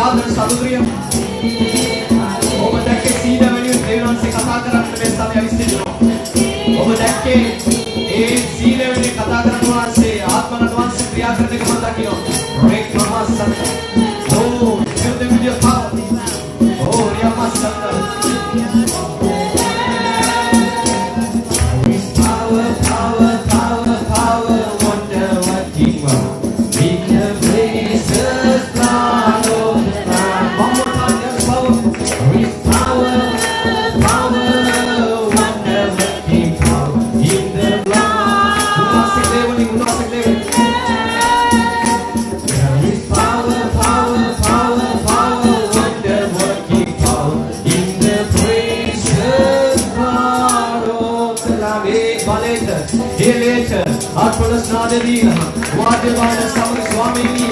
ආදර සහෝදරිය ඔබ දැක්කේ සීල වෙනුවෙන් දෙවියන්සේ කතා කරන්න මේ ස්ථානයේ විසිරෙනවා. ඔබ දැක්කේ ඒ සීල වෙනුවෙන් කතා කරන වාසේ ආත්මන වාසේ ක්‍රියා කරන එක මම දකිනවා. මේක මහා සත්‍ය. ඕ the video power. Oh, Riyama Santa. Power, power, power, power. Wonder working power. Make the places proud of the land. One more time, yes, power. With power, power. Wonder working power. In the land. Unasik level, unasik level. ආත්මස්නාදදීන වාද්‍යවාද සමග ස්වාමීනි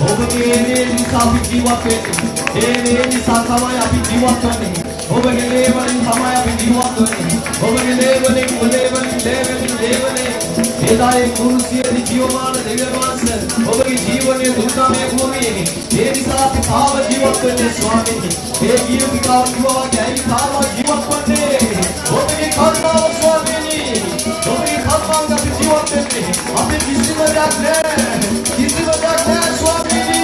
ඔබගේ මේ නිසා අපි ජීවත් වෙන්නේ. මේ නිසා තමයි අපි ජීවත් වෙන්නේ. ඔබගේ ලේවලින් තමයි අපි ජීවත් වෙන්නේ. ඔබගේ ලේවලින් එදායේ කුරුසියේදී ජීවමාන දෙවියන් වහන්සේ ඔබගේ ජීවනයේ දුන්නා මේ භූමියේ. ඒ නිසා අපි තාම ජීවත් වෙන්නේ ස්වාමීනි. ඒ ජීවිතාව කිව්වාගේ ඇයි තාම ජීවත් වෙන්නේ? ඔබගේ කරුණාව ස්වාමීනි. ඔබගේ කරුණාව අපි ජීවත් වෙන්නේ. අපි කිසිම දෙයක් නැහැ. කිසිම දෙයක් නැහැ ස්වාමීනි.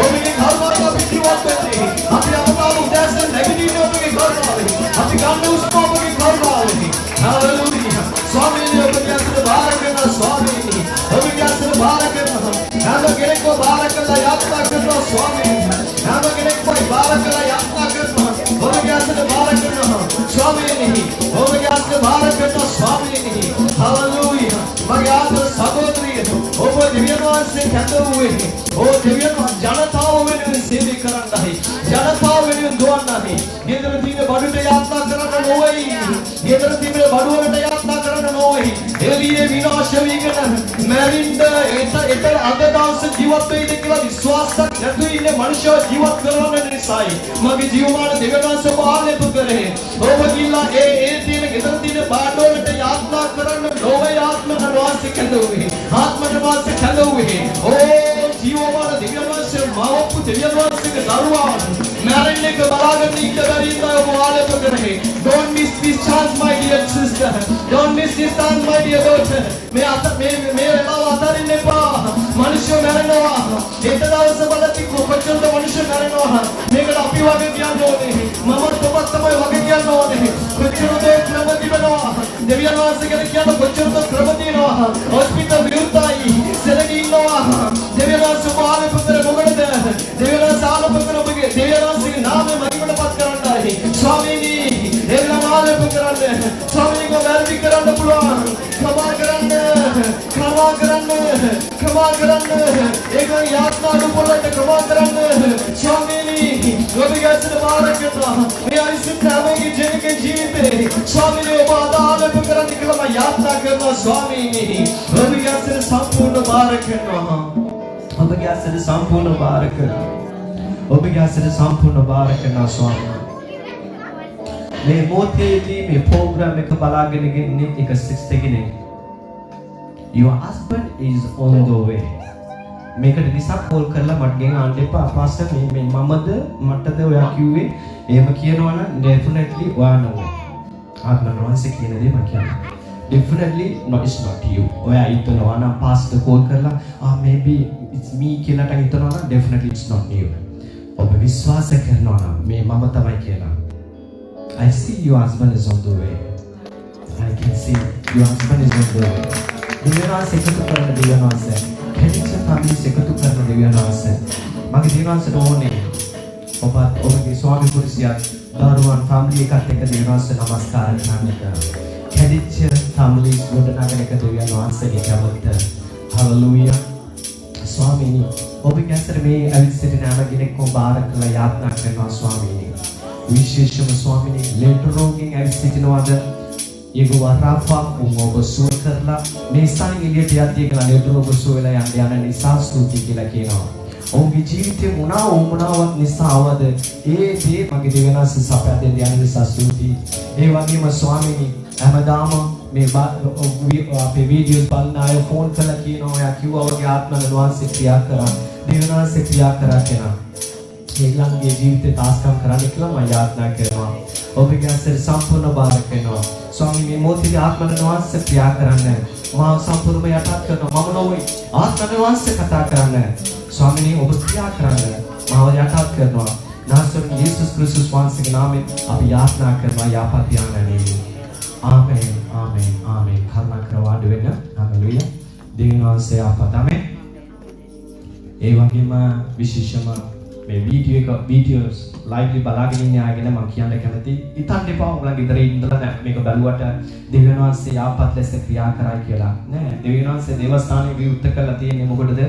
ඔබගේ කරුණාව අපි ජීවත් වෙන්නේ. අපි අපතාව උදෑසන නැගිටින්නේ ඔබගේ කරුණාවෙන්. අපි ගන්න උස්ම ඔබගේ කරුණාවෙන්. හalleluya. ස්වාමීනි ඔබගේ අසල බාර කරන ස්වාමීනි. ඔබගේ අසල බාර කරන හැම කෙනෙක්ව බාර කරලා යාත්‍රා කරනවා ස්වාමීනි. හැම කෙනෙක්ව බාර කරලා යාත්‍රා කරනවා. ඔබගේ අසල බාර කරනවා ස්වාමීනි. ඔබගේ අසල බාර කරනවා ස්වාමීනි. හalleluya. මගේ ආදර සහෝදරිය ඔබ දෙවියන් වහන්සේ කැඳවුවේ. ඔබ දෙවියන් ජනතාව වෙනුවෙන් සේවය කරන්නයි. ජනතාව වෙනුවෙන් දුවන්නයි. ගෙදර තියෙන බඩුට යාත්‍රා කරන්න නොවේයි. ගෙදර තියෙන බඩුවලට යාත්‍රා කරන්න නොවේයි. එළියේ විනාශ වීගෙන මැරින්න ඒතර අද දවසේ ජීවත් වෙයිද කියලා විශ්වාසයක් නැතුව ඉන්න මිනිස්සු ජීවත් කරන නිසායි මගේ ජීවමාන දෙවියන් වහන්සේ පාලනය කරේ. ඔබ ගිහිල්ලා ඒ තියෙන ගෙදර තියෙන බඩුවලට යාත්‍රා කරන්න නොවේ. ආත්මන වාසය කැඳවුවේ. ආත්මන වාසය කැඳවුවේ. ඕ ජීවමාන දෙවියන් වහන්සේ මාවප්පු දෙවියන් වහන්සේගේ දරුවා මැරෙන්න එක බලාගෙන ඉන්න බැරි ඉඳලා ඔබ ආලෝක කරේ. Don't miss this chance my dear sister. Don't miss this chance my dear daughter. මේ වෙලාව අතරින් එපා. මිනිස්සු මැරෙනවා. ඒක දවස බලති කොච්චරද මිනිස්සු මැරෙනවා. මේකට අපි වගේ කියන්න ඕනේ. මම ඔබත් තමයි වගේ කියන්න ඕනේ. කොච්චරද ක්‍රම දිනනවා. දෙවියන් වහන්සේ කියන කොච්චරද ක්‍රම දිනනවා. හොස්පිටල් විරුද්ධයි. සෙලගි ඉන්නවා. දෙවියන් වහන්සේ ආලෝක කර මොකටද? දෙවියන් වහන්සේ ආලෝක කර ඔබගේ දෙවියන් වහන්සේගේ නාමය මහිමටපත් කරන්නයි. ස්වාමීනි එල්ලම ආලෝක කරන්න. ස්වාමීනිව වැරදි කරන්න පුළුවන්. කමා කරන්න. ඒක යාත්‍රා දුපලට කමා කරන්න. ස්වාමීනි ඔබගේ අසල බාර කරනවා. මේ අනිසිත හැමගේ ජීවිතේ ස්වාමීනි ඔබ ආලෝක කරන්න කියලා මම යාත්‍රා කරනවා ස්වාමීනි. ඔබගේ අසල සම්පූර්ණ බාර කරනවා. ඔබගේ අසල සම්පූර්ණ බාර කරනවා. ඔබගේ අසල සම්පූර්ණ බාර කරනවා ස්වාමීනි. මේ මොහොතේදී මේ ප්‍රෝග්‍රෑම් එක බලාගෙන ඉන්නේ එක 6 කෙනෙක්. Your husband is on the way. මේකට නිසා කෝල් කරලා මට ගෙන් ආන්න එපා. පාස්ටර් මේ මමද මටද ඔයා කිව්වේ එහෙම කියනවා නම් definitely ඔයා නෙවෙයි. ආත්මනවන්සේ කියන දේ මම කියනවා. Definitely no it's not you. ඔයා හිතනවා නම් පාස්ටර් කෝල් කරලා maybe it's me කියලා හිතනවා නම් definitely it's not you. ඔබ විශ්වාස කරනවා නම් මේ මම තමයි කියලා. I see your husband is on the way. I can see your husband is on the way. දෙවියන්වහන්සේ එකතු කරන දෙවියන්වහන්සේ කෙනෙක්ගේ ෆැමිලිස් එකතු කරන දෙවියන්වහන්සේ මගේ දෙවියන්වහන්සේට ඕනේ ඔබගේ ස්වාමි පුරුෂයාත් දරුවන් ෆැමිලි එකත් එක්ක දෙවියන්වහන්සේ නමස්කාර කරන්න. කැඩිච්ච ෆැමිලිස් ගොඩනගන එක දෙවියන්වහන්සේගේ කැමැත්ත. හalleluya. ස්වාමීනි ඔබගේ ඇසර මේ ඇවිත් සිටින හැම කෙනෙක්ම බාර කරලා යාත්‍රා කරනවා ස්වාමීනි. විශේෂම ස්වාමීනි ලෙඩ රෝගීන් ඇවිත් සිටිනවාද Yego Rafa umobo suwe කරලා මේ ස්ථානෙ එළියට යද්දී කියලා ලෙඩ රෝග සුව වෙලා යන්න නිසා ස්තුති කියලා කියනවා. ඔවුන්ගේ ජීවිතේ මොනවාවත් නිසා ආවද ඒ දේ මගේ දෙවියන්ස් සපයන්න යන නිසා ස්තුති. ඒ වගේම ස්වාමීනි හැමදාම මේ අපේ වීඩියෝස් බලන අය ෆෝන් කරලා කියනවා ඔයා කිව්වා වගේ ආත්මන වාසය ක්‍රියා කරා දෙවියන්ස් ක්‍රියා කරා කියලා. ඒගොල්ලන්ගේ ජීවිතේ තාස්කම් කරන්න කියලා මම යාඥා කරනවා. ඔබගේ අසර සම්පූර්ණ බාර කරනවා. ස්වාමී මේ මොහොතේ ආත්මන වහන්සේ ක්‍රියා කරන්න. මාව සම්පූර්ණම යටත් කරනවා. මම නොවේ. ආත්මන වහන්සේ කතා කරන්න. ස්වාමීනි ඔබ ක්‍රියා කරන්න. මාව යටත් කරනවා. නාසරේ යේසුස් ක්‍රිස්තුස් වහන්සේගේ නාමයෙන් අපි යාඥා කරනවා යාපත් යානනේ. ආමෙන් ආමෙන් ආමෙන්. කරුණාකර වාඩි වෙන්න. හalleluya. දෙවියන් වහන්සේ ආපත්. ආමෙන්. ඒ වගේම විශේෂම මේ වීඩියෝස් ලයිව්ලි බලාගෙන ඉන්න අයගෙන මම කියන්න කැමති ඉතින් දෙපා ඔයගොල්ලන්ගේ ඉතරේ ඉඳලා මේක බැලුවට දෙවියන් වහන්සේ යාපත් ලෙස ක්‍රියා කරයි කියලා නෑ දෙවියන් වහන්සේ දේවස්ථානයේ විවෘත කරලා තියෙන්නේ මොකටද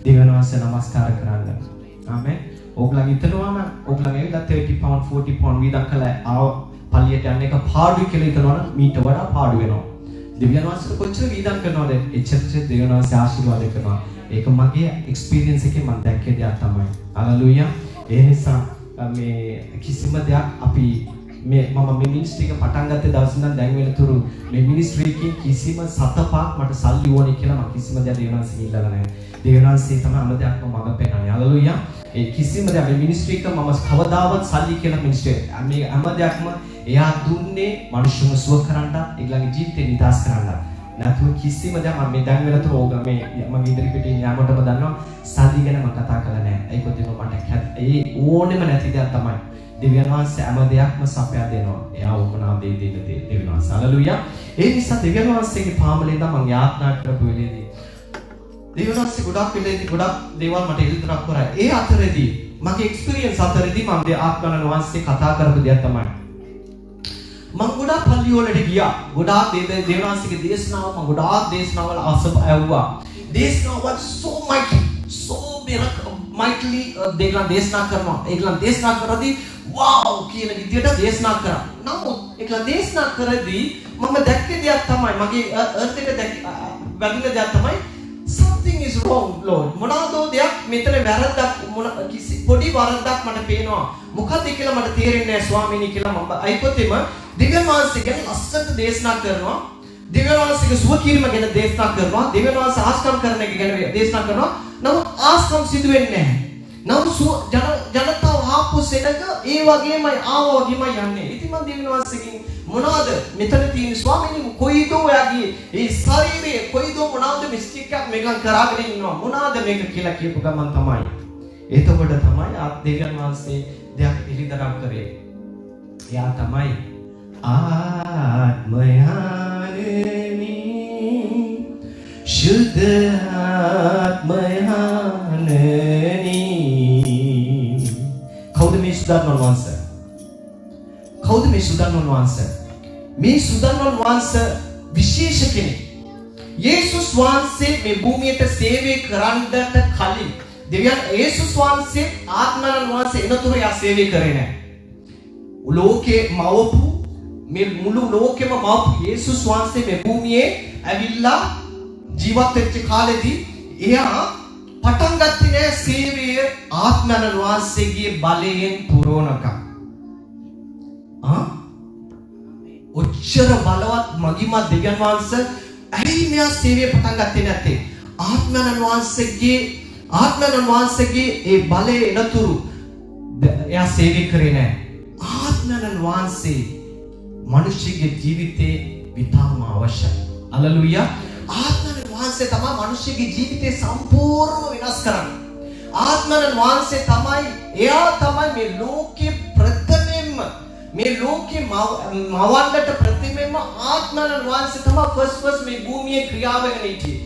දෙවියන් වහන්සේ නමස්කාර කරන්න ආමෙන් ඔයගොල්ලන් හිතනවාම ඔයගොල්ලන් ඇවිල්ලා 30 pound 40 pound විතර කළා ආව පල්ලියට යන්න එක පාඩුයි කියලා හිතනවනම් මීට වඩා පාඩු වෙනවා දෙවියන් වහන්සේ කොච්චර වීදම් කරනවද එච්චර දෙවියන් වහන්සේ ආශිර්වාද කරනවා ඒක මගේ එක්ස්පීරියන්ස් එකේ මම දැක්කේ දෙයක් තමයි. හalleluya. ඒ නිසා මේ කිසිම දෙයක් අපි මම මිනිස්ට්‍රි එක පටන් ගත්තේ දවස් ඉඳන් දැන් වෙනතුරු මේ මිනිස්ට්‍රි එකේ කිසිම සතපක් මට සල්ලි ඕනේ කියලා මම කිසිම දෙයක් දෙවියන්වහන්සේ ඉල්ලලා නැහැ. දෙවියන්වහන්සේ තමයි හැම දෙයක්ම මඟ පෙන්නන්නේ. හalleluya. ඒ කිසිම දෙයක් මේ මිනිස්ට්‍රි එක මම කවදාවත් සල්ලි කියලා මිනිස්ට්‍රි මේ හැම දෙයක්ම එයා දුන්නේ මිනිස්සුන්ව සුව කරන්නත් ඒගොල්ලන්ගේ ජීවිතේ නිදහස් කරන්නත්. නැතුව කිසිම දෙයක් මම මේ දැන් වෙනතුරු ඕක මේ මගේ ඉදිරි පිටේ යාමටම දන්නවා සල්ලි ගැන මම කතා කරලා නැහැ. ඒකත් ඒක මට ඒ ඕනෙම නැති දෙයක් තමයි. දෙවියන් වහන්සේ හැම දෙයක්ම සපයා දෙනවා. එයා උපනා දේ දෙවියන් වහන්සේ. හalleluya. ඒ නිසා දෙවියන් වහන්සේගේ පාමලේ ඉඳන් මම යාඥා කරපු වෙලේදී දෙවියන් වහන්සේ ගොඩක් දේවල් මට ඉදිරියට කරා. ඒ අතරේදී මගේ එක්ස්පීරියන්ස් අතරේදී මම ආත්මන වහන්සේ කතා කරපු දෙයක් තමයි මම ගොඩාක් පල්ලි වලට ගියා. ගොඩාක් දේවනාංශික දේශනාව මම ගොඩාක් දේශනාවල අසපයවුවා. දේශනාවල් so mightily දෙගලන් දේශනා කරනවා. ඒගලන් දේශනා කරද්දී wow කියන විදියට දේශනා කරා. නමුත් ඒගලන් දේශනා කරද්දී මම දැක්කේ දෙයක් තමයි මගේ earth එක වැදින දෙයක් තමයි something is wrong Lord. මොනවාදෝ දෙයක් මෙතන වැරද්දක් පොඩි වරද්දක් මට පේනවා. මොකක්ද කියලා මට තේරෙන්නේ නැහැ ස්වාමීනි කියලා මම අයිපොතෙම දෙවියන් වහන්සේ ගැන ලස්සනට දේශනා කරනවා. දෙවියන් වහන්සේගේ සුව කිරීම ගැන දේශනා කරනවා. දෙවියන් වහන්සේ ආස්කම් කරන එක ගැන දේශනා කරනවා. නමුත් ආස්කම් සිදු වෙන්නේ නැහැ. නමුත් ජනතාව ආපු සෙනඟ ඒ වගේමයි ආවා වගේමයි යන්නේ. ඉතින් මම දෙවියන් වහන්සේගෙන් මොනවාද මෙතන තියෙන ස්වාමීනි කොයිදෝ ඔයාගේ ඒ ශරීරයේ කොයිදෝ මොනවාද මිස්ටික් එකක් මේකන් කරාගෙන ඉන්නවා. මොනවාද මේක කියලා කියපු ගමන් තමයි. එතකොට තමයි දෙවියන් වහන්සේ දෙයක් පිළිදරව් කරේ. එයා තමයි ආත්මයානනි शुद्ध आत्मयाननी කවුද මේ සුදන්නන් වහන්සේ? කවුද මේ සුදන්නන් වහන්සේ? මේ සුදන්නන් වහන්සේ විශේෂ කෙනෙක්. යේසුස් වහන්සේ මේ භූමියට සේවය කරන්නට කලින් දෙවියන් යේසුස් වහන්සේ ආත්මයන් වහන්සේ එනතුරු යා සේවය කරේ නැහැ. ලෝකේ මවපු මේ මුළු ලෝකෙම මවපු යේසුස් වහන්සේ මේ භූමියේ ඇවිල්ලා ජීවත් වෙච්ච කාලෙදී එයා පටන් ගත්තේ නෑ සේවය ආත්මයන් වහන්සේගේ බලයෙන් පුරවනකම්. ඔච්චර බලවත් මගිමත් දෙවියන් වහන්සේ ඇයි මෙයා සේවය පටන් ගත්තේ නැත්තේ? ආත්මයන් වහන්සේගේ ඒ බලය එනතුරු එයා සේවය කරේ නෑ. ආත්මයන් වහන්සේ මිනිස්ගේ ජීවිතේ විතාම අවශ්‍යයි. හalleluya. ආත්මයන් වහන්සේ තමයි මිනිස්ගේ ජීවිතේ සම්පූර්ණව වෙනස් කරන්නේ. ආත්මයන් වහන්සේ තමයි එයා තමයි මේ ලෝකේ ප්‍රථමයෙන්ම මේ ලෝකේ මවන්නට ප්‍රථමයෙන්ම ආත්මයන් වහන්සේ තමයි ෆස්ට් මේ භූමියේ ක්‍රියාවෙන් හිටියේ.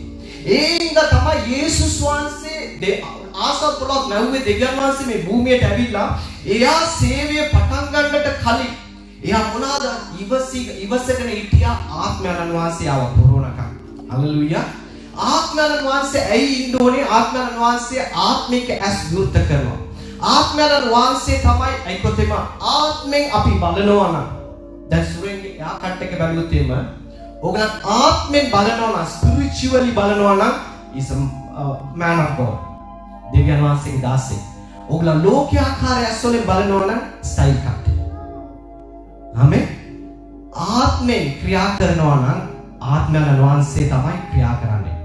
ඒින්ද තමයි යේසුස් වහන්සේ ආසප්පලක් නැවුවේ දෙවියන් වහන්සේ මේ භූමියට ඇවිල්ලා එයා සේවය පටන් ගන්නට කලින් එයා මොනවාද ඉවසගෙන හිටියා ආත්මයන් වහන්සේ ආව පුරවනකම්. හalleluya. ආත්මයන් වහන්සේ ඇයි ඉන්න ඕනේ? ආත්මයන් වහන්සේ ආත්මික ඇස් විවෘත කරනවා. ආත්මයන් වහන්සේ තමයි අයිකොතෙම ආත්මෙන් අපි බලනවා නම් දැන් සුරෙන්ගේ යා කට් එක බැලුවොත් එම ඕගලන් ආත්මෙන් බලනවා නම් ස්පිරිචුවලි බලනවා නම් is a man of God. දෙවියන් වහන්සේගේ දාසෙක්. ඕගලන් ලෝකාකාරය ඇස්වලින් බලනවා නම් ස්ටයිල් කට්. ආමෙන්. ආත්මෙන් ක්‍රියා කරනවා නම් ආත්මයන් වහන්සේ තමයි ක්‍රියා කරන්නේ.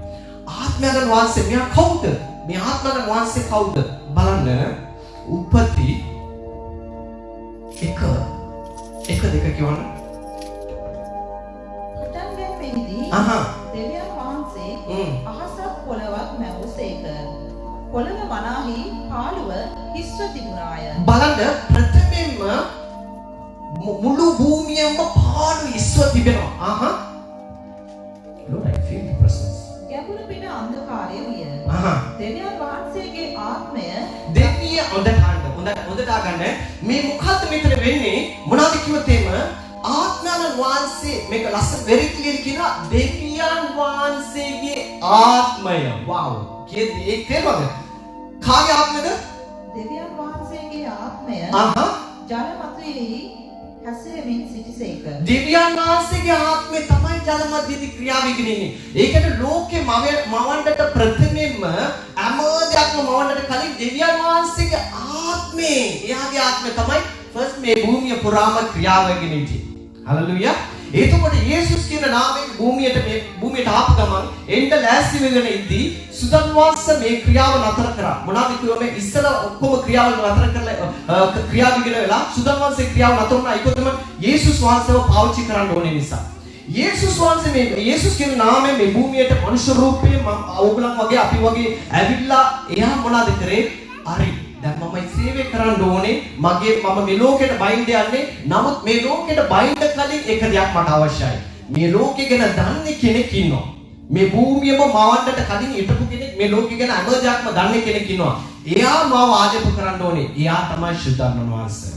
ආත්මයන් වහන්සේ මෙයා කවුද? මේ ආත්මයන් වහන්සේ කවුද? බලන්න. උපති එක දෙක කියවන්න. පටන් ගැනීමේදී දෙවියන් වහන්සේ අහසත් පොළවක් මැවුසේක. පොළව වනාහි පාළුව හිස්ව තිබුණාය. බලන්න ප්‍රථමයෙන්ම මුළු භූමියම පාළු හිස්ව තිබෙනවා. Lord, I feel the presence. ගැඹුරු පිට අන්ධකාරය විය. දෙවියන් වහන්සේගේ ආත්මය දෙවිය හොඳට අහගන්න මේ මොකද්ද මෙතන වෙන්නේ මොනවද කිව්වොත් එහෙම ආත්මයන් වහන්සේ මේක ලස්සන very clear කියනවා දෙවියන් වහන්සේගේ ආත්මය. wow කියන්නේ ඒක තේරුණාද? කාගේ ආත්මද? දෙවියන් වහන්සේගේ ආත්මය ජල මතුවේහි හැසිරෙමින් සිටිසේක. දෙවියන් වහන්සේගේ ආත්මය තමයි ජල මැදදී ක්‍රියාවකින් ඉන්නේ. ඒකට ලෝකේ මවන්නට ප්‍රථමයෙන්ම අමෝදයක්ම මවන්නට කලින් දෙවියන් වහන්සේගේ ආත්මේ එයාගේ ආත්මය තමයි ෆස්ට් මේ භූමිය පුරාම ක්‍රියාවකින් ඉන්නේ. හලෙලූයා. එතකොට යේසුස් කියන නාමයෙන් භූමියට ආපු ගමන් එන්න ලෑස්ති වෙගෙන ඉද්දී සුදන් වහන්සේ මේ ක්‍රියාව නතර කරා. මොනවද කිව්වම ඉස්සලා ඔක්කොම ක්‍රියාවල් නතර කරලා ක්‍රියාවිගෙන වෙලා සුදන් වහන්සේ ක්‍රියාව නතර වුණා. ඒකෙම යේසුස් වහන්සේව පාවිච්චි කරන්න ඕනේ නිසා. යේසුස් වහන්සේ මේ යේසුස් කියන නාමයෙන් මේ භූමියට මනුෂ්‍ය රූපේ ඕගලන් වගේ අපි වගේ ඇවිල්ලා එයා මොනවද කරේ? හරි. දැන් මම සේවය කරන්න ඕනේ. මම මේ ලෝකෙට බයින්ද යන්නේ. නමුත් මේ ලෝකෙට බයින්ද කලින් එක දෙයක් මට අවශ්‍යයි. මේ ලෝකෙ ගැන දන්නේ කෙනෙක් ඉන්නවා. මේ භූමියම මවන්නට කලින් හිටපු කෙනෙක් මේ ලෝකෙ ගැන හැම දෙයක්ම දන්නේ කෙනෙක් ඉන්නවා. එයා මාව ආදේශ කරන්න ඕනේ. එයා තමයි සුදන් වහන්සේ.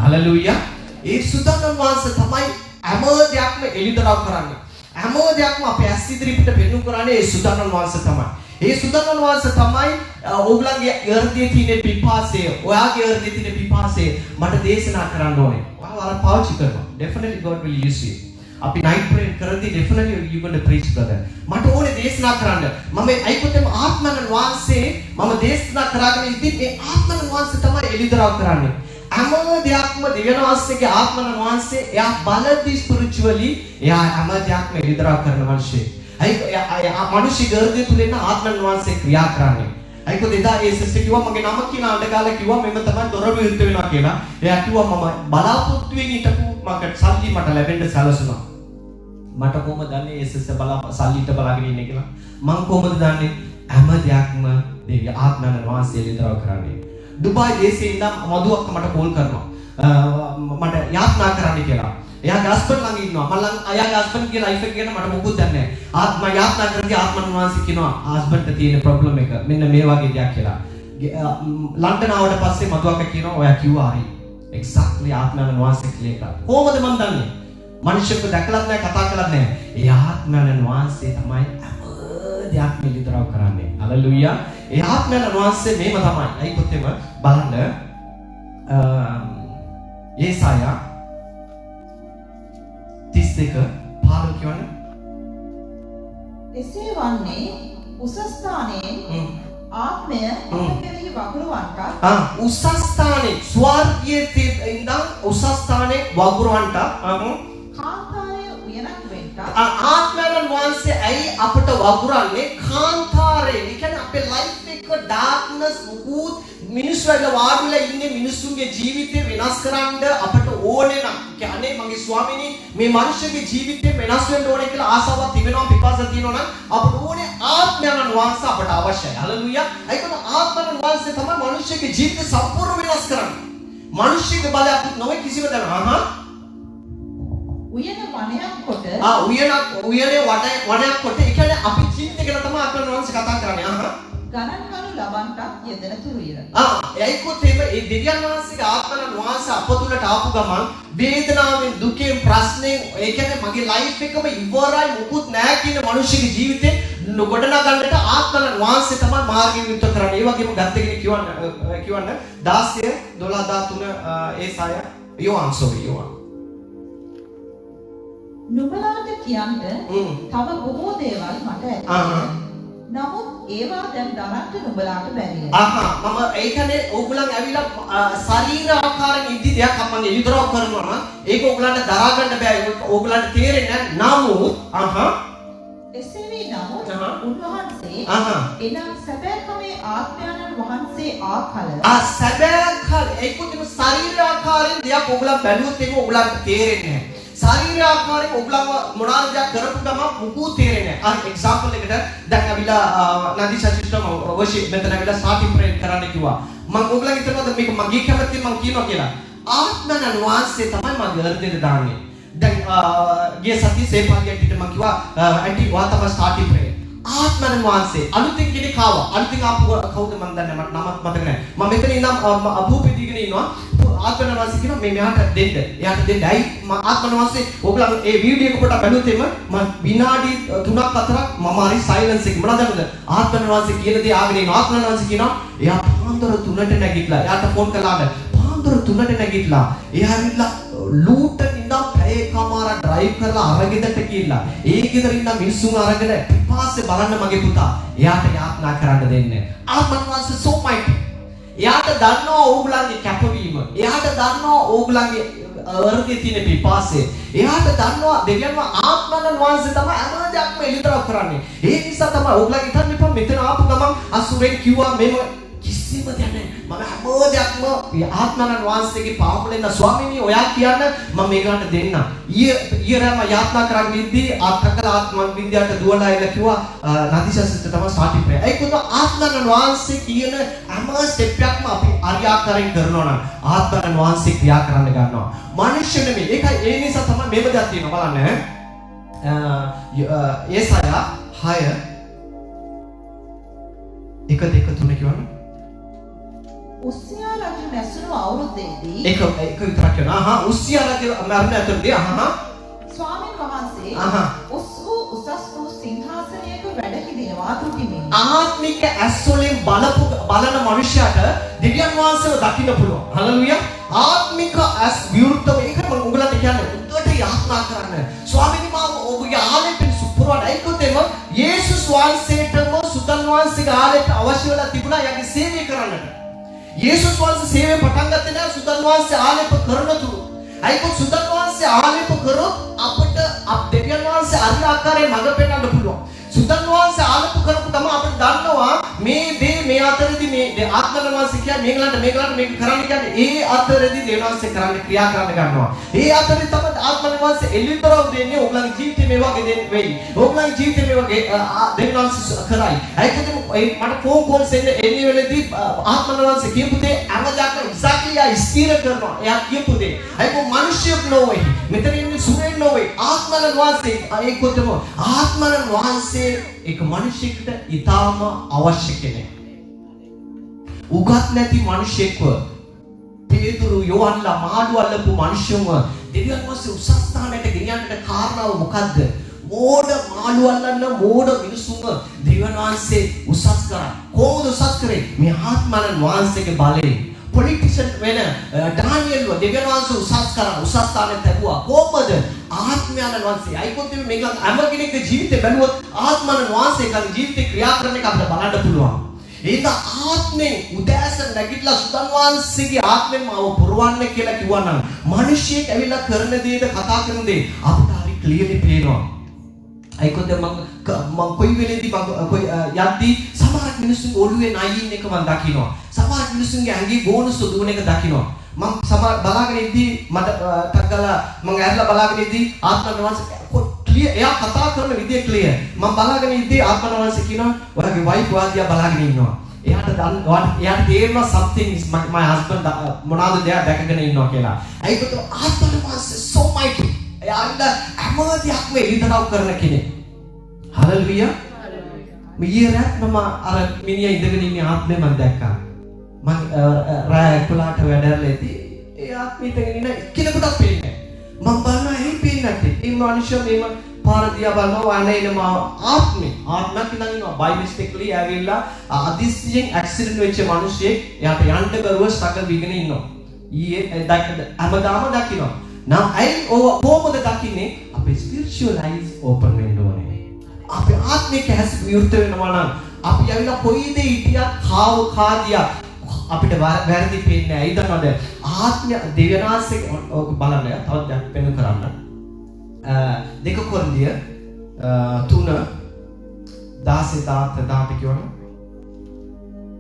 හලෙලූයා. ඒ සුදන් වහන්සේ තමයි හැම දෙයක්ම එළිදරව් කරන්නේ. හැම දෙයක්ම අපේ ඇස් ඉදිරියට පෙන්වු කරන්නේ ඒ සුදන් වහන්සේ තමයි. ඒ සුදන් වහන්සේ තමයි ඕගලන්ගේ හෘදයේ තියෙන පිපාසය, ඔයාගේ හෘදයේ තියෙන පිපාසය මට දේශනා කරන්න ඕනේ. ඔයාලා පාවිච්චි කරනවා. Definitely God will use you. අපි night prayer කරද්දී definitely you going to preach brother. මට ඕනේ දේශනා කරන්න. මම අයිකොතම ආත්මයන් වහන්සේ මම දේශනා කරගෙන ඉතින් ඒ ආත්මයන් වහන්සේ තමයි එළිදරව් කරන්නේ. හැම දෙයක්ම දෙවියන් වහන්සේගේ ආත්මයන් වහන්සේ එයා බලද්දී spiritually එයා හැම දෙයක්ම එළිදරව් කරන මිනිස්සේ. මනුෂ්‍ය ගර්ධය තුල ඉන්න ආත්මයන් වහන්සේ ක්‍රියා කරන්නේ. අයිකෝ දෙදා ඒ සිස්ටර් කිව්වා මගේ නම කියන අඬගාලා කිව්වා මෙන්න තමයි දොර විවෘත වෙනවා කියලා. එයා කිව්වා මම බලාපොරොත්තු වෙමින් හිටපු මට සල්ලි මට ලැබෙන්න සැලසුණා. මට කොහොමද දන්නේ ඒ සිස්ටර් සල්ලිට බලාගෙන ඉන්නේ කියලා? මම කොහොමද දන්නේ? හැම දෙයක්ම දෙවිය ආත්මයන් වහන්සේ එළිදරව් කරන්නේ. දුබායි දේශේ ඉඳන් මදුවක් මට කෝල් කරනවා. මට යාත්නා කරන්න කියලා. එයාගේ හස්බන්ඩ් ළඟ ඉන්නවා. මම එයාගේ හස්බන්ඩ් කියලා ලයිෆ් එක ගැන මට මොකුත් දන්නේ නැහැ. ආත්ම යාත්නා කරද්දී ආත්මන් වහන්සේ කියනවා හස්බන්ඩ්ට තියෙන ප්‍රොබ්ලම් එක මෙන්න මේ වගේ දෙයක් කියලා. ලන්ඩන් ආවට පස්සේ මදුවක කියනවා ඔයා කිව්වා හරි. එක්සැක්ට්ලි ආත්මයන් වහන්සේ ක්ලියර් කරා. කොහොමද මම දන්නේ? මිනිස්සුන්ට දැකලත් නැහැ කතා කළත් නැහැ. ඒ ආත්මයන් වහන්සේ තමයි දෙයක් මෙලිතරව කරන්නේ. හලෙලූයා. ඒ ආත්මයන් වහන්සේ මේව තමයි. අයිකොතෙම බලන්න යේසායා 32 පාර කියවන්න. එසේ වන්නේ උසස් ස්ථානයෙන් ආත්මය අප කෙරෙහි වගුරුවන්ට උසස් ස්ථානයේ ස්වර්ගයේ ඉඳන් උසස් ස්ථානයේ වගුරුවන්ට කාන්තාරය උයනක් වෙන්න ආත්මයන් වහන්සේ ඇයි අපට වගුරන්නේ කාන්තාරේ? ඒ කියන්නේ අපේ ලයිෆ් එක ඩාර්ක්නස් මුකුත් මිනිස්සු වල වාඩිලා ඉන්නේ මිනිස්සුන්ගේ ජීවිතේ වෙනස් කරන්න අපට ඕනේ නම් කියන්නේ මගේ ස්වාමීනි මේ මිනිස්සුගේ ජීවිතේ වෙනස් වෙන්න ඕනේ කියලා ආසාවක් තිබෙනවා පිපාසක් තියෙනවා නම් අපට ඕනේ ආත්මයන් වහන්සේ අපට අවශ්‍යයි. හලෙලූයා. ඒකම ආත්මයන් වහන්සේ තමයි මිනිස්සුගේ ජීවිතේ සම්පූර්ණ වෙනස් කරන්නේ. මිනිස්සුගේ බලයක් නොවේ කිසිම තැනක. උයන වණයක් කොට උයනේ වණයක් කොට ඒ කියන්නේ අපි ජීවිතේ ගැන තමයි ආත්මයන් වහන්සේ කතා කරන්නේ. ගණන් කරු ලබන්නට යෙදෙන තුරුය. ඒයිකොත් මේ දෙවියන් වහන්සේගේ ආත්මයන් වහන්සේ අප තුලට ආපු ගමන් වේදනාවෙන් දුකෙන් ප්‍රශ්නෙන් ඒ කියන්නේ මගේ ලයිෆ් එකම ඉවරයි මොකුත් නැහැ කියන මිනිස්සුගේ ජීවිතේ ගොඩනගන්නට ආත්මයන් වහන්සේ තමයි මාර්ගය විතර කරන්නේ. ඒ වගේම ගත්ත කෙනෙක් කියවන්න 16 12 13 ඒසාය යෝහන් සෝරියෝ නුඹලාට කියන්න තව බොහෝ දේවල් මට ඇති. නමුත් ඒවා දැන් දරන්න නුඹලාට බැරිය. මම ඒ කියන්නේ ඕගොල්ලන් ඇවිල්ලා ශරීර ආකාරයෙන් ඉදි දෙයක් අපන් එළිදරව් කරනවා නම් ඒක ඕගොල්ලන්ට දරා ගන්න බෑ. ඕගොල්ලන්ට තේරෙන්නේ නැහැ. නමුත් එසේ වී නමුත් උන්වහන්සේ එනම් සැබෑකමේ ආත්මයන්න් වහන්සේ ආකල සැබෑකල ඒකුත් ශරීර ආකාරයෙන් දෙයක් ඔයගොල්ලෝ බැලුවොත් ඒක ඔයගොල්ලන්ට තේරෙන්නේ නැහැ. ශරීර ආකාරයෙන් ඔයගොල්ලෝ මොනවාද දෙයක් කරපු ගමන් මුකුත් තේරෙන්නේ නැහැ. අර එක්සැම්පල් එකට දැන් අවිලා නදීෂා සිස්ටම් අවශ්‍ය මෙතන අවිලා ස්ටාර්ටින් ප්‍රේයර් කරන්න කිව්වා. මම ඔයගොල්ලන්ට හිතනවාද මේක මගේ කැමැත්තෙන් මම කියනවා කියලා. ආත්මයන් වහන්සේ තමයි මගේ හෘදයට දාන්නේ. දැන් ගිය සතියේ සේපාලියට මම කිව්වා ඇන්ටි වා තමයි ස්ටාර්ටින් ප්‍රේයර්. ආත්මයන් වහන්සේ අලුතින් කෙනෙක් ආවා. අලුතින් ආපු කවුද මම දන්නේ නැහැ. මට නමක් මතක නැහැ. මම මෙතන ඉඳන් අභූපෙදීගෙන ඉන්නවා. ආත්මයන් වහන්සේ කියනවා මේ මෙයාට දෙන්න. එයාට දෙන්න. ඇයි ආත්මයන් වහන්සේ ඔයගොල්ලෝ ඒ වීඩියෝ එක පොඩ්ඩක් බලුවොත් එම මම විනාඩි 3ක් 4ක් මම හරි සයිලන්ස් එක මොනවද දන්නද? ආත්මයන් වහන්සේ කියන දේ ආගෙන ඉන්නවා. ආත්මයන් වහන්සේ කියනවා එයා පාන්දර 3ට නැගිටලා. එයාට ෆෝන් කළාද? පාන්දර 3ට නැගිටලා. එයා ඇවිල්ලා ලූටන් ඉඳන් පැයකමාර ඩ්‍රයිව් කරලා අරගෙදරට ගිහිල්ලා ඒ ගෙදර ඉන්න මිනිස්සුන් අරගෙන පිපාසෙ බලන්න මගේ පුතා එයාට යාත්නා කරන්න දෙන්නේ. ආත්මයන් වහන්සේ so mighty. එයාට දන්නවා ඕගොල්ලන්ගේ කැපවීම. එයාට දන්නවා ඕගොල්ලන්ගේ අර්ථයේ තියෙන පිපාසය. එයාට දන්නවා දෙවියන්ව ආත්මයන් වහන්සේ තමයි හැම දෙයක්ම එලිතරක් කරන්නේ. ඒ නිසා තමයි ඕගොල්ලන් හිතන්න එපා මෙතන ආපු ගමන් අසුරෙන් කිව්වා මෙම කිසිම දෙයක් නැහැ. මම හැම දෙයක්ම ආත්මයන් වහන්සේගේ පාපලෙන් ස්වාමීනි ඔයා කියන්න මම මේකට දෙන්න. ඊයරම යාත්නා කරන් ඉද්දී ආත්මකල ආත්ම විද්‍යාවට දුවලා ඉල කිව්වා නදීශාස්ත්‍ර තමයි ස්ටාර්ටින් ප්‍රේ. ඒකත් ආත්මයන් වහන්සේ කියන හැම ස්ටෙප් එකක්ම අපි අරියාකාරයෙන් කරනවා නම් ආත්මයන් වහන්සේ ක්‍රියා කරන්න ගන්නවා. මනුෂ්‍ය නෙමෙයි. ඒකයි ඒ නිසා තමයි මේක දෙයක් තියෙනවා බලන්න. ඒසයා 6 1 2 3 කියවන්න. උස්සියා රජු නැසුණු අවුරුද්දේදී එක විතරක් කියනවා. උස්සියා රජු මරණ ඇතුළතදී ස්වාමීන් වහන්සේ උස් වූ සිංහාසනයක වැඩ හිඳිනවා තුතිමින්. ආත්මික ඇස් වලින් බලන මනුෂ්‍යයාට දෙවියන් වහන්සේව දකින්න පුළුවන්. හලෙලුයා. ආත්මික ඇස් විවෘතව ඒක මම උගලට කියන්නේ උඩට යාත්නා කරන්න. ස්වාමීනි මම ඔබගේ ආලේපෙන් සුපුරවන්න. ඒකතෙම යේසුස් වහන්සේටම සුතන් වහන්සේගේ ආලේප අවශ්‍ය වෙලා තිබුණා යගේ සේවය කරන්නට. යේසුස් වහන්සේ සේවය පටන් ගත්තේ නැහැ සුතන් වහන්සේ ආලේප කරන තුරු. අයිකො සුතන් වහන්සේ ආලේප කරොත් අපිට දෙවියන් වහන්සේ අර ආකාරයෙන් මඟ පෙන්වන්න පුළුවන්. සුතන් වහන්සේ ආලේප කරපු තම අපිට දන්නවා මේ දේ මේ අතරදී මේ ආත්මයන් වහන්සේ කියන්නේ මේගලන්ට මේක කරන්න කියන්නේ ඒ අතරදී දෙවියන් වහන්සේ කරන්න ක්‍රියා කරන්න ගන්නවා. ඒ අතරේ තමයි ආත්මයන් වහන්සේ එළිතරව දෙන්නේ ඕගලන්ගේ ජීවිතේ මේ වගේ දෙන්න වෙයි. ඕගලන්ගේ ජීවිතේ මේ වගේ දෙවියන් වහන්සේ කරයි. අයිකො මට ෆෝන් කෝල්ස් එන්නේ වෙලදී ආත්මයන් වහන්සේ කියපු දේ අමජාක එක්සැක්ට්ලි ස්ථිර කරනවා. එයා කියපු දේ. අයිකො මිනිස්සුක් නොවේ. මෙතන ඉන්නේ සුරෙන් නොවේ. ආත්මයන් වහන්සේ ඒකතම ආත්මයන් වහන්සේ එක මිනිසෙකුට ඊටාම අවශ්‍ය කෙනෙක්. උගත් නැති මිනිසෙක්ව පේතුරු යෝහන්ලා මාළු අල්ලපු මිනිස්සුන්ව දෙවියන් වහන්සේ උසස් ස්ථානයට ගෙනියන්නට කාරණාව මොකද්ද? මෝඩ මාළු අල්ලන්න මෝඩ මිනිස්සුන්ව දෙවියන් වහන්සේ උසස් කරා. කොහොමද උසස් කරේ? මේ ආත්මයන් වහන්සේගේ බලයෙන්. පොලිටිෂන් වෙන ඩානියෙල්ව දෙවියන් වහන්සේ උසස් කරා. උසස් ස්ථානයට ලැබුවා. කොහොමද? ආත්මයන් වහන්සේ අයිකොත් මේක හැම කෙනෙක්ගේ ජීවිතේ බැලුවොත් ආත්මයන් වහන්සේගේ ජීවිතේ ක්‍රියා කරන එක අපිට බලන්න පුළුවන්. ඒක ආත්මෙන් උදෑසන නැගිටලා සුතන් වහන්සේගේ ආත්මෙන් මාව පුරවන්න කියලා කිව්වනම් මිනිස්සෙක් ඇවිල්ලා කරන දේද කතා කරන දේ අපිට හරි ක්ලියර්ලි පේනවා. අයිකොත් මම කොයි වෙලේදී කොයි යද්දී සමහර මිනිස්සු ඔළුවේ නයින් එක මම දකිනවා. සමහර මිනිස්සුන්ගේ ඇඟේ බෝනස් දුවන එක දකිනවා. මම සමහර බලාගෙන ඉද්දී මට ටක්කලා මම ඇරලා බලාගෙන ඉද්දී ආත්මයන් වහන්සේ ක්ලියර් එයා කතා කරන විදිය ක්ලියර්. මම බලාගෙන ඉද්දී ආත්මයන් වහන්සේ කියනවා ඔයාගේ වයිෆ් වාදියා බලාගෙන ඉන්නවා. එයාට තේරෙනවා something is my husband මොනවාද දෙයක් දැකගෙන ඉන්නවා කියලා. ඒකට ආත්මයන් වහන්සේ so mighty. එයාට හැම දෙයක්ම එළිදරව් කරන කෙනෙක්. හලෙලුයා. ඊයරත් මම අර මිනිහා ඉඳගෙන ඉන්න ආත්මය මම දැක්කා. මම රාය 11ට වැඩරලේදී ඒ ආත්මය ඉඳගෙන ඉන්න කෙනෙකුට පේන්නේ. මම බලනවා ඇයි පේන්නේ නැත්තේ? මේ මිනිස්සු මේව පාර දිහා බලනවා අනේනම ආත්මයක් ඉඳන් ඉන්නවා. බයි මිස්ටේක්ලි ඇවිල්ලා අදිස්සියෙන් ඇක්සිඩන්ට් වෙච්ච මිනිහෙක් එයාට යන්න බැරුව ස්ට්‍රගල් වීගෙන ඉන්නවා. ඊයේ හැමදාම දකින්නවා. නම් ඇයි කොහොමද දකින්නේ? අපේ ස්පිරිචුවල් අයිස් ඕපන් වෙන්න ඕනේ. අපේ ආත්මික ඇස් විවෘත වෙනවා නම් අපි ඇවිල්ලා කොයි දේ හිටියත් කාදියා අපිට වැරදි පේන්නේ නැහැ. ඒ දන්නවද? ආත්ම දෙවියන්ාසේ බලන්න තවත් දෙයක් පෙන්වන්න කරන්න. 2 කොරින්තිය 3 16 කියවන.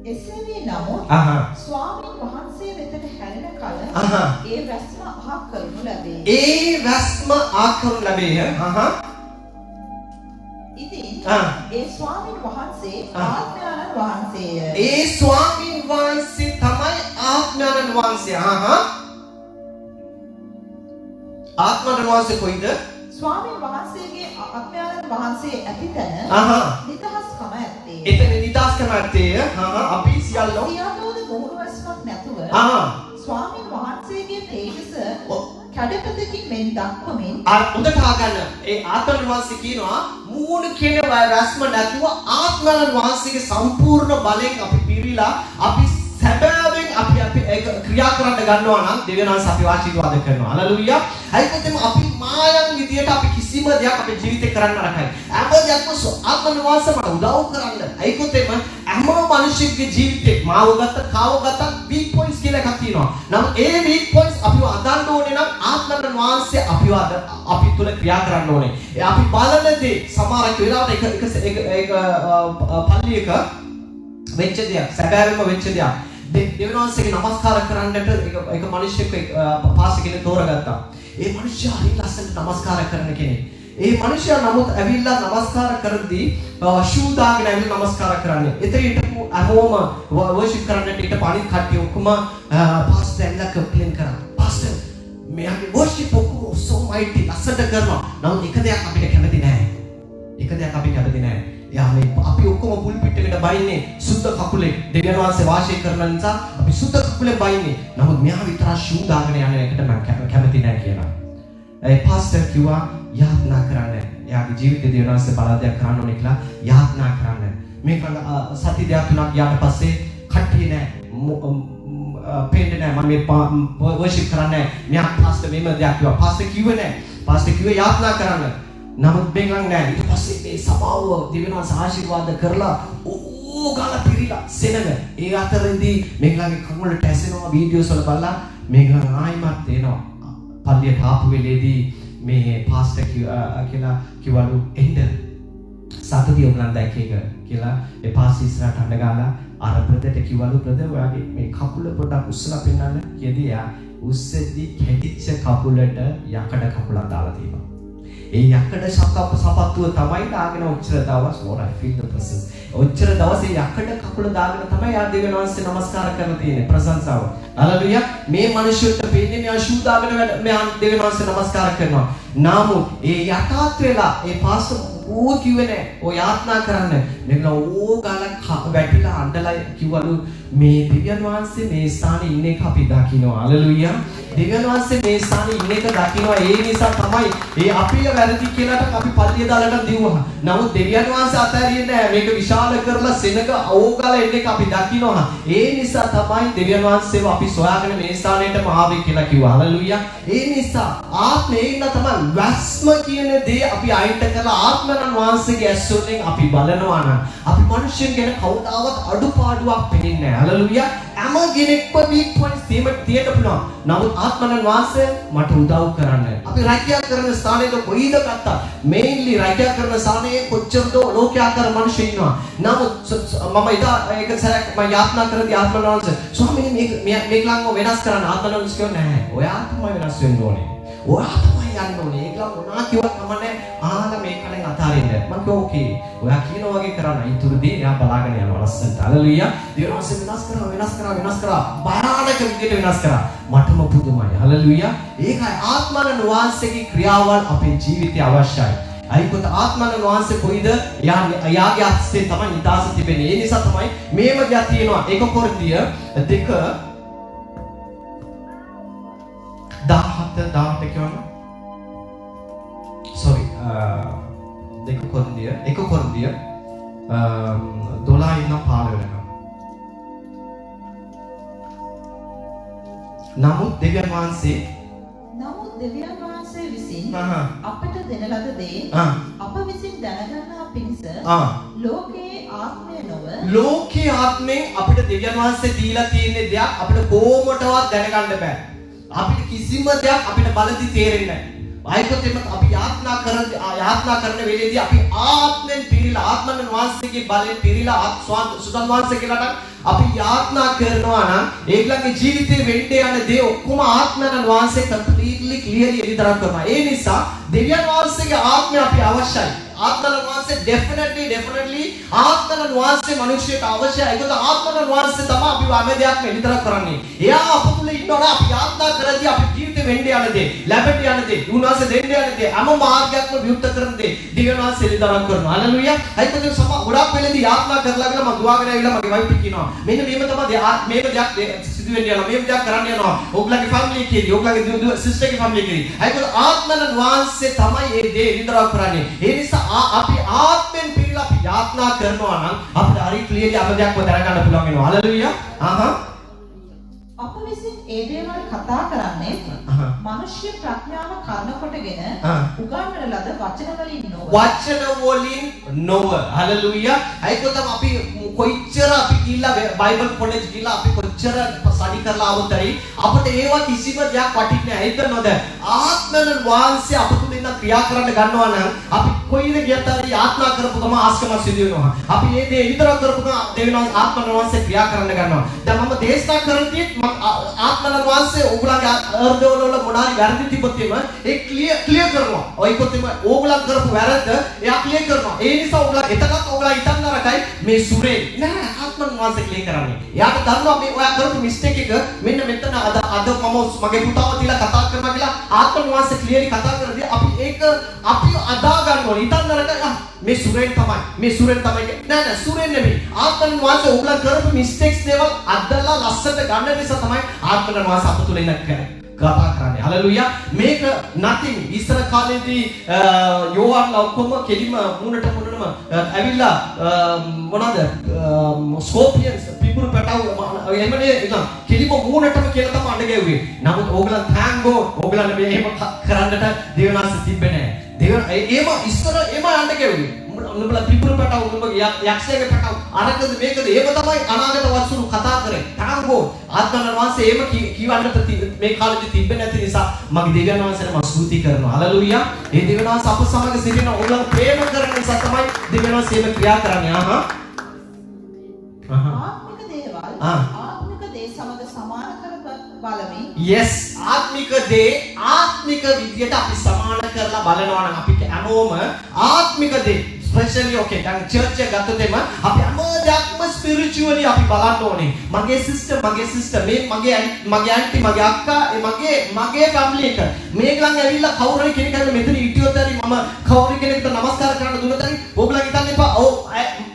එසේ වී නමුත් ස්වාමීන් වහන්සේ වෙතට හැරෙන කල ඒ වැස්ම අහක් කරනු ලැබේ. ඒ වැස්ම අහක් කරනු ලැබේ. ඉතින් ඒ ස්වාමීන් වහන්සේ ආඥානන් වහන්සේය. ඒ ස්වාමීන් වහන්සේ තමයි ආඥානන් වහන්සේ. ආඥානන් වහන්සේ කොයිද? ස්වාමීන් වහන්සේගේ ආඥානන් වහන්සේ ඇති තැන නිදහස්කම ඇත්තේ. එතන නිදහස්කම ඇත්තේ. අපි සියල්ලෝ සියල්ලෝද මොහුරු වැස්මක් නැතුව ස්වාමීන් වහන්සේගේ තේජස කඩපතකින් මෙන් දක්වමින් උදට ආගන්න. ඒ ආඥානන් වහන්සේ කියනවා මූණ කියන වැස්ම නැතුව ආඥානන් වහන්සේගේ සම්පූර්ණ බලයෙන් අපි පිරීලා අපි සැබෑවෙන් අපි ක්‍රියා කරන්න ගන්නවා නම් දෙවියන් වහන්සේ අපිව ආශිර්වාද කරනවා. හලෙලූයා. ඒකෙතම අපි මායම් විදියට අපි කිසිම දෙයක් අපේ ජීවිතේ කරන්න නරකයි. හැම දෙයක්ම ආත්මන වාසම උදව් කරන්න. ඒකෙතම හැම මිනිස්සුගේ ජීවිතේ මාව ගත්ත කාව ගත්ත weak points කියලා එකක් තියෙනවා. නම් ඒ weak points අපිව අදන්න ඕනේ නම් ආත්මන වාසය අපිව අපි තුල ක්‍රියා කරන්න ඕනේ. ඒ අපි බලනදී සමහර වෙලාවට එක පල්ලියක වෙච්ච දෙයක් සැබෑවෙන්ම වෙච්ච දෙයක් දෙවියන් වහන්සේගේ නමස්කාර කරන්නට එක මිනිහෙක් පාස් කෙනෙක් තෝරගත්තා. ඒ මිනිහා හරි ලස්සනට නමස්කාර කරන කෙනෙක්. ඒ මිනිහා නමුත් ඇවිල්ලා නමස්කාර කරද්දී ෂූ දාගෙන ඇවිල්ලා නමස්කාර කරන්නේ. එතන හිටපු අහෝම වර්ෂිප් කරන්නට ඊට පණිත් කට්ටිය ඔක්කොම පාස්ටර් ඇවිල්ලා කම්ප්ලේන් කරා. පාස්ටර් මෙයාගේ වර්ෂිප් ඔක්කොම so mighty ලස්සනට කරනවා. නමුත් එක දෙයක් අපිට කැමති නැහැ. අපි ඔක්කොම පුල්පිට් එකට බයින්නේ සුද්ධ කකුලේ. දෙවියන් වහන්සේ වාසය කරන නිසා අපි සුද්ධ කකුලේ බයින්නේ. නමුත් මෙයා විතර ෂූ දාගෙන යන එකට මම කැමති නැහැ කියලා. ඒ පාස්ටර් කිව්වා යාත්නා කරන්න. එයාගේ ජීවිතේ දෙවියන් වහන්සේ බලාදයක් කරන්න ඕනේ කියලා යාත්නා කරන්න. මේක සති දෙකක් තුනක් යාට පස්සේ කට්ටිය නැහැ. පේන්නේ නැහැ. මම මේ වර්ෂිප් කරන්නේ නැහැ. මෙයා පාස්ටර් මෙහෙම දෙයක් කිව්වා. පාස්ටර් කිව්වේ නැහැ. පාස්ටර් කිව්වේ යාත්නා කරන්න. නමුත් බෙන්ගන් නැහැ. ඊට පස්සේ මේ සභාව දෙවියන් වහන්සේ ආශිර්වාද කරලා ඕගාලා පිරීලා සෙනග. ඒ අතරේදී මේගලගේ කකුලට ඇසෙනවා වීඩියෝස් වල බලලා මේගලන් ආයිමත් එනවා. පල්ලියට ආපු වෙලේදී මේ පාස්ටර් කියලා කිව්වලු එන්න සතුටිය උනන් දැක්කේක කියලා ඒ පාස්ටර් ඉස්සරහට අඬ ගාලා අර බ්‍රදර්ට කිව්වලු බ්‍රදර් ඔයාගේ මේ කකුල පොඩක් උස්සලා පෙන්නන්න. කියදී යා උස්සෙද්දි කැඩිච්ච කකුලට යකඩ කකුලක් දාලා තියෙනවා. ඒ යකඩ සපත්තුව තමයි දාගෙන ඔච්චර දවස් what I feel the person. ඔච්චර දවස් ඒ යකඩ කකුල දාගෙන තමයි ආ දෙවියන් වහන්සේ නමස්කාර කරලා තියෙන්නේ ප්‍රශංසාව. හලෙලූයා. මේ මිනිස්සුන්ට පෙන්නේ මෙයා ෂූ දාගෙන මෙයා දෙවියන් වහන්සේ නමස්කාර කරනවා. නමුත් ඒ යටාත් වෙලා ඒ පාස්ටර් ඕ කිව්වේ නෑ. ඔය යාත්නා කරන්න. මෙන්න ඕගාලා වැටිලා අඬලා කිව්වලු මේ දෙවියන් වහන්සේ මේ ස්ථානේ ඉන්න එක අපි දකිනවා. හලෙලූයා. දෙවියන් වහන්සේ මේ ස්ථානේ ඉන්න එක දකිනවා. ඒ නිසා තමයි ඒ අපිය වැරදි කියලාට අපි පල්ලිය දාලට දිවුවා. නමුත් දෙවියන් වහන්සේ අතහැරියේ නෑ. මේක විශාල කරලා සෙනග ඕගාලා එන්න එක අපි දකිනවා. ඒ නිසා තමයි දෙවියන් වහන්සේව අපි සොයාගෙන මේ ස්ථානෙටම ආවේ කියලා කිව්වා. හලෙලූයා. ඒ නිසා ආත්මේ ඉන්න තමයි වැස්ම කියන දේ අපි අයින්ට කරලා ආත්මයන් වහන්සේගේ ඇස්වලින් අපි බලනවා නම් අපි මිනිස්සුන් ගැන කවදාවත් අඩුපාඩුවක් පෙනෙන්නේ නැහැ. හලෙලූයා. හැම කෙනෙක්ම weak points තියෙන්න පුළුවන්. නමුත් ආත්මයන් වහන්සේ මට උදව් කරන්න. අපි රැකියා කරන ස්ථානයක කොයිද ගත්තා? මේන්ලි රැකියා කරන ස්ථානයේ කොච්චරද ලෝකාකාර මිනිස්සු ඉන්නවා. නමුත් මම ඉදා ඒක සරක් මම යාත්නා කරද්දී ආත්මයන් වහන්සේ ස්වාමීනි මේක ලංගව වෙනස් කරන්න ආත්මයන් වහන්සේ කියන්නේ නැහැ. ඔයා තමයි වෙනස් වෙන්න ඕනේ. ඔයා තමයි යන්න ඕනේ. ඒකලා මොනවා කිව්වත් කමන්නේ ආලා මේ කලෙන් අතාරින්න. මම කිව්වා ඕකේ. ඔයා කියන වගේ කරන්න. ඊටුරුදී එයා බලාගෙන යනවා ලස්සනට. හලෙලූයා. දෙවියන් වෙනස් කරා. බාරාලක විදිහට වෙනස් කරා. මටම පුදුමයි. හලෙලූයා. ඒකයි ආත්මයන් වහන්සේගේ ක්‍රියාවල් අපේ ජීවිතේ අවශ්‍යයි. අයිකොත් ආත්මයන් වහන්සේ කොයිද? යාගේ අස්සේ තමයි නිදාස තිබෙන්නේ. ඒ නිසා තමයි මේව ගියා තියෙනවා. 1 කොරින්තිය 2 17 කියවන sorry 2 කොරින්තිය 1 කොරින්තිය 12 ඉන්න 15 වෙනකම්. නමුත් දෙවියන් වහන්සේ විසින් අපට දෙන ලද දේ අප විසින් දැනගන්නා පිණිස ලෝකයේ ආත්මය නොව ලෝකයේ ආත්මෙන් අපිට දෙවියන් වහන්සේ දීලා තියෙන දෙයක් අපිට කොහොමදවත් දැනගන්න බෑ. අපිට කිසිම දෙයක් අපිට බලදි තේරෙන්නේ නැහැ. ආයිකොත් එමත් අපි යාත්නා කරන වෙලේදී අපි ආත්මෙන් පිරීලා ආත්මන වාසයේ බලයෙන් පිරීලා සුදන් වාසයේ කියලාට අපි යාත්නා කරනවා නම් ඒගොල්ලන්ගේ ජීවිතේ වෙන්නේ යන දේ ඔක්කොම ආත්මන වාසයේ completely clearly එළිදරව් කරනවා. ඒ නිසා දෙවියන් වහන්සේගේ ආත්මය අපි අවශ්‍යයි. ආත්මන වාසයේ definitely ආත්මන වාසයේ මිනිස්සුන්ට අවශ්‍යයි. ඒකද ආත්මන වාසයේ තමයි අපි හැම දෙයක්ම එළිදරව් කරන්නේ. එයා අප තුල ඉන්නවනම් අපි යාත්නා කරද්දී අපි ජීවිතේ වෙන්නේ යන දේ, ලැබෙන්න යන දේ, උන්වහන්සේ දෙන්න යන දේ, හැම මාර්ගයක්ම විවුර්ත කරන දේ දෙවියන් වහන්සේ එළිදරව් කරනවා. හalleluya. ඒකද ගොඩක් වෙලෙදී යාත්නා කරලා කියලා මම දුවාගෙන ඇවිල්ලා මගේ වයිෆ් කියනවා. මෙන්න මේව තමයි මේක දෙයක් සිදු වෙන්න යනවා. මේක දෙයක් කරන්න යනවා. ඕගොල්ලන්ගේ ෆැමිලි එකේදී, ඕගොල්ලන්ගේ සිස්ටර්ගේ ෆැමිලි එකේදී. ඒකද ආත්මන වාසයේ තමයි මේ දේ එළිදරව් කරන්නේ. ඒ නිසා අපි ආත්මෙන් පිරීලා අපි යාත්නා කරනවා නම් අපිට හරි ක්ලියර්ලි අපදයක්ම දරගන්න පුළුවන් වෙනවා. හalleluya. අප විසින් ඒ දේවල් කතා කරන්නේ මනුෂ්‍ය ප්‍රඥාව කර්ණ කොටගෙන උගන්වන ලද වචන වලින් නොව. හalleluya. ඒකත් අපි කොච්චර අපි ගිහිල්ලා බයිබල් කොලෙජ් ගිහිල්ලා අපි කොච්චර ස්ටඩි කරලා આવතරයි අපිට ඒවා කිසිම දෙයක් වටින්නේ නැහැ. ඒක නේද? ආත්මන වාංශය අප තුළ ඉන්න ක්‍රියා කරන්න ගන්නවා නම් අපි කොයිද ගියත් හරි යාත්නා කරපු ගම ආස්කම සිදු වෙනවා. අපි මේ දේ විතරක් කරපු ගම දෙවියන් ආත්මන වාංශය ක්‍රියා කරන්න ගන්නවා. දැන් මම දේශනා කරන්නේ ආත්මන වාංශය ඕගොල්ලන්ගේ අර්ධවල මොනාරි වැරදි තිබ්බොත් ඒ ක්ලියර් කරනවා. ඔයකොත් ඕගොල්ලන් කරපු වැරද්ද එයා ක්ලියර් කරනවා. ඒ නිසා ඕගොල්ලන් එතකත් ඕගොල්ලන් හිතන්න රකයි මේ සුරේ නෑ ආත්මන වාංශය ක්ලියර් කරන්නේ. එයාට දන්නවා මේ ඔයා කරපු මිස්ටේක් එක මෙන්න මෙතන අද මම මගේ පුතාව තියලා කතා කරනවා කියලා ආත්මන වාංශය ක්ලියර්ලි කතා කරද්දී අපි අදා ගන්න ඕනේ. හිතන්න රකයි මේ සුරෙන් තමයි නෑ සුරෙන් නෙමෙයි. ආත්මන වාංශය ඕගොල්ලන් කරපු මිස්ටේක්ස් දේවල් අදලා ලස්සට ගන්න නිසා තමයි ආත්මන වාංශය අප තුල ඉන්න කතා කරන්නේ. හalleluya. මේක nothing. ඉස්සර කාලේදී යෝහන් ඔක්කොම කෙලිම මුණට මුණම ඇවිල්ලා මොනවාද ස්කෝපියන්ස් පිපුරු පැටව එමනේ නිකන් කෙලිම මුණටම කියලා තමයි අඬ ගැව්වේ. නමුත් ඕගලන් තෑන්ගෝ ඕගලන් මේ එහෙම කරන්නට දෙවනාස තිබ්බේ නැහැ. දෙවන ඒම ඉස්සර ඒම අඬ ගැව්වේ. උඹලා පිපුරු පැටව උඹගේ යක්ෂයාගේ පැටව අරකද මේකද ඒව තමයි අනාගත වස්තුරු කතා කරේ. තෑන්ගෝ ආත්මන වාසේ ඒම කියවන්නට මේ කාලෙදි තිබ්බේ නැති නිසා මගේ දෙවියන් වහන්සේට මම ස්තුති කරනවා. හalleluya. ඒ දෙවියන් වහන්සේ අප සමග සිටින ඕගලන් ප්‍රේම කරන නිසා තමයි දෙවියන් වහන්සේ මේක ක්‍රියා කරන්නේ. ආත්මික දේවල් ආත්මික දේ සමග සමාන කර බලමින් yes ආත්මික දේ ආත්මික විද්‍යට අපි සමාන කරලා බලනවා නම් අපි හැමෝම ආත්මික දේ especially okay දැන් church එක ගත්තොත් එම අපි හැමෝම spiritually අපි බලන්න ඕනේ. මගේ sister මේ මගේ aunty මගේ අක්කා මගේ family එක මේගොල්ලන් ඇවිල්ලා කවුරු හරි කෙනෙක් ඇවිල්ලා මෙතන හිටියොත් හරි මම කවුරු කෙනෙක්ට නමස්කාර කරන්න දුන්නත් හරි ඕගොල්ලන් හිතන්න එපා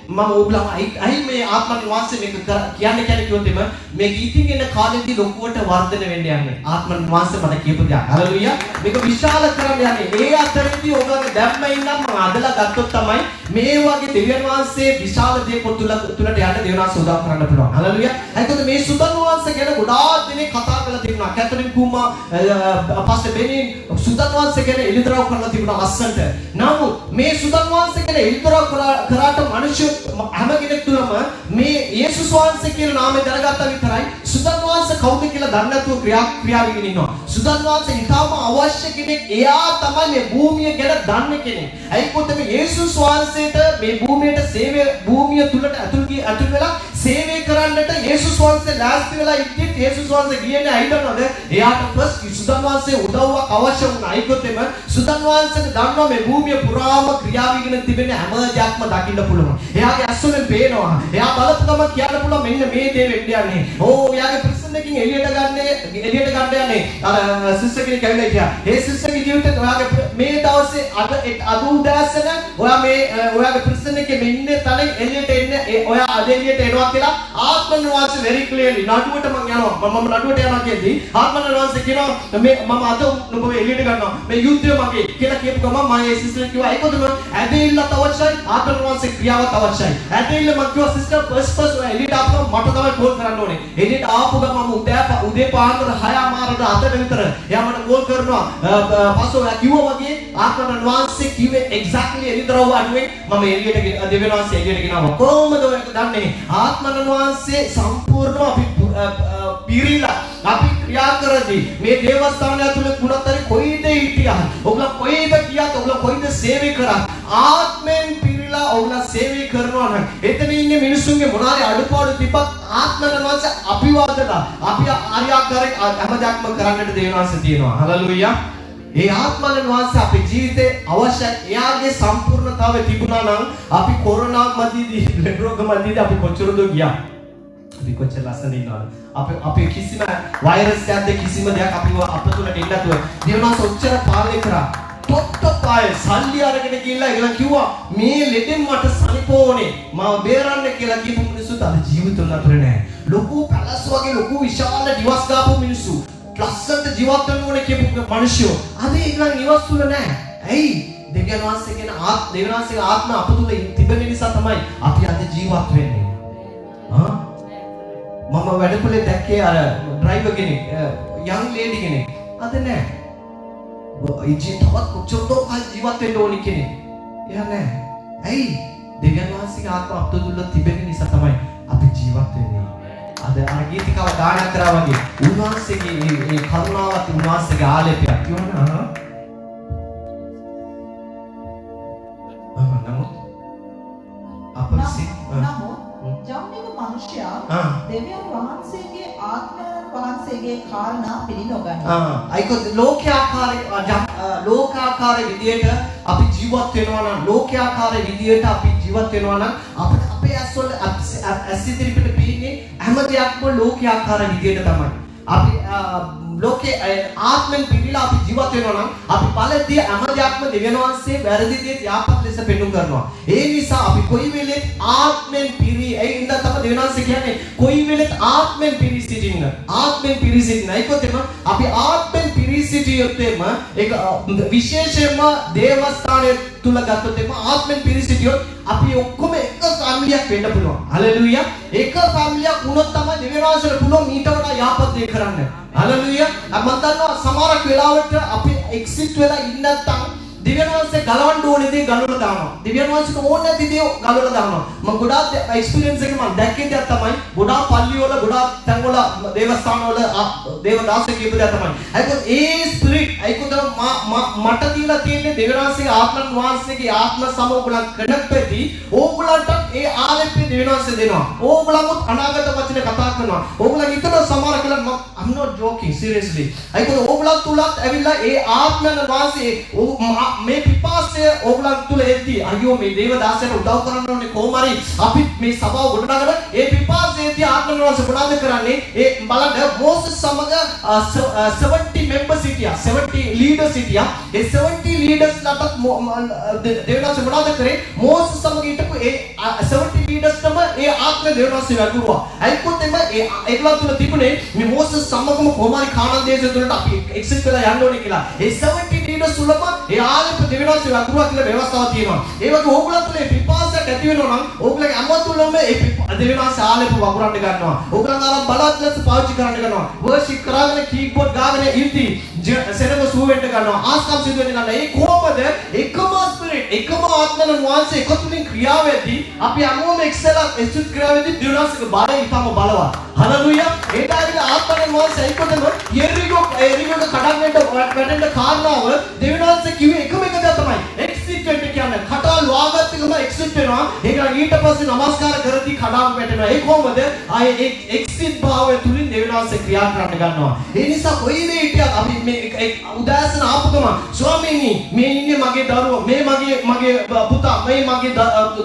මම ඕගොල්ලන් අයි මේ ආත්මන වාසය මේක කියන්නේ කිව්වොත් එම මේ ගීතින් එන කාලෙදී ලොකුවට වර්ධනය වෙන්න යන්නේ ආත්මන වාසය මට කියපු දෙයක්. හalleluya. මේක විශාල කරන්න යන්නේ. ඒ අතරේදී ඕගොල්ලන් දැම්ම ඉන්නම් මම අදලා ගත්තොත් තමයි මේ වගේ දෙවියන් වහන්සේ විශාල දේ තුලට යන්න දෙවියන් වහන්සේ උදව් කරන්න පුළුවන්. හalleluya. ඒකද මේ සුදන් වහන්සේ ගැන ගොඩාක් දෙනෙක් කතා කරලා තිබුණා. කැතරින් කුමා පාස්ටර් බෙනින් සුදන් වහන්සේ ගැන එළිදරව් කරලා තිබුණා ලස්සනට. නමුත් මේ සුදන් වහන්සේ ගැන එළිදරව් කරාට මිනිස්සු හැම කෙනෙක් තුලම මේ යේසුස් වහන්සේ කියන නාමය දැනගත්තා විතරයි සුදන් වහන්සේ කවුද කියලා දන්නේ නැතුව ක්‍රියාවෙමින් ඉන්නවා. සුදන් වහන්සේ ඊටම අවශ්‍ය කෙනෙක්. එයා තමයි මේ භූමිය ගැන දන්නේ කෙනෙක්. ඒකත් මේ යේසුස් වහන්සේට මේ භූමිය තුලට ඇතුල් වෙලා සේවය කරන්නට යේසුස් වහන්සේ ලෑස්ති වෙලා ඉද්දිත් යේසුස් වහන්සේ ගියනේ අයිතනොද එයාට ෆස්ට් සුදන් වහන්සේ උදව්වක් අවශ්‍ය වුණා. ඒකත් එම සුදන් වහන්සේට දන්නවා මේ භූමිය පුරාම ක්‍රියාවගෙන තිබෙන හැම දෙයක්ම දකින්න පුළුවන්. එයාගේ ඇස්වලින් පේනවා. එයා බලපු ගමන් කියන්න පුළුවන් මෙන්න මේ දේ වෙන්න යන්නේ. එයාගේ ප්‍රසන්න එකකින් එළියට ගන්න යන්නේ. අර සිස්ටර් කෙනෙක් ඇවිල්ලා හිටියා. ඒ සිස්ටර්ගේ ජීවිතේ ඔයාගේ මේ දවසේ අද උදෑසන ඔයාගේ ප්‍රසන්න එකේ මෙන්න තන එළියට එන්නේ ඔයා අද එළියට එනවා කියලා ආත්මන වාසය very clearly නඩුවට මම යනවා. මම නඩුවට යනවා කියද්දී ආත්මන වාසය කියනවා මේ මම අද ඔබ එළියට ගන්නවා. මේ යුද්ධය මගේ කියලා කියපු ගමන් මම ඒ සිස්ටර් කිව්වා ඒකද ඇදෙilla අවශ්‍යයි ආත්මන වාසය ක්‍රියාවක් අවශ්‍යයි. ඇදෙilla මම කිව්වා සිස්ටර් first එළියට ආපුවම මට තමයි කෝල් කරන්න ඕනේ. එළියට ආපු ගමන් උදේ පාන්දර 6:00 8 විතර එයා මට කෝල් කරනවා. පස්සෝ එයා කිව්වා වගේ ආත්මන වාසය කිව්වේ exactly එළිදරව් අඩුවේ මම එළියට දෙවියන් වහන්සේ එළියට ගෙනාවා. කොහොමද ඔයක දන්නේ? ආත්මන වාසයේ සම්පූර්ණව අපි පිරීලා අපි ක්‍රියා කරදී මේ දේවස්ථානය තුල කුණතරි කොයිද හිටියා ඔගොල්ලෝ ආත්මෙන් පිරීලා ඔවුලා සේවය කරනවා නම් එතන ඉන්නේ මිනිසුන්ගේ මොනාරි අඩුපාඩු තිබ්බත් ආත්මයන් වහන්සේ අභිවාදන අපි ආර්යාකාරී හැමදාම කරන්නට දෙවියන්වහන්සේ තියෙනවා. හලෙලූයා. ඒ ආත්මයන් වහන්සේ අපේ ජීවිතේ අවශ්‍යයි. එයාගේ සම්පූර්ණතාවය තිබුණා නම් අපි කොරෝනා මැදදී ලෙඩ රෝග මැදදී අපි කොච්චර දෝ ගියා. අපි කොච්චර ලස්සන ඉන්නවද? අපි කිසිම වෛරස් එකක් කිසිම දෙයක් අප තුලට එන්නේ නැතුව දෙවියන්වහන්සේ ඔච්චර පාලනය කරා. තොත්පය සල්ලි අරගෙන ගිහිල්ලා ඒගොල්ලන් කිව්වා මේ ලෙඩෙන් මට සනිපෝනේ මම බේරන්න කියලා කියපු මිනිස්සුත් අද ජීවිතුන් අතර නැහැ. ලොකු පැලස් වගේ ලොකු විශාල දිවස් ගාපු මිනිස්සු ලස්සනට ජීවත් වෙන්න ඕනේ කියපු මිනිස්සු අද ඒගොල්ලන් නිවස් තුල නැහැ. ඇයි? දෙවියන් වහන්සේගේ ආත්ම අප තුල තිබෙන නිසා තමයි අපි අද ජීවත් වෙන්නේ. මම වැඩපොලේ දැක්කේ අර ඩ්‍රයිවර් කෙනෙක් යන් ලේඩි කෙනෙක් අද නැහැ. තවත් කොච්චර දෝ කල් ජීවත් වෙන්න ඕනි කෙනෙක්. එයා නැහැ. ඇයි? දෙවියන් වහන්සේගේ ආත්ම අප තුල තිබෙන නිසා තමයි අපි ජීවත් වෙන්නේ. අද අර ගීතිකාව ගායනා කරා වගේ උන්වහන්සේගේ මේ කරුණාවත් උන්වහන්සේගේ ආලේපයක් කියනවා. නමුත් අපසිත ජම්මික මිනිසයා දෙවියන් වහන්සේගේ ආත්මයන් වහන්සේගේ කාරණා පිළිනොගන්නේ. අයිකෝ ලෝකාකාරී විදියට අපි ජීවත් වෙනවා නම් ලෝකාකාරී විදියට අපි ජීවත් වෙනවා නම් අපේ ඇස්වල ඇස් ඉදිරියට පේන්නේ හැම දෙයක්ම ලෝකාකාරී විදියට තමයි. අපි ලෝකේ ආත්මෙන් පිළිලා අපි ජීවත් වෙනවා නම් අපි පළදී හැම දෙයක්ම දෙවියන් වහන්සේ වැරදි දේ යාපත් ලෙස පෙන්වු කරනවා. ඒ නිසා අපි කොයි වෙලෙත් ආත්මෙන් පිරී ඒ ඉඳන් තමයි දෙවියන් වහන්සේ කියන්නේ කොයි වෙලෙත් ආත්මෙන් පිරී සිටින්න. ආත්මෙන් පිරී සිටින්න. ඒකෝතෙම අපි ආත්මෙන් පිරී සිටියොත්ෙම ඒක විශේෂයෙන්ම දේවස්ථානයේ තුල ගත්තොත් ආත්මෙන් පිරී සිටියොත් අපි ඔක්කොම එක ෆැමිලියක් වෙන්න පුළුවන්. හලෙලූයා. එක ෆැමිලියක් වුණොත් තමයි දෙවියන් වහන්සේට පුළුවන් ඊට වඩා යාපත් දේ කරන්න. හලෙලූයා. මම දන්නවා සමහරක් වෙලාවට අපි එක්සිට් වෙලා ඉන්න නැත්නම් දෙවියන් වහන්සේ ගලවන්න ඕනේ දේ ගලවලා දානවා. දෙවියන් වහන්සේට ඕනේ නැති දේ ගලවලා දානවා. මම ගොඩාක් එක්ස්පීරියන්ස් එක මම දැක්කේ දෙයක් තමයි ගොඩාක් පල්ලි වල ගොඩාක් තැන් වල දේවස්ථාන වල දේවදාසයෙක් කියපු දෙයක් තමයි. ඒකෝ ඒ ස්පිරිට් ඒකෝ මට දීලා තියෙන්නේ දෙවියන් වහන්සේගේ ආත්මන් වහන්සේගේ ආත්ම සම ඔයගොල්ලන් කනෙක්ටෙදී ඕගොල්ලන්ට ඒ ආලෙප්පේ දෙවියන් වහන්සේ දෙනවා. ඕගොල්ලන්වත් අනාගත වචනේ කතා කරනවා. ඕගොල්ලන් හිතන සමහර කියලා I'm not joking seriously. ඒකෝ ඕගොල්ලන් තුලත් ඇවිල්ලා ඒ ආත්මන වහන්සේ මේ පිපාසය ඕගොල්ලන් තුල එද්දී අයියෝ මේ දේවදාසයන්ට උදව් කරන්න ඕනේ කොහොම හරි අපි මේ සභාව ගොඩනගන ඒ පිපාසයේදී ආත්මන වහන්සේ මොනවද කරන්නේ ඒ බලන්න මොසස් සමග 70 members හිටියා 70 leaders හිටියා ඒ 70 leaders ලට දේවදාසයන් මොනවද කරේ මොසස් සමග හිටපු ඒ 70 leaders තම ඒ ආත්ම දේවදාසයන් වැදුවා අයිකොත් එම ඒගොල්ලන් තුල තිබුණේ මේ මොසස් සමගම කොහොම හරි කානාන් දේශය තුලට අපි එක්සිට් වෙලා යන්න ඕනේ කියලා ඒ 70 leaders තුලම ඒ ආලෙප දෙවියන් වහන්සේ වගුරුවා කියලා ව්‍යවස්ථාවක් තියෙනවා. ඒ වගේ ඕගොල්ලන් තුල පිපාසයක් ඇති වෙනවා නම් ඕගොල්ලන්ගේ අමතුලම ඒ දෙවියන් වහන්සේ ආලෙප වගුරන්න ගන්නවා. ඕගොල්ලන් ආරම් බලවත් ලෙස පාවිච්චි කරන්න ගන්නවා. වර්ෂිප් කරගෙන කීබෝඩ් ගාගෙන ඉඳි සෙනඟ සූ වෙන්න ගන්නවා. ආස්කම් සිදු වෙන්න ගන්නවා. ඒ කොහොමද එකම ස්පිරිට් එකම ආත්මන වහන්සේ එකතුලින් ක්‍රියාවෙදී අපි හැමෝම එක්සෙත් ක්‍රියාවෙදී දෙවියන් වහන්සේගේ බලය ඊටම බලවත්. හලෙලූයා. ඒ දාගෙන ආත්මන වහන්සේ ඒකටම එරිගෝ කඩන්නට වැඩෙන්න කාරණාව දෙවියන් වහන්සේ කිව්වේ එකම එක දේ තමයි එක්සිට් වෙන්න කියන්නේ කටවල් වාගත් එකම එක්සිට් වෙනවා ඒක ඊට පස්සේ නමස්කාර කරදී කඩාව වැටෙනවා ඒ කොහොමද ආයේ එක්සිට් භාවය තුලින් දෙවියන් වහන්සේ ක්‍රියා කරන්න ගන්නවා ඒ නිසා කොයි වේ හිටියත් අපි මේ උදාසන ආපුකම ස්වාමීනි මේ ඉන්නේ මගේ දරුවෝ මේ මගේ පුතා මේ මගේ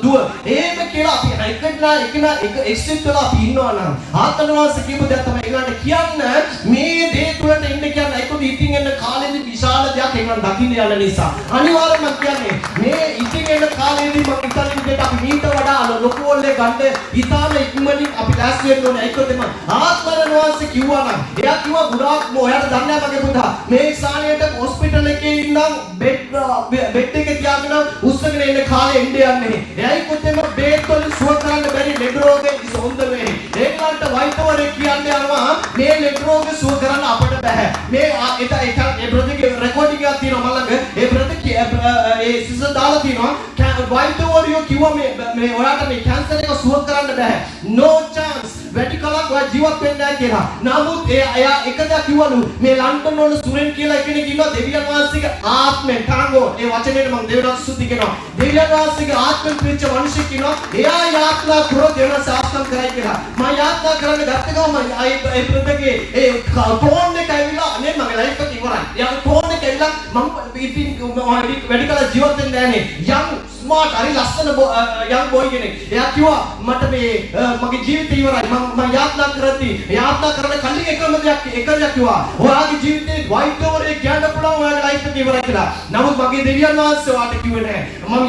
දුව එහෙම කියලා අපි එක එක්සිට් වෙලා අපි ඉන්නවා නම් ආත්මන වහන්සේ කියපු දේ තමයි ඒගොල්ලන්ට කියන්න මේ දේ තුලට ඉන්න කියන්නේ ඒකෝ ඉතින් එන්න කාලෙදි විශාල දෙයක් ඒගොල්ලන් දකින්න යන නිසා අනිවාර්යයෙන්ම කියන්නේ මේ ඉතින් එන්න කාලෙදි මම ඉතින් විදිහට අපි මීට වඩා ලොකු ඔල්ලේ ගන්න ඉතාලම ඉක්මනින් අපි ලෑස්ති වෙන්න ඕනේ ඒකෝ තමයි ආත්මන වහන්සේ කිව්වා නම් එයා කිව්වා ගුණාක් ඔයාලට දන්නේ නැහැ මගේ පුතා මේ ස්ථානයට හොස්පිටල් එකේ ඉන්නම් බෙඩ් එකේ තියාගෙන උස්සගෙන ඉන්න කාලේ එන්න යන්නේ එයයි කොතෙම බේත් වලින් සුව කරන්න බැරි ලෙඩ රෝගේ is on the way ඒකට වෛද්‍යවරයෙක් කියන්නේ අරවා මේ ලෙඩ රෝගේ සුව කරන්න අපිට බෑ මේ ඒ බ්‍රදර්ගේ රෙකෝඩින් එකක් තියෙනවා මම ළඟ ඒ බ්‍රදර් ඒ සිසර් දාලා තියෙනවා වෛද්‍යවරයෝ කිව්වා මේ ඔයාලට මේ කැන්සර් එක සුව කරන්න බෑ no chance වැඩි කලක් ඔයා ජීවත් වෙන්නේ නැහැ කියලා. නමුත් එයා එක දෙයක් කිව්වලු මේ ලන්ඩන් වල සුරෙන් කියලා කෙනෙක් ඉන්නවා දෙවියන් වහන්සේගේ ආත්මෙන් ටාංගෝ ඒ වචනේට මම දෙවියන් සුද්ධි කරනවා. දෙවියන් වහන්සේගේ ආත්මෙන් පිරිච්ච මිනිහෙක් ඉන්නවා. එයා යාත්‍රා කරෝ දෙවියන් සාස්ත්‍රම් කරයි කියලා. මම යාත්‍රා කරන්න ගත්ත ගමන් ඒ ප්‍රදගේ ඒ ෆෝන් එක ඇවිල්ලා අනේ මගේ ලයිෆ් එක ඉවරයි. එයා ෆෝන් එක ඇවිල්ලා මම ඉතින් වැඩි කල ජීවත් වෙන්නේ නැහැ නේ. යම් ස්මාර්ට් හරි ලස්සන යම් බොයි කෙනෙක්. එයා කිව්වා මට මේ මගේ ජීවිතේ ඉවරයි. මම යාත්‍රා කරන්න කලින් එකම දෙයක් කිව්වා. ඔයාගේ ජීවිතේ වයිට් ඕවර් එක කියන්න පුළුවන් ඔයාගේ ලයිෆ් එක ඉවරයි කියලා. නමුත් මගේ දෙවියන් වහන්සේ ඔයාට කිව්වේ නැහැ. මම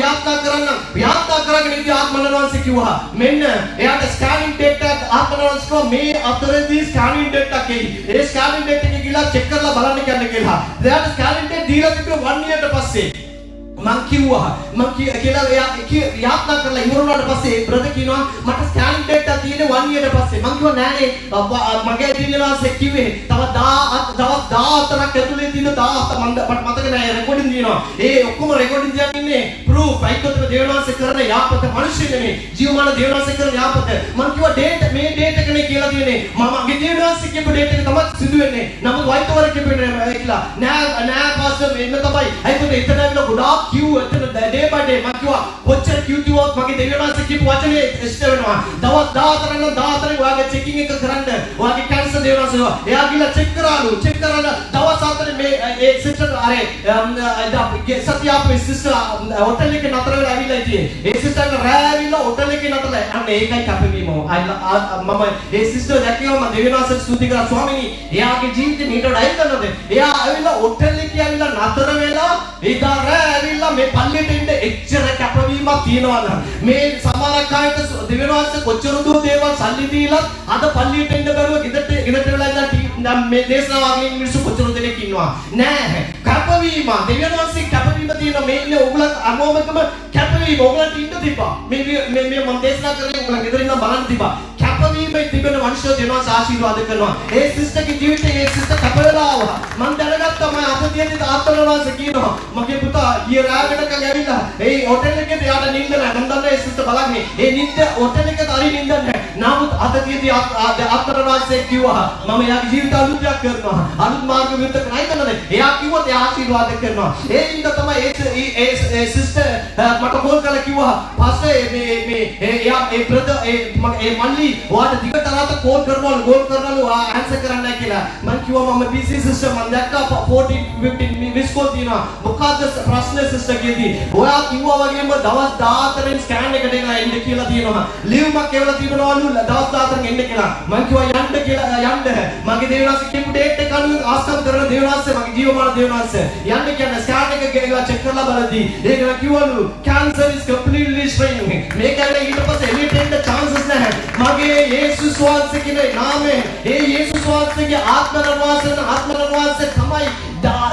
යාත්‍රා කරගෙන ඉඳි ආත්මන වහන්සේ කිව්වා. මෙන්න එයාට ස්කෑනින් ඩේට් එක ආත්මන වහන්සේ කිව්වා මේ අතරදී ස්කෑනින් ඩේට් එකක් එයි. ඒ ස්කෑනින් ඩේට් එකේ ගිහලා චෙක් කරලා බලන්න කියන්න කියලා. එයාට ස්කෑනින් ඩේට් දීලා තිබුණා 1 year ට පස්සේ. මං කිව්වා කියලා යාත්‍රා කරලා ඉවර වුණාට පස්සේ බ්‍රදර් කියනවා මට ස්කෑනින් ඩේට් එක තියෙන්නේ 1 year ට පස්සේ. මං කිව්වා නෑනේ මගේ දිනවලසේ කිව්වේ තව 14ක් ඇතුලේ තියෙන 17 මට මතක නෑ රෙකෝඩින් දිනනවා. ඒ ඔක්කොම රෙකෝඩින් දියන් ඉන්නේ ප්‍රූෆ් අයිකොතර දේවනාසේ කරන යාපත මිනිස්සු නෙමෙයි ජීවමාන දේවනාසේ කරන යාපත. මං කිව්වා ඩේට් මේ ඩේට් එකනේ කියලා තියෙන්නේ. මගේ දේවනාසේ කියපු ඩේට් එක තමයි සිදු වෙන්නේ. නමුත් වයිට් ඕවර් එකේ වෙන්නේ කියලා. නෑ පාස්ටර් මෙන්න තමයි. අයිකොතර එතන ඇවිල්ලා ගොඩාක් කිව් එතන day by day මං කිව්වා කොච්චර කිව් කිව්වොත් මගේ දේවනාසේ කියපු වචනේ ඉෂ්ට වෙනවා. දවස් 14 නම් 14 ඔයාගේ චෙකින් එක කරන්න. ඔයාගේ කැන්සර් දේවනාසේ එයා ගිහලා චෙක් කරාලු. චෙක් කරලා දවස් 4 මේ ඒ සිස්ටර් අර සත්‍යාපේ සිස්ටර් හොටෙල් එකේ නතර වෙලා ඇවිල්ලා හිටියේ. ඒ සිස්ටර් රෑ ඇවිල්ලා හොටෙල් එකේ නතරලා අන්න ඒකයි කැපවීම. මම ඒ සිස්ටර් දැක්කම මම දෙවියන්වහන්සේට ස්තුති කරා ස්වාමීනි එයාගේ ජීවිතේ මීට වඩා අයිතනද? එයා ඇවිල්ලා හොටෙල් එකේ ඇවිල්ලා නතර වෙලා ඒදා රෑ ඇවිල්ලා මේ පල්ලියට ඉන්න එච්චර කැපවීමක් තියනවාද? මේ සමහරක් අයට දෙවියන්වහන්සේ කොච්චර දෝ දේවල් සල්ලි දීලා අද පල්ලියට එන්න බැරුව ගෙදරට වෙලා ඉඳලා මේ දේශනාවකින් මිනිස්සු කොච්චර දෙනෙක් ඉන්නවා නෑ. කැපවීම දෙවියන්වහන්සේ කැපවීම තියෙන මේ ඉන්නේ ඔයගොල්ලෝ අමෝමකම කැපවීම ඔයගොල්ලන්ට ඉන්න තිබ්බා. මේ මම දේශනා කරන්නේ ඔයගොල්ලෝ ගෙදර ඉන්න බලන්න තිබ්බා. කැපවීමේ තිබෙන මනුෂ්‍ය දෙවියන්වහන්සේ ආශිර්වාද කරනවා. ඒ සිස්ටර්ගේ ජීවිතේ ඒ සිස්ටර් කැපවලා ආවා. මම දැනගත්තා මම අතතියදී ආත්මවහන්සේ කියනවා මගේ පුතා ඊය රෑ වෙනකන් ඇවිල්ලා ඒ හොටෙල් එකේ එයාට නිින්ද නැහැ. මම දන්නේ ඒ සිස්ටර් බලන්නේ ඒ නිින්ද හොටෙල් එකේ හරි නිින්ද නැහැ. නමුත් අතතියදී ආත්මවහන්සේ කිව්වා මම එයාගේ ජීවිත අලුත්යක් කරනවා. අලුත් මාර්ග විරුද්ධ කරයි කරනද? එයා කිව්වොත් එයා ආශිර්වාද කරනවා. ඒ හින්දා තමයි ඒ සිස්ටර් මට කෝල් කරලා කිව්වා පස්සේ මේ එයා ඒ බ්‍රදර් ඒ මල්ලි ඔයාට දිගට රාත කෝල් කරනවලු ආන්සර් කරන්නේ නැහැ කියලා. මම කිව්වා මම බීසී සිස්ටර් මම දැක්කා 14 15 මිස් කෝල් දිනවා. මොකක්ද ප්‍රශ්නේ සිස්ටර් කියදී? ඔයා කිව්වා වගේම දවස් 14න් ස්කෑන් එකට එන්න කියලා තියෙනවා. ලියුමක් එවලා තිබුණාලු දවස් 14න් එන්න කියලා. මම කිව්වා යන්න කියලා යන්න. මගේ දේවනාසේ කියපු ඩේට් එක අනුව ආස්කම් කරන දේවනාසේ මගේ ජීවමාන දේවනාසේ යන්න කියන්නේ ස්කෑන් එක ගෙනලා චෙක් කරලා බලද්දී ඒක කිව්වලු cancer is completely shrinking. මේක ඇවිල්ලා ඊට පස්සේ එළියට එන්න chances නැහැ. මගේ යේසුස් වහන්සේ කියන නාමයෙන් ඒ යේසුස් වහන්සේගේ ආත්මනවාසය තමයි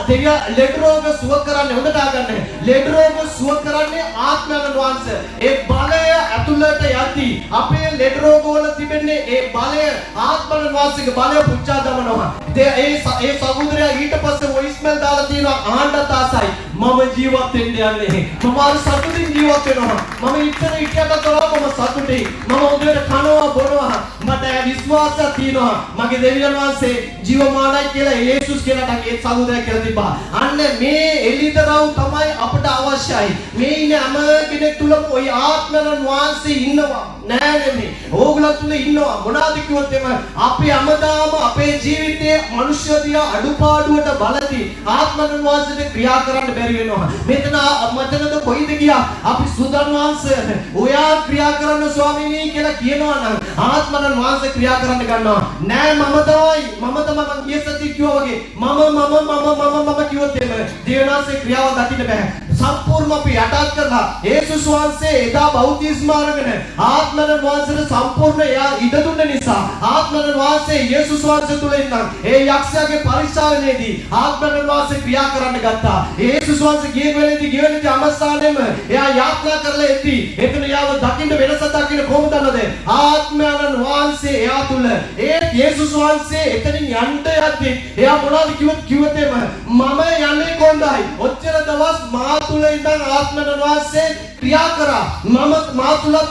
දෙවිය ලෙඩ රෝග සුව කරන්නේ. හොඳට අහගන්න. ලෙඩ රෝග සුව කරන්නේ ආත්මනවාසය. ඒ බලය ඇතුළට යති. අපේ ලෙඩ රෝග වල තිබෙන්නේ ඒ බලය ආත්මනවාසයේ බලය පුච්චා දමනවා. ඒ සහෝදරයා ඊට පස්සේ වොයිස් මේල් දාලා තියෙනවා ආණ්ඩත් ආසයි. මම ජීවත් වෙන්න යන්නේ. මම අර සතුටින් ජීවත් වෙනවා. මම ඉතන ඉක්කට කරා මම සතුටින්. මම හොඳට කනවා බොනවා. මට විශ්වාසයක් තියෙනවා. මගේ දෙවියන් වහන්සේ ජීවමානයි කියලා යේසුස් කියලා ඒ සහෝදරයා කියලා තිබ්බා. අන්න මේ එළිදරව් තමයි අපට අවශ්‍යයි. මේ ඉන්නේ හැම කෙනෙක් තුලම ওই ආත්මයන් වහන්සේ ඉන්නවා. නෑ නෙමෙයි. ඕගොල්ලෝ තුල ඉන්නවා. මොනවාද කිව්වොත් එම අපි හැමදාම අපේ ජීවිතයේ මනුෂ්‍ය දිහා අඩුපාඩුවට බලදී ආත්මයන් වහන්සේට ක්‍රියා කරන්න බැරි වෙනවා. මෙතනද කොයිද ගියා? අපි සුදන් වහන්සේ ඔයා ක්‍රියා කරන්න ස්වාමීනි කියලා කියනවා නම් ආත්මයන් වහන්සේ ක්‍රියා කරන්න ගන්නවා. නෑ මම තමයි මම ගිය සතියේ කිව්වා වගේ මම කිව්වොත් එම දේවනාසේ ක්‍රියාව දකින්න බෑ. සම්පූර්ණම අපි යටත් කරලා යේසුස් වහන්සේ එදා බෞද්ධිස්ම අරගෙන ආත්මයන් වහන්සේට සම්පූර්ණ එයා ඉඩ දුන්න නිසා ආත්මයන් වහන්සේ යේසුස් වහන්සේ තුල ඉන්න ඒ යක්ෂයාගේ පරිශ්‍රාවේදී ආත්මයන් වහන්සේ ක්‍රියා කරන්න ගත්තා. යේසුස් වහන්සේ ගිය වෙලේදී අමස්සානෙම එයා යාත්‍රා කරලා එති. එතන යාව දකින්න වෙනස දකින්න කොහොමද නේද? ආත්මයන් වහන්සේ එයා තුල ඒ යේසුස් වහන්සේ එතනින් යන්න යද්දී එයා මොනවද කිව්වොත් එම මම යන්නේ කොණ්ඩායි. ඔච්චර දවස් මාතු තුල ඉඳන් ආත්මයන් වහන්සේ ක්‍රියා කරා. මා තුලත්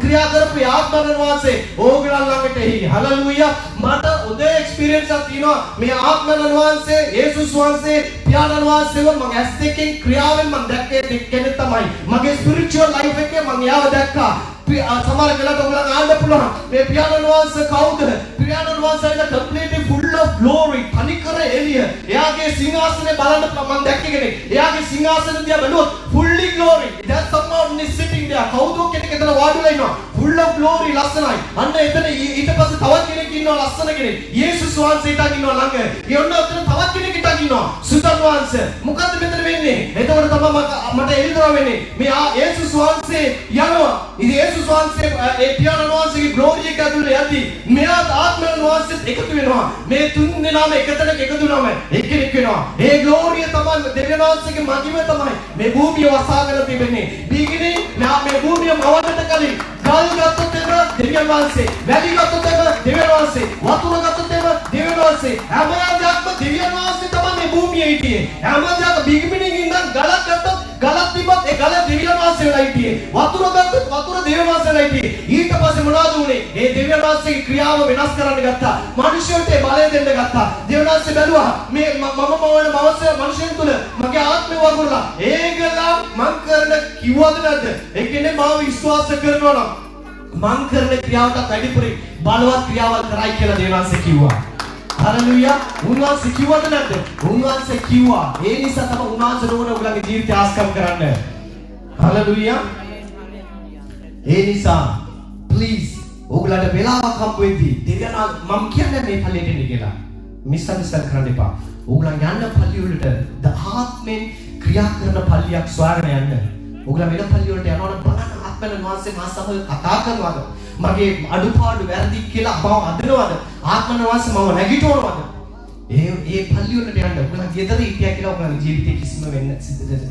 ක්‍රියා කරපු ආත්මයන් වහන්සේ ඕගලන් ළඟට එහි. හලෙලූයා. මට උදේ එක්ස්පීරියන්ස් එකක් තියෙනවා. මේ ආත්මයන් වහන්සේ යේසුස් වහන්සේ පියාණන් වහන්සේව මම ඇස් දෙකෙන් ක්‍රියාවෙන් මම දැක්කේ කෙනෙක් තමයි. මගේ ස්පිරිචුවල් ලයිෆ් එකේ මම යාව දැක්කා. සමහර වෙලාවට ඔයගොල්ලන් ආන්න පුළුවන් මේ පියාණන් වහන්සේ කවුද? පියාණන් වහන්සේ is completely full of glory. තනිකර එළිය. එයාගේ සිංහාසනේ බලන්න මම දැක්ක කෙනෙක්. එයාගේ සිංහාසනේ දිහා බැලුවොත් fully glory. There's someone is sitting there. කවුද කෙනෙක් එතන වාඩිලා ඉන්නවා. full of glory ලස්සනයි. අන්න එතන ඊට පස්සේ තවත් කෙනෙක් ඉන්නවා ලස්සන කෙනෙක්. යේසුස් වහන්සේ හිටන් ඉන්නවා ළඟ. ඒ ඔන්න එතන තවත් කෙනෙක් හිටන් ඉන්නවා. සුතන් වහන්සේ. මොකද්ද මෙතන වෙන්නේ? එතකොට තමයි මට එළිදරව් වෙන්නේ. මේ යේසුස් වහන්සේ යනවා. ඉතින් යේසුස් වහන්සේ ඒ පියාණන් වහන්සේගේ ග්ලෝරි එක ඇතුළේ යද්දී මෙයාත් ආත්මයන් වහන්සේත් එකතු වෙනවා. මේ තුන් දෙනාම එකතැනක එකතු වුණාම එක්කෙනෙක් වෙනවා. ඒ ග්ලෝරිය තමයි දෙවියන් වහන්සේගේ මහිම තමයි මේ භූමිය වසාගෙන තිබෙන්නේ. beginning මේ භූමිය මවන්නට කලින් ගල් ගත්තොත් එම දෙවියන් වහන්සේ, වැලි ගත්තොත් එම දෙවියන් වහන්සේ, වතුර ගත්තොත් එම දෙවියන් වහන්සේ. හැම දෙයක්ම දෙවියන් වහන්සේ තමයි මේ භූමියේ හිටියේ. හැම දෙයක්ම beginning ඉඳන් ගලක් ගත්තොත් ගලක් තිබ්බත් ඒ ගල දෙවියන් වහන්සේ වෙලා හිටියේ. වතුර ගත්තොත් වතුර දෙවියන් වහන්සේ වෙලා හිටියේ. ඊට පස්සේ මොනවද උනේ? ඒ දෙවියන් වහන්සේගේ ක්‍රියාව වෙනස් කරන්න ගත්තා. මිනිස්සුන්ට බලය දෙන්න ගත්තා. දෙවියන් වහන්සේ බැලුවා මේ මම මිනිසුන් තුල මගේ ආත්මය වගුරුලා. ඒගොල්ලන් මං කරන කිව්වද නැද්ද? ඒ කියන්නේ මාව විශ්වාස කරනවා නම් මං කරන ක්‍රියාවට වැඩිපුර බලවත් ක්‍රියාවල් කරයි කියලා දෙවියන් වහන්සේ කිව්වා. හලෙලූයා. උන්වහන්සේ කිව්වද නැද්ද? උන්වහන්සේ කිව්වා. ඒ නිසා තමයි උන්වහන්සේ නෝන ඔයගලගේ ජීවිතය ආස්කම් කරන්න. හලෙලූයා. ඒ නිසා ප්ලීස් ඔයගලට වෙලාවක් හම්බ වෙද්දී දෙවියන් මම කියන්නේ මේ පල්ලියට එන්න කියලා. මිස්අන්ඩර්ස්ටෑන්ඩ් කරන්න එපා. ඔයගලන් යන්න පල්ලිය වලට ආත්මෙන් ක්‍රියා කරන පල්ලියක් සොයාගෙන යන්න. ඔයගලන් වෙන පල්ලිය වලට යනවනම් බලන්න ආත්මෙන් වහන්සේ මා සමග කතා කරනවාද? මගේ අඩුපාඩු වැරදි කියලා මම අදනවද? ආත්මෙන් වහන්සේ මම නැගිටවනවද? ඒ පල්ලිය වලට යන්න. ඔයගලන් ගෙදර හිටියා කියලා ඔයගලගේ ජීවිතේ කිසිම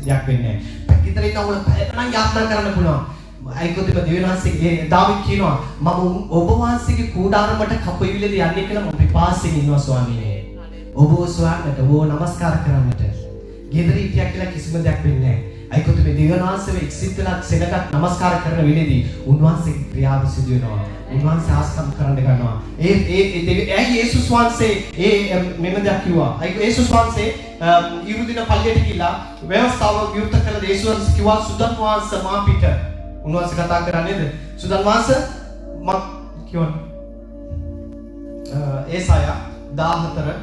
දෙයක් වෙන්නේ නැහැ. ගෙදර ඉන්න ඔයගලන් පැයකටනම් යාත්‍රා කරන්න පුළුවන්. අයිකොතේ දෙවියන් වහන්සේ දාවිද් කියනවා මම ඔබ වහන්සේගේ කූඩාරමට කපවිලද යන්නේ කියලා මම පිපාසයෙන් ඉන්නවා ස්වාමීනි. ඔබ සොයන්නට ඔබ නමස්කාර කරන්නට. ගෙදර හිටියා කියලා කිසිම දෙයක් වෙන්නේ නැහැ. අයිකොතේ දෙවියන් වහන්සේ එක්සිට්ලා සෙනගත් නමස්කාර කරන වෙලේදී උන්වහන්සේගේ ක්‍රියාව සිදු වෙනවා. උන්වහන්සේ ආස්කම් කරන්න ගන්නවා. ඒ යේසුස් වහන්සේ මෙන්න දෙයක් කිව්වා. යේසුස් වහන්සේ ඉරුදින පල්ලියට ගිහිලා ව්‍යවස්ථාව විවෘත කළ යේසුස් වහන්සේ කිව්වා සුදන් වහන්සේ මා පිට උන්වහන්සේ කතා කරන්නේ නේද? සුදන් වහන්සේ මම කියවන්නේ ඒසාය 14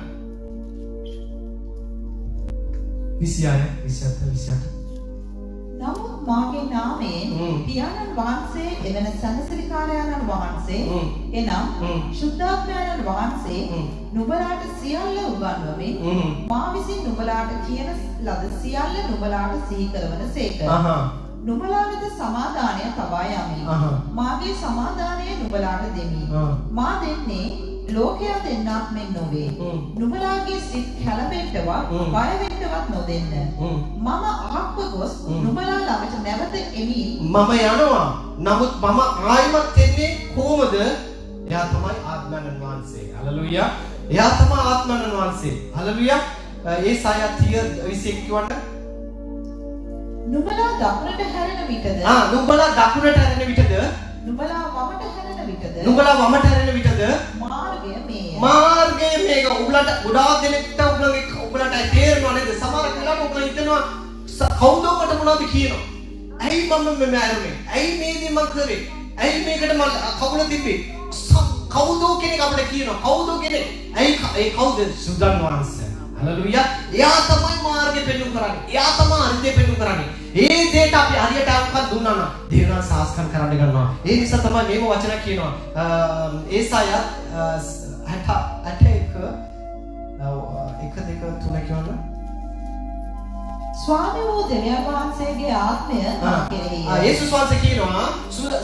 27 නමුත් මාගේ නාමයෙන් පියාණන් වහන්සේ එවන සනසලිකාරයන්න් වහන්සේ එනම් ශුද්ධාත්මයන්න් වහන්සේ නුඹලාට සියල්ල උගන්වමින් මා විසින් නුඹලාට කියන ලද සියල්ල නුඹලාට සිහි කරවන සේක. නුඹලා වෙත සමාදානය තබා යමි. මාගේ සමාදානය නුඹලාට දෙමි. මා දෙන්නේ ලෝකයා දෙන්නක් මෙන් නොවේ. නුඹලාගේ සිත් කැළඹෙන්නවත් බය වෙන්නවත් නොදෙන්න. මම ආත්ම ගොස් නුඹලා ළඟට නැවත එමි. මම යනවා. නමුත් මම ආයිමත් එන්නේ කොහොමද? එයා තමයි ආත්මයන් වහන්සේ. හලෙලූයා. එයා තමයි ආත්මයන් වහන්සේ. හලෙලූයා. ඒසාය 30:21 කියවන්න. නුඹලා දකුණට හැරෙන විටද නුඹලා දකුණට හැරෙන විටද නුඹලා වමට හැරෙන විටද නුඹලා වමට හැරෙන විටද මාර්ගය මේය. මාර්ගය මේක. උඹලට ගොඩාක් දෙනෙක්ට උඹලට තේරෙනව නේද? සමහර වෙලාවට උඹලා හිතනවා කවුද මට මොනවද කියනවා? ඇයි මම මෙම ඇරුනේ? ඇයි මේ දේ මම කරේ? ඇයි මේකට මම කවුල තිබ්බේ? කවුද කෙනෙක් අපිට කියනවා? කවුද කෙනෙක්? ඇයි ඒ කවුද? සුදන් වහන්සේ. හලෙලූයා. එයා තමයි මාර්ගය පෙන්වන්න කරන්නේ. එයා තමයි අර්ථය පෙන්වන්න කරන්නේ. ඒ දෙයට අපි හරියට අවකත් දුන්නා නම් දේවනා සාස්කම් කරන්න ගන්නවා. ඒ නිසා තමයි මේව වචන කියනවා. ඒසාය 61 කියවන්න. ස්වාමී වූ දෙවියන් වහන්සේගේ ආත්මය මා කෙරෙහිය. යේසුස් වහන්සේ කියනවා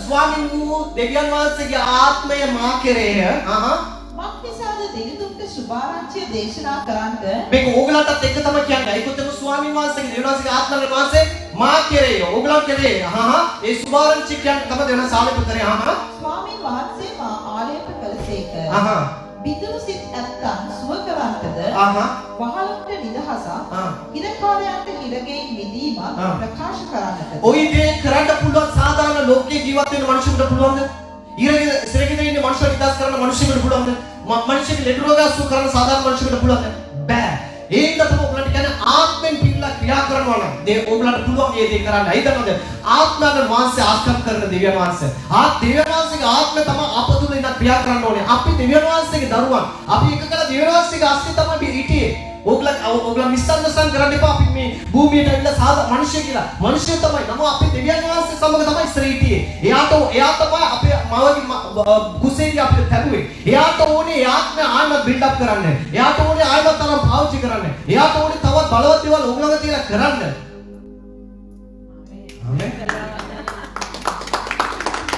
ස්වාමී වූ දෙවියන් වහන්සේගේ ආත්මය මා කෙරෙහිය. මක්නිසාද දෙවිතුන්ට සුභාරංචිය දේශනා කරන්නට මේක ඕගලන්ටත් එක තමයි කියන්නේ. ඒකත් ස්වාමීන් වහන්සේගේ දෙවියන් වහන්සේගේ ආත්මය වහන්සේ මා කෙරෙහිය. ඕගලන් කෙරෙහිය. ඒ සුභාරංචිය කියන්නේ තමයි දෙවියන් සාලේප කරේ. ස්වාමීන් වහන්සේ මා ආලේප කළසේක. බිඳුණු සිත් ඇත්තන් සුව කරන්නටද වහලට නිදහසක් ඉරකාරයන්ට හිරගෙයින් මිදීම ප්‍රකාශ කරන්නට. ඔය දේ කරන්න පුළුවන් සාමාන්‍ය ලෝකයේ ජීවත් වෙන මිනිසුන්ට පුළුවන්ද? ඉරගෙන සිරගෙන ඉන්න මිනිස්සු නිදහස් කරන්න මිනිස්සුන්ට පුළුවන්ද? මිනිස්සුන්ගේ ලෙඩ රෝග අසු කරන්න සාමාන්‍ය මිනිස්සුන්ට පුළුවන්ද? බෑ. ඒක තමයි ඔයගලන්ට කියන්නේ ආත්මෙන් පිළිලා ක්‍රියා කරනවා නම් මේ ඔයගලන්ට පුළුවන් මේ දේ කරන්න. ඇයි දන්නවද? ආත්මයන් වහන්සේ ආස්කම් කරන දෙවියන් වහන්සේ. දෙවියන් වහන්සේගේ ආත්මය තමයි අප තුළ ඉඳන් ක්‍රියා කරන්න ඕනේ. අපි දෙවියන් වහන්සේගේ දරුවන්. අපි එක කළ දෙවියන් වහන්සේගේ ආස්තිය තමයි මේ හිටියේ. ඔයගලන් මිස්අන්ඩර්ස්ටෑන්ඩ් කරන්න එපා. අපි මේ භූමියට ඇවිල්ලා සාදා මිනිස්සු කියලා. මිනිස්සු තමයි. නම අපි දෙවියන් වහන්සේ සමග තමයි ඉස්සර හිටියේ. එයා තමයි අපේ මවගේ කුසේදී අපිට ලැබුවේ. එයාට ඕනේ ආත්මය ආයෙත් බිල්ඩ් අප් කරන්න. එයාට ඕනේ ආයෙත් තරම් පාවිච්චි කරන්න. එයාට ඕනේ තවත් බලවත් දේවල් ඔයගලගේ තියලා කරන්න. ආමෙන්.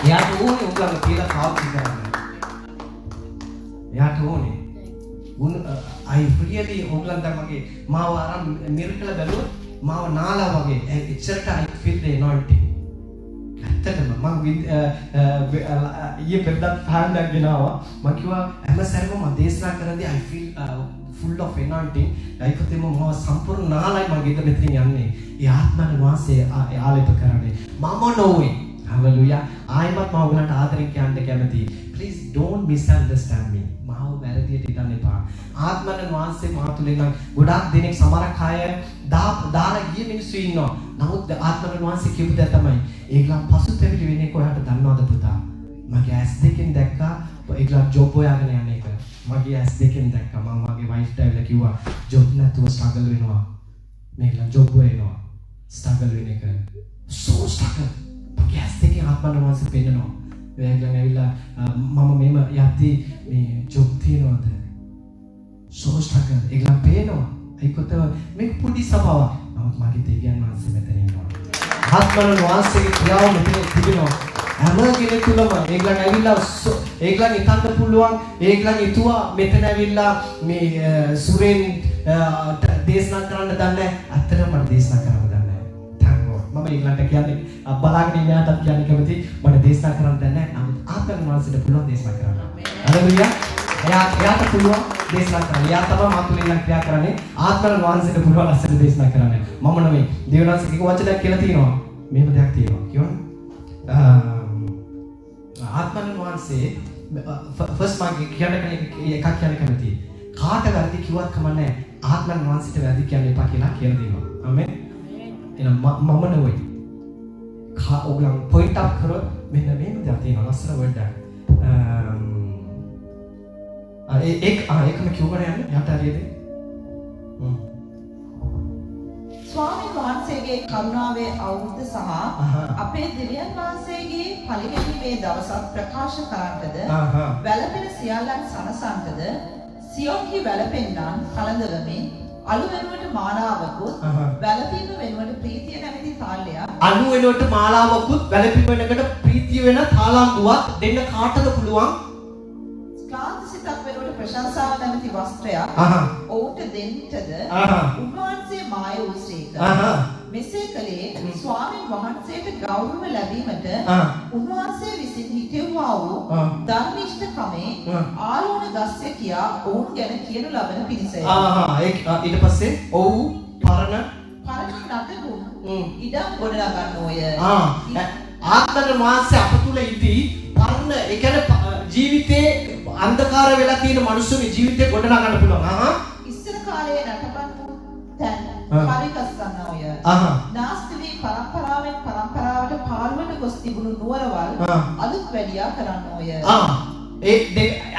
එයාට ඕනේ ඔයගලගේ තියලා පාවිච්චි කරන්න. එයාට ඕනේ I really ඔයගලන් තමගේ මාව අරන් මිරකල බැලුවොත් මාව නාලා වගේ එච්චරට I feel the anointing. ඇත්තටම මම ඊයේ පෙරදා හාන්දක් ගෙනාවා. මම කිව්වා හැම සැරේම මම දේශනා කරද්දී I feel full of anointing. ඒකත් මම සම්පූර්ණ නාලයි මම ගෙදර මෙතනින් යන්නේ. ඒ ආත්මන වාසයේ ආලේප කරන්නේ. මම නොවේ. Hallelujah. ආයමත් මම ඔයගලන්ට ආදරෙන් කියන්න කැමතියි. Please don't misunderstand me. මාව වැරදියට හිතන්න එපා. ආත්මන වාසයේ මා තුල නම් ගොඩාක් දෙනෙක් සමහරක් අය දාලා ගිය මිනිස්සු ඉන්නවා. නමුත් ආත්මන වාසයේ කියපු දේ තමයි ඒගොල්ලන් පසුතැවිලි වෙන්නේ කොහාට දන්නවද පුතා? මගේ ඇස් දෙකෙන් දැක්කා ඒගොල්ලන් ජොබ් හොයාගෙන යන එක. මගේ ඇස් දෙකෙන් දැක්කා මම මගේ වයිෆ්ට ඇවිල්ලා කිව්වා ජොබ් නැතුව ස්ට්‍රගල් වෙනවා. මේගොල්ලන් ජොබ් හොයනවා. ස්ට්‍රගල් වෙන එක. So struggle. මගේ ඇස් දෙකෙන් ආත්මන වාසයේ පෙන්නනවා. ඒගොල්ලන් ඇවිල්ලා මම මෙම යද්දී මේ ජොබ් තියනවාද? So struggle. ඒගොල්ලන් පේනවා. ඒකත් මේක පුඩි සභාවක්. නමුත් මගේ දෙවියන් වහන්සේ මෙතන ඉන්නවා. ආත්මන වාසයේ ක්‍රියාව මෙතන තිබෙනවා. හැම කෙනෙක් තුළම ඒගොල්ලන් ඇවිල්ලා ඒගොල්ලන් හිතන්න පුළුවන් ඒගොල්ලන් හිතුවා මෙතන ඇවිල්ලා මේ සුරෙන් දේශනා කරන්න දන්නේ අතරම මට දේශනා කරන්න දන්නේ නැහැ. මම ඒගොල්ලන්ට කියන්නේ බලාගෙන ඉන්නයටත් කියන්න කැමති මට දේශනා කරන්න දන්නේ නැහැ. නමුත් ආත්මන වාසයට පුළුවන් දේශනා කරන්න. හalleluya. එයාට පුළුවන් දේශනා කරන්න. එයා තමයි මාතුලින් ක්‍රියා කරන්නේ. ආත්මන වාසයට පුළුවන් අසල දේශනා කරන්න. මම නෙමෙයි. දේවනාංශ කිව්ව වචනයක් කියලා තියෙනවා. මෙහෙම දෙයක් තියෙනවා. කියවනේ. ආත්මන වාසයේ ෆස්ට් මාගේ කියන්න එකක් කියන්න කැමතියි. කාට වැරදි කිව්වත් කමන්නේ ආත්මන වාසයට වැරදි කියන්න එපා කියලා දෙනවා. ආමෙන්. එහෙනම් මම නෙවෙයි. ඔයගොල්ලන් පොයින්ට් අප් කරොත් මෙන්න මේක දෙයක් තියෙනවා. ලස්සන වර්ඩ් එකක්. ඒකම කිව්වනේ යන්නේ යට හරියද? ස්වාමීන් වහන්සේගේ කරුණාවේ අවුරුද්ද සහ අපේ දෙවියන් වහන්සේගේ පරිගැනීමේ දවසත් ප්‍රකාශ කරන්නටද වැළපෙන සියල්ලන් සනසන්නටද සියොන්හි වැළපෙන්නන් කලඳවමින් අලු වෙනුවට මාලාවකුත් වැළපීම වෙනුවට ප්‍රීතිය නැමැති තාලයක් අලු වෙනුවට මාලාවකුත් වැළපීම වෙනකට ප්‍රීතිය වෙන තාලන්දුවක් දෙන්න කාටද පුළුවන්? ක්ලාන්තසිතක් වෙනුවට ප්‍රශංසාව නැමැති වස්ත්‍රයක් ඔවුන්ට දෙන්නටද උන්වහන්සේ මාය වූසේක. මෙසේ කලේ ස්වාමීන් වහන්සේට ගෞරව ලැබීමට උන්වහන්සේ විසින් හිතෙව්වා වූ ධර්මිෂ්ඨකමේ ආලෝන ගස්ය කියා ඔවුන් ගැන කියනු ලබන පිණිසය. ඊට පස්සේ ඔව් පරණ නටබුන් ඉඩම් ගොඩනගන්නෝය. ආත්මන වාසය අප තුල ඉදී පරණ ඒ කියන්නේ ජීවිතේ අන්ධකාර වෙලා තියෙන මිනිස්සුගේ ජීවිතේ ගොඩනගන්න පුළුවන්. ඉස්සර කාලේ නටබන් දැන් පරිකස් ගන්නෝය. නාස්තිවි පරම්පරාවෙන් පරම්පරාවට පාළුවට ගොස් තිබුණු නුවරවල් අලුත් වැඩියා කරන්නෝය.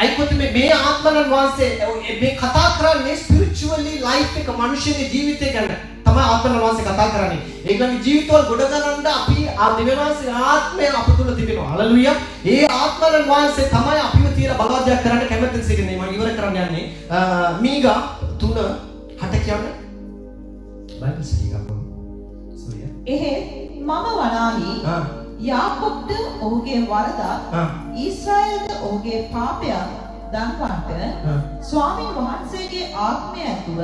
අයිකොත් මේ ආත්මන වාසයේ මේ කතා කරන්නේ ස්පිරිචුවලි ලයිෆ් එක මිනිස්සුගේ ජීවිතය ගැන තමයි ආත්මන වාසය කතා කරන්නේ. ඒගොල්ලන්ගේ ජීවිතවල ගොඩ ගන්න අපි දෙවියන් වහන්සේ ආත්මය අප තුළ තිබෙනවා. හalleluya. ඒ ආත්මන වාසය තමයි අපිව තියලා බලවත්යක් කරන්න කැමැත්තෙන් සිටින්නේ. මම ඉවර කරන්න යන්නේ. මීගා 3 8 කියන්නේ බයිබල් සීගා සෝය. මම වනාහි යාකොබ්ට ඔහුගේ වරදක් ඊශ්‍රායලට ඔහුගේ පාපයක් දන්වන්නට ස්වාමීන් වහන්සේගේ ආත්මය ඇතුව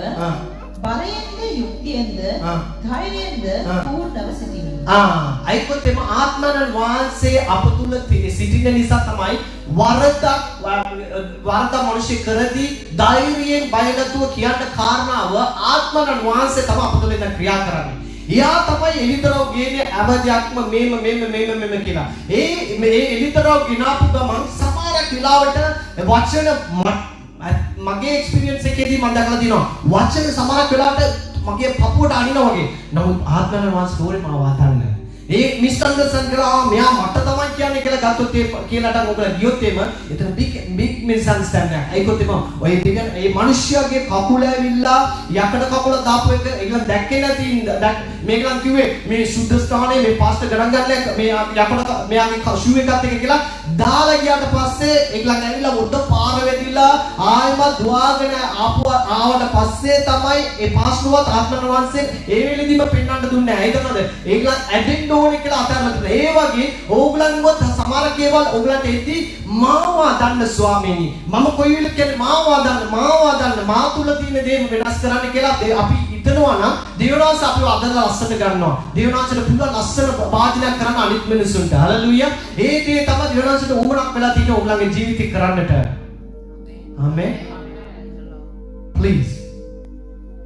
බලයෙන්ද යුක්තියෙන්ද ධෛර්යයෙන්ද පූර්ණව සිටිමි. අයිකොත් එම ආත්මන වහන්සේ අප තුල සිටින නිසා තමයි වරද මිනිස්සු කරදී ධෛර්යයෙන් බය නැතුව කියන්න කාරණාව ආත්මයන් වහන්සේ තමයි අපතුලින් ක්‍රියා කරන්නේ. එයා තමයි එලිතරව ගේන්නේ අවධියක්ම මෙම කියලා. මේ එලිතරව ගినాපු ගමන් සමහරක් වෙලාවට වචන මගේ එක්ස්පීරියන්ස් එකේදී මම දැකලා තියෙනවා. වචන සමහරක් වෙලාවට මගේ පපුවට අනිනවා වගේ. නමුත් ආත්මයන් වහන්සේ ඕනේ මාව අතන්න. ඒ මිස්අන්ඩර්ස්ටෑන්ඩ් කරා මෙයා මට තමයි කියන්නේ කියලා ගත්තොත් ඒ කියලාට මොකද ගියොත් එම එතන big misunderstanding එකක්. ඒකත් එම ඔය කියන්නේ මේ මිනිස්යාගේ කකුල ඇවිල්ලා යකඩ කකුල දාපු එක ඒගොල්ලන් දැක්කේ නැති මේගොල්ලන් කිව්වේ මේ සුද්ධ ස්ථානයේ මේ පාස්ටර් ගණන් ගන්න මේ යකඩ මෙයාගේ ෂූ එකත් එක කියලා දාලා ගියාට පස්සේ ඒගොල්ලන් ඇවිල්ලා උඩ පාර වෙදිලා ආයෙමත් දුවාගෙන ආවට පස්සේ තමයි ඒ පාස්ටර්වත් ආත්මන වහන්සේ ඒ වෙලෙදිම පෙන්වන්න දුන්නේ නැහැ. ඒකනද ඒගොල්ලන් ඇඩෙන්න ඕනේ කියලා අතහැරලා තිබුණා. ඒ වගේ ඕගලන්වත් සමහර කේවල් ඕගලන්ට එද්දි මාව අදන්න ස්වාමීනි. මම කොයි වෙලෙත් කියන්නේ මාව අදන්න මා තුල තියෙන දේ වෙනස් කරන්න කියලා අපි හිතනවා නම් දේවනාස අපිව අදලා ලස්සන ගන්නවා. දේවනාසට පුළුවන් ලස්සන වාදනයක් කරන්න අනිත් මිනිසුන්ට. හලෙලූයා. ඒ දේ තමයි දේවනාසට උමනක් වෙලා තියෙන ඕගලන්ගේ ජීවිතේ කරන්නට. ආමෙන්. ප්ලීස්.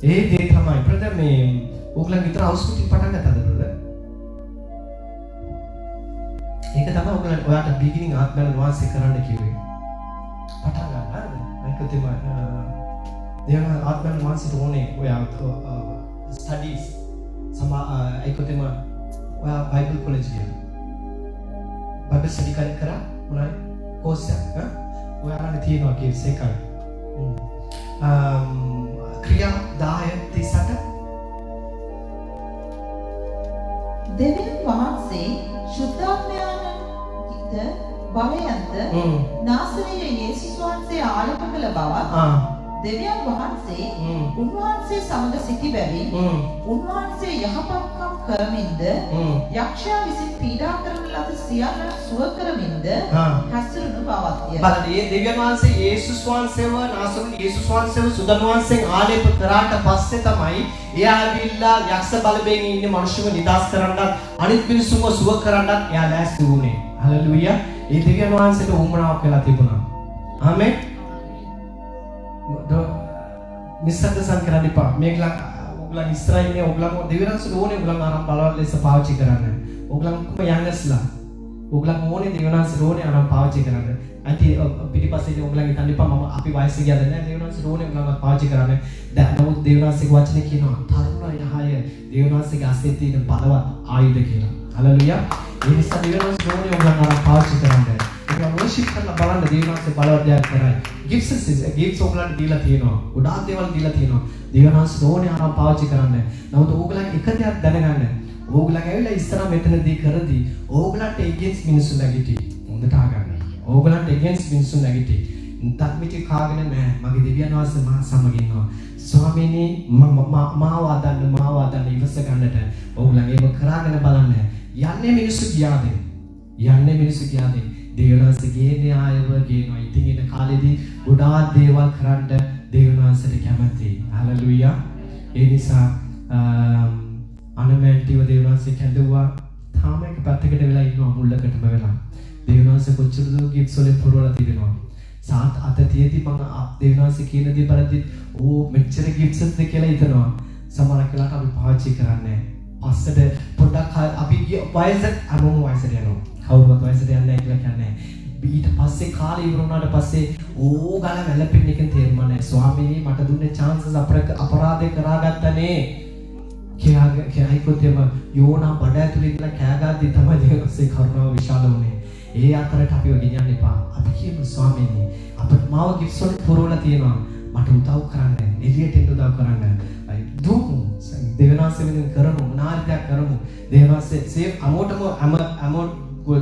ඒ දේ තමයි ප්‍රදම මේ ඕගලන් විතර අවුස්කුටි පටන් ගත්තද බ්‍රදර්? ඒක තමයි ඔයගොල්ලෝ ඔයාට බිගිනින් ආත්මයන් වාසය කරන්න කිව්වේ. පටන් ගන්න හරිද? ඒක තමයි දේවන ආත්මයන් වාසයට ඕනේ ඔයා ස්ටඩීස් ඒක තමයි ඔයා බයිබල් කොලෙජ් ගියා. බයිබල් ස්ටඩි කරා මොනවායි කෝස් එක ඔයාලට තියෙනවා කේස් එකක්. ක්‍රියා 10:38 දෙවියන් වහන්සේ ශුද්ධාත්මයන්ද බලයන්ද නාසරයේ යේසුස් වහන්සේ ආලෝක කළ බව දෙවියන් වහන්සේ උන්වහන්සේ සමග සිටි බැවින් උන්වහන්සේ යහපත්කම් කරමින්ද යක්ෂයා විසින් පීඩා කරන ලද සියල්ල සුව කරමින්ද හැසිරුණු බවත්ය. බලන්න මේ දෙවියන් වහන්සේ යේසුස් වහන්සේව නාසරුන් යේසුස් වහන්සේව සුදන් වහන්සේන් ආලේප කරාට පස්සේ තමයි එයා ඇවිල්ලා යක්ෂ බලයෙන් ඉන්න මිනිස්සුව නිදාස් කරන්නත් අනිත් මිනිස්සුන්ව සුව කරන්නත් එයා ලෑස්ති වුණේ. හලෙලූයා. ඒ දෙවියන් වහන්සේට උවමනාවක් වෙලා තිබුණා. ආමෙන්. මිස්අන්ඩර්ස්ටෑන්ඩ් කරන්න එපා. මේකලා ඔයගොල්ලන් ඉස්රායෙලේ ඔයගොල්ලන් දෙවියන් වහන්සේ ඕනේ ඔයගොල්ලන් ආරම් බලවත් ලෙස පාවිච්චි කරන්න. ඔයගොල්ලන් කොහොම යන්නස්ලා. ඔයගොල්ලන් ඕනේ දෙවියන් වහන්සේ ඕනේ ආරම් පාවිච්චි කරන්න. අන්ති පිටිපස්සේ ඔයගොල්ලන් හිතන්න එපා මම අපි වයසේ ගියද නැහැ දෙවියන් වහන්සේ ඕනේ ඔයගොල්ලන් පාවිච්චි කරන්න. දැන් නමුත් දෙවියන් වහන්සේගේ වචනේ කියනවා තරුණ යහය දෙවියන් වහන්සේගේ අස්සේ තියෙන බලවත් ආයුධ කියලා. හලෙලූයා. ඒ නිසා දෙවියන් වහන්සේ ඕනේ ඔයගොල්ලන් ආරම් පාවිච්චි කරන්න. ඔයගොල්ලන් වර්ෂිප් කරලා බලන්න දෙවියන් වහන්සේ බලවත් දෙයක් කරයි. ගිෆ්ට්ස් ඔයගොල්ලන්ට දීලා තියෙනවා. ගොඩාක් දේවල් දීලා තියෙනවා. දෙවියන් වහන්සේ ඕනේ ආරම් පාවිච්චි කරන්න. නමුත් ඕගොල්ලන් එක දෙයක් දැනගන්න. ඕගොල්ලන් ඇවිල්ලා ඉස්සරහ මෙතනදී කරදී ඕගොල්ලන්ට එගේන්ස් මිනිස්සු නැගිටි. හොඳට අහගන්න. ඕගොල්ලන්ට එගේන්ස් මිනිස්සු නැගිටි. තත්මිටි කාගෙන නැහැ. මගේ දෙවියන් වහන්සේ මා සමග ඉන්නවා. ස්වාමීනි මාව අදන්න ඉවස ගන්නට ඕගොල්ලන් ඒව කරාගෙන බලන්න. යන්නේ මිනිස්සු ගියාද? දෙවියන් වහන්සේ ගේන්නේ ආයව ගේනවා. ඉතින් ඉන්න කාලෙදී ගොඩාක් දේවල් කරන්න දෙවියන් වහන්සේට කැමතියි. හලෙලූයා. ඒ නිසා අනමැටිව දෙවියන් වහන්සේ කැඳවුවා. තාම එක පැත්තකට වෙලා ඉන්නවා මුල්ලකටම වෙලා. දෙවියන් වහන්සේ කොච්චර දෝ ගිෆ්ට්ස් වලින් පුරවලා තිබෙනවා. සාත් අත තියේදී මම දෙවියන් වහන්සේ කියන දේ බලද්දි මෙච්චර ගිෆ්ට්ස් ද කියලා හිතනවා. සමහර වෙලාවට අපි පාවිච්චි කරන්නේ පස්සට පොඩ්ඩක් අපි වයසට අනුම වයසට යනවා. කවුරුවත් වයසට යන්නේ නැහැ කියලා කියන්නේ. ඊට පස්සේ කාලේ ඉවර වුණාට පස්සේ ඕගල වැළපෙන්න එකෙන් තේරුම නැහැ. ස්වාමීනි මට දුන්නේ chances අපරාධේ කරාගත්තනේ. කියයිකොතේම යෝනා බඩ ඇතුලේ ඉඳලා කෑගාද්දි තමයි දෙවියන්සේ කරුණාව විශාල වුණේ. ඒ අතරට අපිව ගෙනියන්න එපා. අපි කියමු ස්වාමීනි අපිට මාව ගිෆ්ට්ස් වලින් පුරවලා තියෙනවා. මට උදව් කරන්න. එළියට එන්න උදව් කරන්න. දුමු දෙවියන්සේ වෙනින් කරමු මොනාරියක් කරමු. දෙවියන්සේ අමෝටම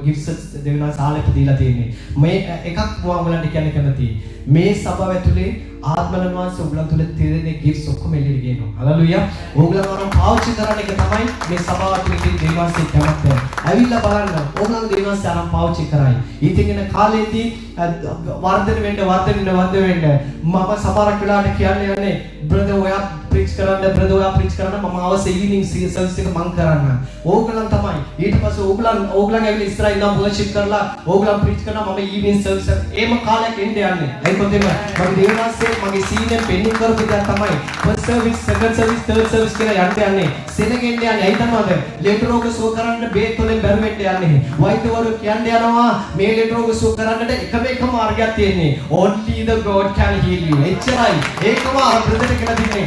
ගිෆ්ට්ස් දෙවියන්සේ ආලේප දීලා තියෙන්නේ. මේ එකක් ඔයාලට කියන්න කැමතියි. මේ සභාව ඇතුලේ ආත්මයන් වහන්සේ ඔයගලන් තුල තියෙන ගිෆ්ට්ස් ඔක්කොම එළියට ගේනවා. හලෙලූයා. ඔයගලන් වරම් පාවිච්චි කරන එක තමයි මේ සභාව තුල තියෙන දේවාංශයේ කැමැත්ත. ඇවිල්ලා බලන්න. ඔයගලන් දේවාංශය අරන් පාවිච්චි කරයි. ඉතින් එන කාලේදී වර්ධන වෙන්න මම සමහරක් වෙලාවට කියන්නේ යන්නේ බ්‍රදර් ඔයා ප්‍රීච් කරන්න මම අවස ඉවිනිං සර්විස් එක මං කරන්න. ඕගලන් තමයි. ඊට පස්සේ ඕගලන් ඇවිල්ලා ඉස්සරහ ඉඳන් වර්ෂිප් කරලා ඕගලන් ප්‍රීච් කරනවා මම ඉවිනිං සර්විස් ඒම කාලයක් එන්න යන්නේ. ඒකත් එම මගේ දේවනාස්සේ මගේ සීනියර් පෙන්නින් කරපු දේ තමයි first service second service third service කියලා යන්නේ. සෙනගෙන්න යන්නේ. ඇයි තමද? ලෙඩ රෝග සුව කරන්න බේත් වලින් බැරි වෙන්න යන්නේ. වෛද්‍යවරු කියන්නේ යනවා මේ ලෙඩ රෝග සුව කරන්නට එකම මාර්ගයක් තියෙන්නේ. only the God can heal you. එච්චරයි. ඒකම බ්‍රදර් කියලා දින්නේ.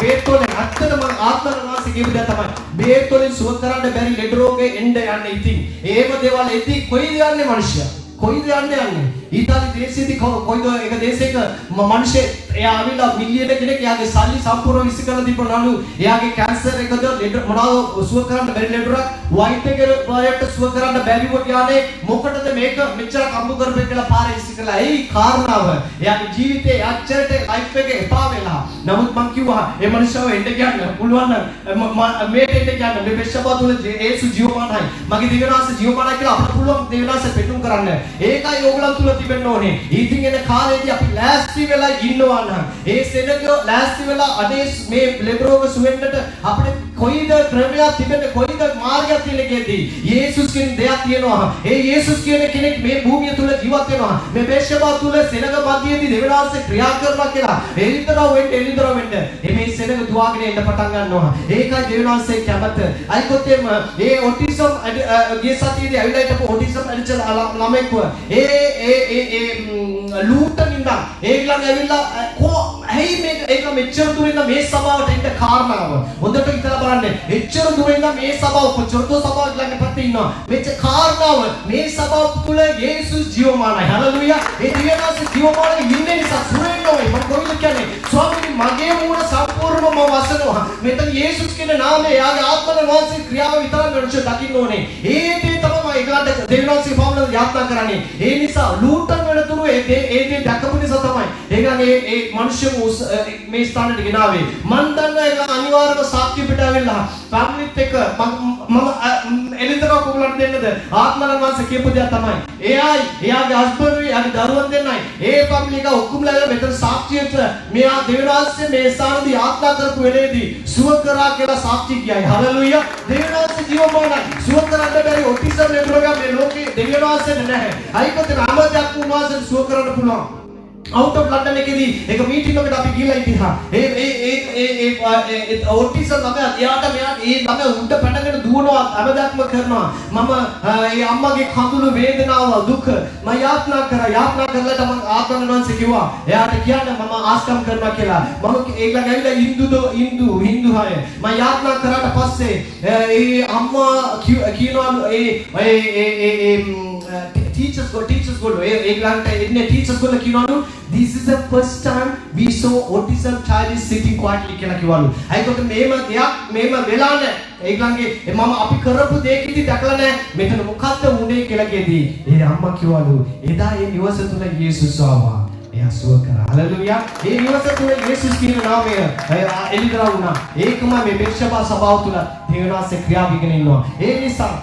බේත් වලින් අත්තම ආත්මන වාසිය කියපු දේ තමයි. බේත් වලින් සුව කරන්න බැරි ලෙඩ රෝගේ එන්න යන්නේ. ඉතින් ඒව දේවල් එද්දි කොයිද යන්නේ මිනිස්සයා? කොයිද යන්නේ? ඊතාලි දේශයේදී කොයිද එක දේශයක මිනිස්සේ එයා ආවිලා මිලියන කෙනෙක් එයාගේ සල්ලි සම්පූර්ණ විසි කරලා තිබුණාලු. එයාගේ කැන්සර් එකද ලෙඩ මොනවාද සුව කරන්න බැරි ලෙඩක් වෛද්‍යවරයාට සුව කරන්න බැරිව කියන්නේ මොකටද මේක මෙච්චර කම්බු කරපේ කියලා පාරේ විසි කරලා. ඒයි කාරණාව. එයාගේ ජීවිතේ ඇච්චරට ලයිෆ් එක එපා වෙලා. නමුත් මං කිව්වා මේ මිනිස්සව එන්න කියන්න පුළුවන් නම් මේට එන්න කියන්න. මේ බෙෂබා තුල ඒසු ජීවමානයි. මගේ දිවනාස ජීවමානයි කියලා අපිට පුළුවන් දිවනාස පෙන්නුම් කරන්න. ඒකයි ඕගලන් තුල තිබෙන්න ඕනේ. ඉතින් එන කාලේදී අපි ලෑස්ති වෙලා ඉන්නවා නම් ඒ සෙනග ලෑස්ති වෙලා අනේ මේ ලෙඩ රෝග සුවෙන්නට අපිට කොයිද ක්‍රමයක් තිබෙන්නේ කොයිද මාර්ගයක් තියෙන්නේ යේසුස් කියන දෙයක් තියෙනවා. ඒ යේසුස් කියන කෙනෙක් මේ භූමිය තුල ජීවත් වෙනවා. මේ බේෂබා තුල සෙනග මැදියේදී දෙවියන්සේ ක්‍රියා කරනවා කියලා. එලිතරව වෙන්න. මේ සෙනග දුවාගෙන එන්න පටන් ගන්නවා. ඒකයි දෙවියන්සේ කැමත. අයිකොතේම ඒ ඔටිසම් ගිය සතියේදී ඇවිල්ලා හිටපු ඔටිසම් අනිච්ච ළමෙක් ලූටන් ඉඳන් ඒගොල්ලන් ඇවිල්ලා ඇයි මේක ඒක මෙච්චර දුරින් මේ සභාවට එන්න කාරණාව හොඳට හිතලා බලන්න. එච්චර දුරින් මේ සභාව කොච්චරද සභාව ළඟ පැත්තේ ඉන්නවා. මෙච්ච කාරණාව මේ සභාව තුල යේසුස් ජීවමානයි. හලෙලූයා. ඒ දිව්‍යනාස ජීවමානයි ඉන්නේ නිසා සුරෙන්නෝයි. මම කොහොමද කියන්නේ? ස්වාමීනි මගේ මූණ සම්පූර්ණම වසනවා. මෙතන යේසුස් කියන නාමය යාගේ ආත්මන වාසී ක්‍රියාව විතරක් මනුෂ්‍ය දකින්න ඕනේ. ඒ දේ තමයි ඒගොල්ලන්ට දෙවියන්සේ පවුලට යාත්‍රා කරන්නේ. ඒ නිසා ලූටන් වෙනතුරු ඒ දේ දැකපු නිසා තමයි ඒගොල්ලන් ඒ මනුෂ්‍ය මේ ස්ථානට ගෙනාවේ. මන් දන්නවා ඒක අනිවාර්යව සාක්ෂි පිට ඇවිල්ලා ෆැමිලිත් එක්ක මම එලිතරව කොහොමද දෙන්නද ආත්මන වාසී කියපු දේ තමයි. එයාගේ හස්බන්ඩ් එයාගේ දරුවන් දෙන්නයි ඒ ෆැමිලි එක ඔක්කොම ලැබලා මෙතන සාක්ෂියට මෙයා දෙවියන්සේ මේ ස්ථානදී යාත්‍රා කරපු වෙලේදී සුව කරා කියලා සාක්ෂි කියයි. හලෙලූයා. දෙවියන්සේ ජීවමානයි. සුව කරන්න බැරි ඔටිසම් ලෙඩරෝගා මේ ලෝකේ දෙවියන්සේ නැහැ. අයිකොත් රාමජක් කුමාරයන් සුව කරන්න පුළුවන්. out of London එකේදී එක මීටින් එකකට අපි ගිහලා ඉතිහා ඒ ඔටිසම් ළමයා එයාට මෙයාට ඒ ළමයා උඩ පැනගෙන දුවනවා අමදක්ම කරනවා. මම ඒ අම්මගේ කඳුළු වේදනාව දුක මම යාත්නා කරලා මම ආත්මනන්සේ කිව්වා එයාට කියන්න මම ආස්කම් කරනවා කියලා. මම ඒගොල්ලෝ ඇවිල්ලා හින්දු අය මම යාත්නා කරාට පස්සේ ඒ අම්මා කියනවා teachers go teachers go කියනවලු this is the first time we saw autism child is sitting quietly කියලා කිව්වලු. අයිකොට මේම වෙලා නැහැ. ඒගොල්ලන්ගේ මම අපි කරපු දෙයකදී දැකලා නැහැ. මෙතන මොකද්ද වුනේ කියලා කියදී ඒ අම්මා කිව්වලු එදා ඒ නිවස තුල යේසුස් ආවා. එයා සුව කරා. හලෙලූයා. ඒ නිවස තුල යේසුස් කියන නාමය එළිදරව් වුණා. ඒකම මේ බෙර්ෂබා සභාව තුල දෙවියන්සේ ක්‍රියාවගෙන ඉන්නවා. ඒ නිසා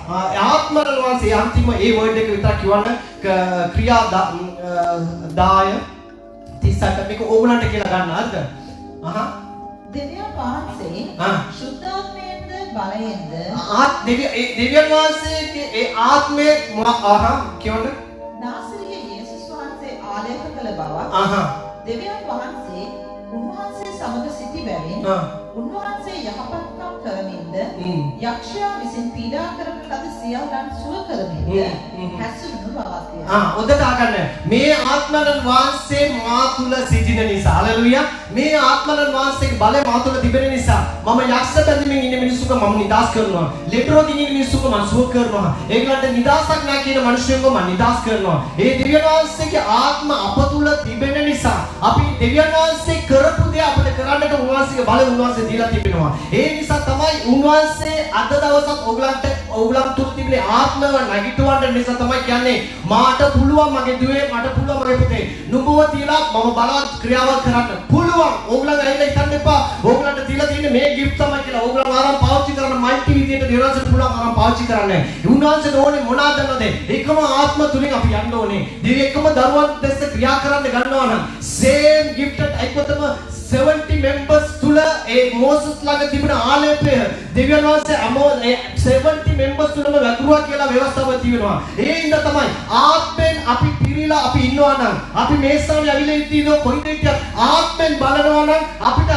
ආත්මන වාසී අන්තිම ඒ වර්ඩ් එක විතර කියවන්න ක්‍රියා 10 38 මේක ඕගලන්ට කියලා ගන්න අද. දෙවියන් වහන්සේ ශුද්ධාත්මයෙන්ද බලයෙන්ද දෙවියන් වහන්සේගේ ඒ ආත්මය කියවන්න නාසරිය යේසුස් වහන්සේ ආලේප කළ බවක් දෙවියන් වහන්සේ උන්වහන්සේ සමග සිටි බැවින් උන්වහන්සේ යහපත්කම් කරමින්ද යක්ෂයා විසින් පීඩා කරන ලද සියල්ලන් සුව කරමින්ද හැසිරුණු බවක්ය. හොඳට අහගන්න. මේ ආත්මයන් වහන්සේ මා තුල සිටින නිසා හලෙලූයා. මේ ආත්මයන් වහන්සේගේ බලය මා තුල තිබෙන නිසා මම යක්ෂ බැඳීමෙන් ඉන්න මිනිස්සුන්ව මම නිදාස් කරනවා. ලෙඩ රෝගීන් ඉන්න මිනිස්සුන්ව මම සුව කරනවා. ඒගොල්ලන්ට නිදාසක් නැහැ කියන මිනිස්සුන්ව මම නිදාස් කරනවා. ඒ දෙවියන් වහන්සේගේ ආත්ම අප තුල තිබෙන නිසා අපි දෙවියන් වහන්සේ කරපු දේ අපිට කරන්නට උන්වහන්සේගේ බලය උන්වහන්සේ දීලා තිබෙනවා. ඒ නිසා තමයි උන්වහන්සේ අද දවසත් ඔයගලන් තුල තිබෙන ආත්මව නැගිටවන්න නිසා තමයි කියන්නේ මාට පුළුවන් මගේ දුවේ මට පුළුවන් මගේ පුතේ නුඹව තියලා මම බලවත් ක්‍රියාවක් කරන්න පුළුවන්. ඕගොල්ලන් ඇවිල්ලා හිතන්න එපා. ඕගොල්ලන්ට දීලා තියෙන්නේ මේ gift තමයි කියලා. ඕගොල්ලන් ආරම් පාවිච්චි කරන්න මයිටි විදියට දෙවියන්ට පුළුවන් ආරම් පාවිච්චි කරන්න. උන්වහන්සේට ඕනේ මොනවාද නැද්ද? එකම ආත්ම තුලින් අපි යන්න ඕනේ. දෙවි එකම දරුවන් දැස්ස ක්‍රියා කරන්න ගන්නවා නම් same gifted අයිකොතම 70 members තුල ඒ මොසස් ළඟ තිබෙන ආලේපය දෙවියන් වහන්සේ 70 members තුලම වැදුවා කියලා ව්‍යවස්ථාවක් තියෙනවා. ඒ හින්දා තමයි ආත්මෙන් අපි පිරීලා අපි ඉන්නවා නම් අපි මේ ස්ථානේ ඇවිල්ලා ඉඳී කොයිද හිටියත් ආත්මෙන් බලනවා නම් අපිට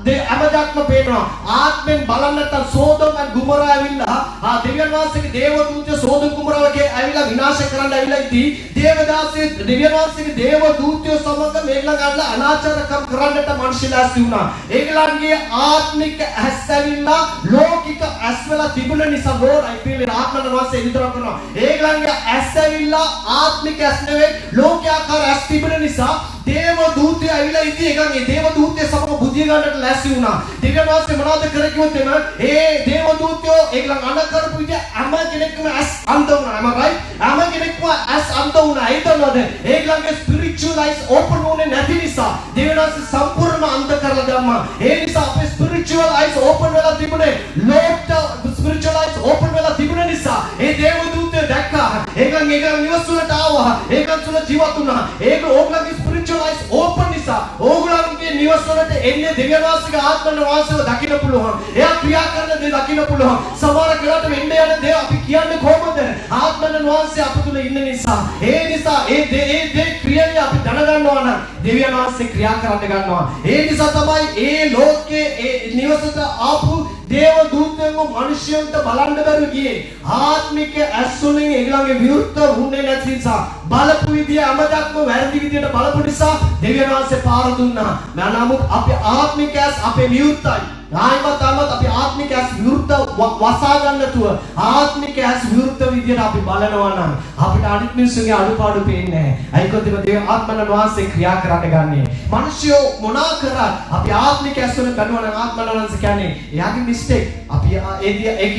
අමජාත්ම පේනවා. ආත්මෙන් බලන්න නැත්නම් සෝදොම් and ගොමොරා ඇවිල්ලා දෙවියන් වහන්සේගේ දේව දූතය සෝදොම් ගොමොරාවගේ ඇවිල්ලා විනාශ කරන්න ඇවිල්ලා ඉදී දේවදාසී දෙවියන් වහන්සේගේ දේව දූතයෝ සමග මේගොල්ලන් අල්ලා අනාචාරකම් කරන්නට මිනිස්සුලා ඇස් වුණා. ඒගොල්ලන්ගේ ආත්මික ඇස් ඇවිල්ලා ලෞකික ඇස් වල තිබුණ නිසා Lord I feel ආත්මන වාසේ විතර කරනවා. ඒගොල්ලන්ගේ ඇස් ඇවිල්ලා ආත්මික ඇස් නෙවෙයි ලෝකාකාර ඇස් තිබුණ නිසා දේව දූතය ඇවිල්ලා ඉදී එකන් ඒ දේව දූතය සමග බුදිය ගන්නට ලෑස්ති වුණා. දෙවියන් වහන්සේ මොනවද කරේ කිව්වොත් එම ඒ දේව දූතයෝ ඒගොල්ලන් අණ කරපු විදිහ හැම කෙනෙක්ම ඇස් අන්ධ වුණා. am I right? හැම කෙනෙක්ම ඇස් අන්ධ වුණා. ඒ දන්නවද? ඒගොල්ලන්ගේ spiritual eyes open වුණේ නැති නිසා දෙවියන් වහන්සේ සම්පූර්ණ අන්ධ කරලා දැම්මා. ඒ නිසා අපේ spiritual eyes open වෙලා තිබුණේ ලෝකත spiritual eyes open වෙලා තිබුණ නිසා ඒ දේව දූතය දැක්කා. ඒගොල්ලන් නිවස් වලට ආවා. ඒගොල්ලන් තුල ජීවත් වුණා. ඒක ඕගොල්ලන්ගේ spiritual eyes open නිසා ඕගොල්ලන්ගේ නිවස් වලට එන්නේ දෙවියන් වහන්සේගේ ආත්මන වාසව දකින්න පුළුවන්. එයා ක්‍රියා කරන දේ දකින්න පුළුවන්. සමහර වෙලාවට වෙන්න යන දේ අපි කියන්නේ කොහොමද? ආත්මන වාසය අප තුල ඉන්න නිසා. ඒ නිසා ඒ දේ ක්‍රියාවේ අපි දැනගන්නවා නම් දෙවියන් වහන්සේ ක්‍රියා කරන්න ගන්නවා. ඒ නිසා තමයි ඒ ලෝකයේ ඒ නිවසට ආපු දේව දූතයන්ව මිනිසයන්ට බලන්න බැරුව ගියේ. ආත්මික ඇස් වලින් ඒගොල්ලන්ගේ විරුද්ධ වුණේ නැති නිසා බලපු විදිය අමදක්ම වැරදි විදියට බලපු නිසා දෙවියන් වහන්සේ පාර දුන්නා. නමුත් අපේ ආත්මික ඇස් අපේ විරුද්ධයි. ආයිමත් අපි ආත්මික ඇස් විරුද්ධ වසා ගන්නතුව ආත්මික ඇස් විරුද්ධ විදියට අපි බලනවා නම් අපිට අනිත් මිනිස්සුන්ගේ අඩුපාඩු පේන්නේ නැහැ. අයිකොත් මේ ආත්මන වාසය ක්‍රියා කරන්න ගන්නේ. මිනිස්සු මොනා කරත් අපි ආත්මික ඇස් වලින් බලනවා නම් ආත්මන වාසය කියන්නේ එයාගේ මිස්ටේක්. අපි ඒක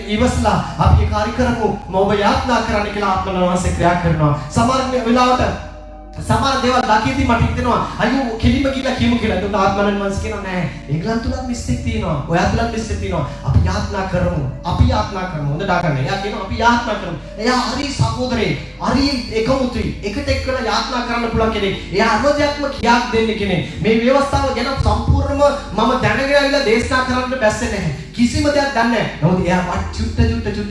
ඉවසලා අපි ඒ කාර්ය කරමු. මොබ යාත්නා කරන්න කියලා ආත්මන වාසය ක්‍රියා කරනවා. සමහර වෙලාවට සමහර දේවල් දකිද්දි මට හිතෙනවා අයියෝ කෙලිම කියලා කියමු කියලා. ඒකට ආත්මන වාසය කියනවා නෑ. ඒගලන් තුලත් මිස්ටේක් තියෙනවා. ඔයා තුලත් මිස්ටේක් තියෙනවා. අපි යාත්නා කරමු. හොඳ දාගන්න. එයා කියනවා අපි යාත්නා කරමු. එයා හරි සහෝදරේ. හරි එකමුතුයි. එකට එක්කලා යාත්නා කරන්න පුළුවන් කෙනෙක්. එයා අනුදයක්ම කියක් දෙන්න කෙනෙක්. මේ ව්‍යවස්ථාව ගැන සම්පූර්ණම මම දැනගෙන ආවිලා දේශනා කරන්න බැස්සේ නැහැ. කිසිම දෙයක් දන්නේ නැහැ. නමුත් එයා චුට්ට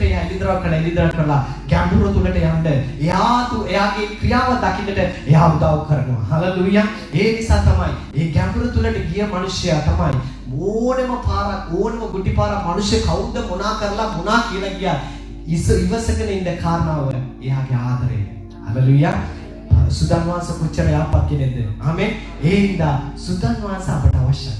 එයා ඉදිරියට කරලා ගැඹුරු තුලට යන්න. එයාගේ ක්‍රියාව දකින්නට එයා උදව් කරනවා. හලෙලූයා. ඒ නිසා තමයි මේ ගැඹුරු තුලට ගිය මිනිසයා තමයි ඕනෙම පාරක් ඕනෙම ගුටි පාරක් මිනිස්සු කවුද මොනා කරලා මොනා කියලා ගියා ඉවසගෙන ඉන්න කාරණාව එයාගේ ආදරය. හලෙලූයා. සුදන් වාස කොච්චර යාපක් කෙනෙක්ද? ආමෙන්. ඒ හින්දා සුදන් වාස අපට අවශ්‍යයි.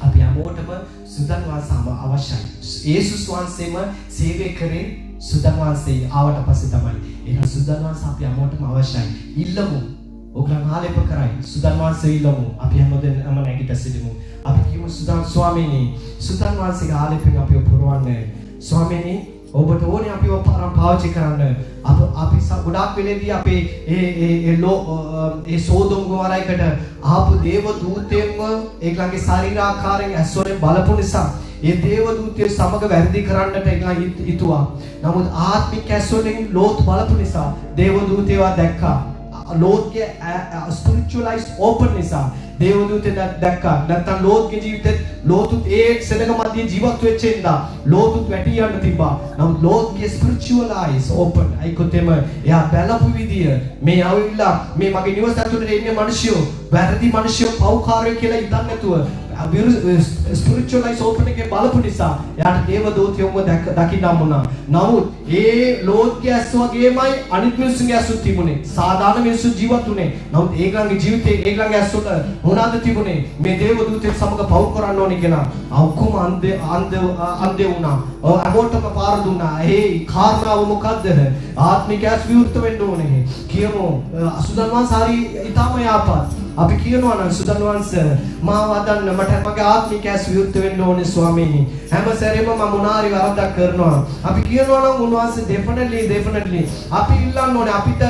අපි හැමෝටම සුදන් වාස අවශ්‍යයි. යේසුස් වහන්සේම සේවය කරේ සුදන් වාසයේ ආවට පස්සේ තමයි. එහෙනම් සුදන් වාස අපි හැමෝටම අවශ්‍යයි. ඉල්ලමු. ඔගලන් ආලේප කරයි. සුදන් වාසයේ ඉල්ලමු. අපි හැමෝටම නැගිට සිටමු. අපි කියමු සුදන් ස්වාමීනි සුදන් වාසයේ ආලේපෙන් අපිව පුරවන්නේ. ස්වාමීනි ඔබට ඕනේ අපිව පාවිච්චි කරන්න. අපි ගොඩාක් වෙලේදී අපේ ඒ සෝදොම් ගොමොරායකට ආපු දේව දූතයන්ව ඒගොල්ලන්ගේ ශරීරාකාරයෙන් ඇස්වලින් බලපු නිසා ඒ දේව දූතයෝ සමග වැරදි කරන්නට ඒගොල්ලන් හිතුවා. නමුත් ආත්මික ඇස්වලින් ලෝත් බලපු නිසා දේව දූතයෝ දැක්කා. ලෝත්ගේ spiritual eyes open නිසා දේව දූතයෝ දැක්කා. නැත්නම් ලෝත්ගේ ජීවිතෙත් ලෝතුත් ඒ සෙනග මැදියේ ජීවත් වෙච්ච ඉඳා ලෝතුත් වැටි යන්න තිබ්බා. නමුත් ලෝත්ගේ spiritual eyes open. අයිකොතෙම එයා බැලපු විදිය මේ ආවිල්ලා මේ මගේ නිවස ඇතුළේ ඉන්න මිනිස්සු වැරදි මිනිස්සු පව්කාරයෝ කියලා හිතන්නේ නැතුව spiritual eyes open එකේ බලපු නිසා එයාට දේව දූතයෝම දකින්න හම්බුණා. නමුත් ඒ ලෝත්ගේ ඇස් වගේමයි අනිත් මිනිස්සුන්ගේ ඇස් තිබුණේ. සාමාන්‍ය මිනිස්සු ජීවත් වුණේ. නමුත් ඒගොල්ලන්ගේ ජීවිතේ ඒගොල්ලන්ගේ ඇස් වල මොනවාද තිබුණේ? මේ දේව දූතයන් සමග පව් කරන්න ඕනේ කියලා. ඔක්කොම අන්ධ වුණා. අමෝටම පාර දුන්නා. ඒ කාරණාව මොකද්ද? ආත්මික ඇස් විවෘත වෙන්න ඕනේ. කියමු අසුදන්වා සාරි ඊටම යාපත් අපි කියනවා නම් සුදන් වහන්සේ මාව අදන්න මට මගේ ආත්මික ඇස් විවෘත වෙන්න ඕනේ ස්වාමීනි. හැම සැරේම මම මොනාරි වරදක් කරනවා. අපි කියනවා නම් උන්වහන්සේ definitely අපි ඉල්ලන්න ඕනේ අපිට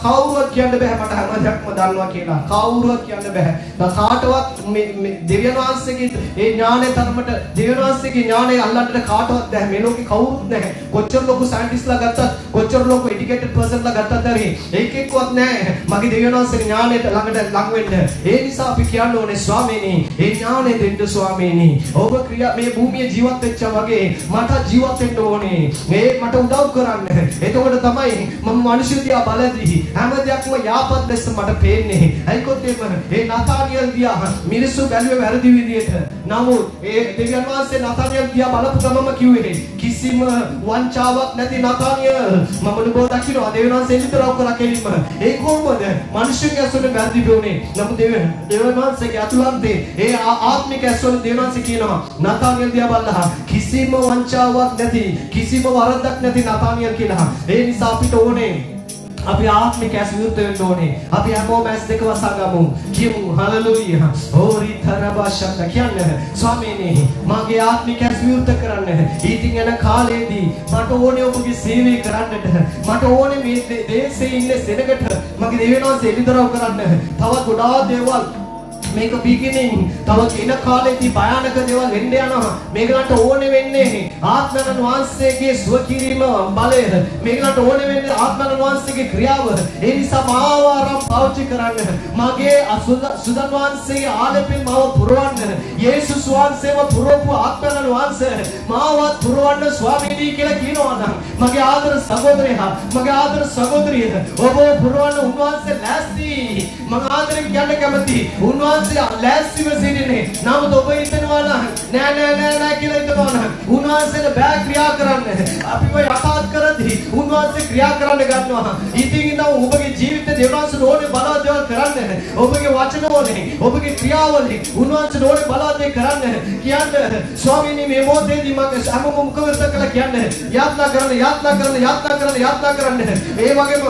කවුරුවත් කියන්න බෑ මට හැම දෙයක්ම දන්නවා කියලා. කවුරුවත් කියන්න බෑ. කාටවත් මේ දෙවියන් වහන්සේගේ ඒ ඥානය තරමට දෙවියන් වහන්සේගේ ඥානය අල්ලන්නට කාටවත් බෑ. මේ ලෝකේ කවුරුත් නැහැ. කොච්චර ලොකු සයන්ටිස්ට්ලා ගත්තත් කොච්චර ලොකු එඩියුකේටඩ් පර්සන්ලා ගත්තත් හරි ඒකෙක්වත් නැහැ. මගේ දෙවියන් වහන්සේගේ ඥානයට ළඟට ලඟ වෙන්න. ඒ නිසා අපි කියන්න ඕනේ ස්වාමීනි ඒ ඥානය දෙන්න ස්වාමීනි. ඔබ මේ භූමියේ ජීවත් වෙච්ච වගේ මට ජීවත් වෙන්න ඕනේ. මේ මට උදව් කරන්න. එතකොට තමයි මම මිනිස්සු දිහා බලද්දී හැම දෙයක්ම යාපත් ලෙස මට පේන්නේ. ඒකත් ඒ නතානියල් දිහා මිනිස්සු බැලුවේ වැරදි විදියට. නමුත් ඒ දෙවියන් වහන්සේ නතානියල් දිහා බලපු ගමම කිව්වේ කිසිම වංචාවක් නැති නතානියල් මම නුඹව දකිනවා. දෙවියන් වහන්සේ විතරක් කරා කෙලින්ම. ඒ කොහොමද මිනිස්සුන්ගේ ඇස්වල වැරදි වෙන්නේ? නමුත් දෙවියන් වහන්සේගේ අතුලන්තේ ඒ ආත්මික ඇස්වල දෙවියන් වහන්සේ කියනවා නතානියල් දිහා බලලා කිසිම වංචාවක් නැති කිසිම වරදක් නැති නතානියල් කියලා. ඒ නිසා අපිට ඕනේ අපි ආත්මික ඇස් විවෘත වෙන්න ඕනේ. අපි හැමෝම ඇස් දෙක වසගමු. කියමු හලෙලූයා. ඕරි තරබෂත කියන්නේ ස්වාමීනි මගේ ආත්මික ඇස් විවෘත කරන්න. ඊටින් යන කාලේදී මට ඕනේ ඔබගේ සේවය කරන්නට. මට ඕනේ මේ දේශේ ඉන්න සෙනගට මගේ දෙවියන් වහන්සේ එළිදරව් කරන්න. තවත් ගොඩාක් දේවල් මේක beginning තව කින කාලේදී භයානක දේවල් වෙන්න යනවා. මේකට ඕනේ වෙන්නේ ආත්මයන් වහන්සේගේ සුව කිරීම බලය. මේකට ඕනේ වෙන්නේ ආත්මයන් වහන්සේගේ ක්‍රියාව. ඒ නිසා මාව ආරම් පාවිච්චි කරන්න. මගේ සුදන් වහන්සේගේ ආලපෙන් මාව පුරවන්න. යේසුස් වහන්සේව පුරවපු ආත්මයන් වහන්සේ මාවත් පුරවන්න ස්වාමීනි කියලා කියනවා නම් මගේ ආදර සහෝදරයා මගේ ආදර සහෝදරිය ඔබ පුරවන්න උන්වහන්සේ ලෑස්ති. මම ආදරෙන් කියන්න කැමතියි. උන්වහන්සේ ලෑස්තිව සිටින්නේ. නමුත් ඔබ හිතනවා නෑ කියලා හිතනවා නම් උන්වහන්සේට බෑ ක්‍රියා කරන්න. අපිව යටාත් කරද්දී උන්වහන්සේ ක්‍රියා කරන්න ගන්නවා. ඉතින් ඉතින් ඔබගේ ජීවිතේ දෙවියන්සට ඕනේ බලවත් දේවල් කරන්න. ඔබගේ වචන ඕනේ ඔබගේ ක්‍රියාවලින් උන්වහන්සේට ඕනේ බලවත් දේ කරන්න. කියන්න ස්වාමීනි මේ මොහොතේදී මම හැමෝම මුඛවර්ත කළා කියන්න. යාත්නා කරන්න. ඒ වගේම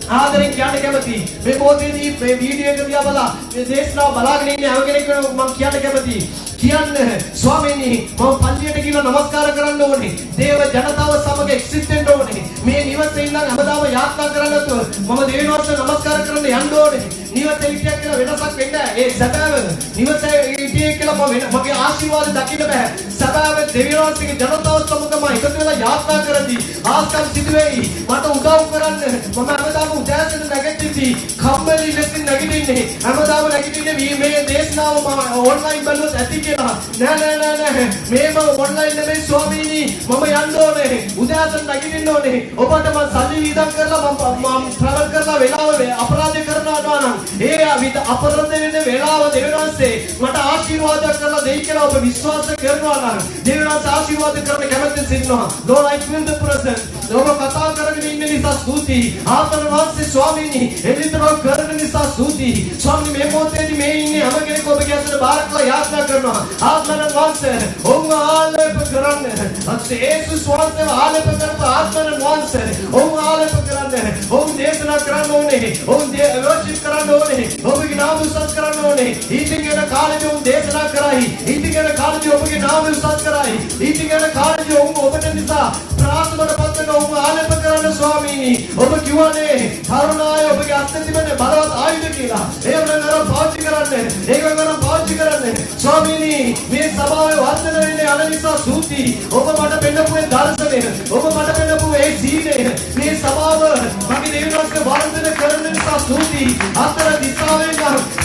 ආදරෙන් කියන්න කැමති. මේ මොහොතේදී මේ වීඩියෝ එක දිහා බලලා මේ දේශනාව බලාගෙන ඉන්න හැම කෙනෙක්ම මම කියන්න කැමති. කියන්න ස්වාමීනි මම පල්ලියට ගිහින් නමස්කාර කරන්න ඕනේ. දේව ජනතාව සමග එක්සිට් වෙන්න ඕනේ. මේ නිවසේ ඉන්න හැමදාම යාත්‍රා කරන්න නැතුව මම දෙවියන් වහන්සේට නමස්කාර කරන්න යන්න ඕනේ. නිවසේ හිටියක් කියලා වෙනසක් වෙන්න ඒ සැබෑව නිවසේ හිටියේ කියලා මගේ ආශිර්වාද දකින්න බෑ. සැබෑව දෙවියන් වහන්සේගේ ජනතාව සමගම එකතු වෙලා යාත්‍රා කරද්දී ආස්කම් සිදු වෙයි. මට උදව් කරන්න. මම හැමදාම උදෑසන නැගිටිද්දී කම්මැලි ලෙසින් නැගිටින්නේ. හැමදාම නැගිටින්නේ මේ දේශනාව මම ඔන්ලයින් බලුවත් ඇති කියලා. නෑ මේම ඔන්ලයින් නෙමෙයි ස්වාමීනි මම යන්න ඕනේ. උදෑසන නැගිටින්න ඕනේ. ඔබට මම සල්ලි වියදම් කරලා මම ට්‍රැවල් කරලා වෙලාව අපරාධ කරනවා නම් ඒ අපරාධ වෙන වෙලාව දෙවියන් වහන්සේ මට ආශිර්වාද කරලා දෙයි කියලා ඔබ විශ්වාස කරනවා නම් දෙවියන් වහන්සේ ආශිර්වාද කරන්න කැමති සිටිනවා. Lord I feel the presence. ඔබ කතා කරගෙන ඉන්න නිසා ස්තුතියි. ආත්මන වහන්සේ ස්වාමීනි එළිතරව කරන නිසා ස්තුතියි. ස්වාමීනි මේ මොහොතේදී මේ ඉන්නේ හැම කෙනෙක් ඔබගේ අතට බාර කරලා යාත්‍රා කරනවා. ආත්මන වහන්සේ ඔබ ආලේප කරන්න. යේසුස් වහන්සේ ආලේප කරපු ආත්මන වහන්සේ ඔබ ආලේප කරන්න. ඔබ දේශනා කරන්න ඕනේ. ඔබ වර්ෂිප් කරන්න ඕනේ. ඔබගේ නාම උසස් කරන්න ඕනේ. ඊටින් යන කාලේදී ඔබ දේශනා කරයි. ඊටින් යන කාලේදී ඔබගේ නාම උසස් කරයි. ඊටින් යන කාලේදී ඔබට නිසා ප්‍රාර්ථනා පත්‍රන ඔබ ආලේප කරන්න ස්වාමීනි. ඔබ කිව්වනේ කරුණාය ඔබගේ අත්දැකීම් තිබෙන බලවත් ආයුධ කියලා. ඒක නරම පාවිච්චි කරන්න. ඒක නරම පාවිච්චි කරන්න. ස්වාමීනි මේ සභාවේ වර්ධන වෙන්නේ අන නිසා සූති. ඔබ මට පෙන්නපු ඒ දර්ශනය. ඔබ මට පෙන්නපු ඒ සීලය. මේ සභාව මගේ දෙවියන්ගේ වර්ධන කරන නිසා සූති. අතර දිශාවෙන්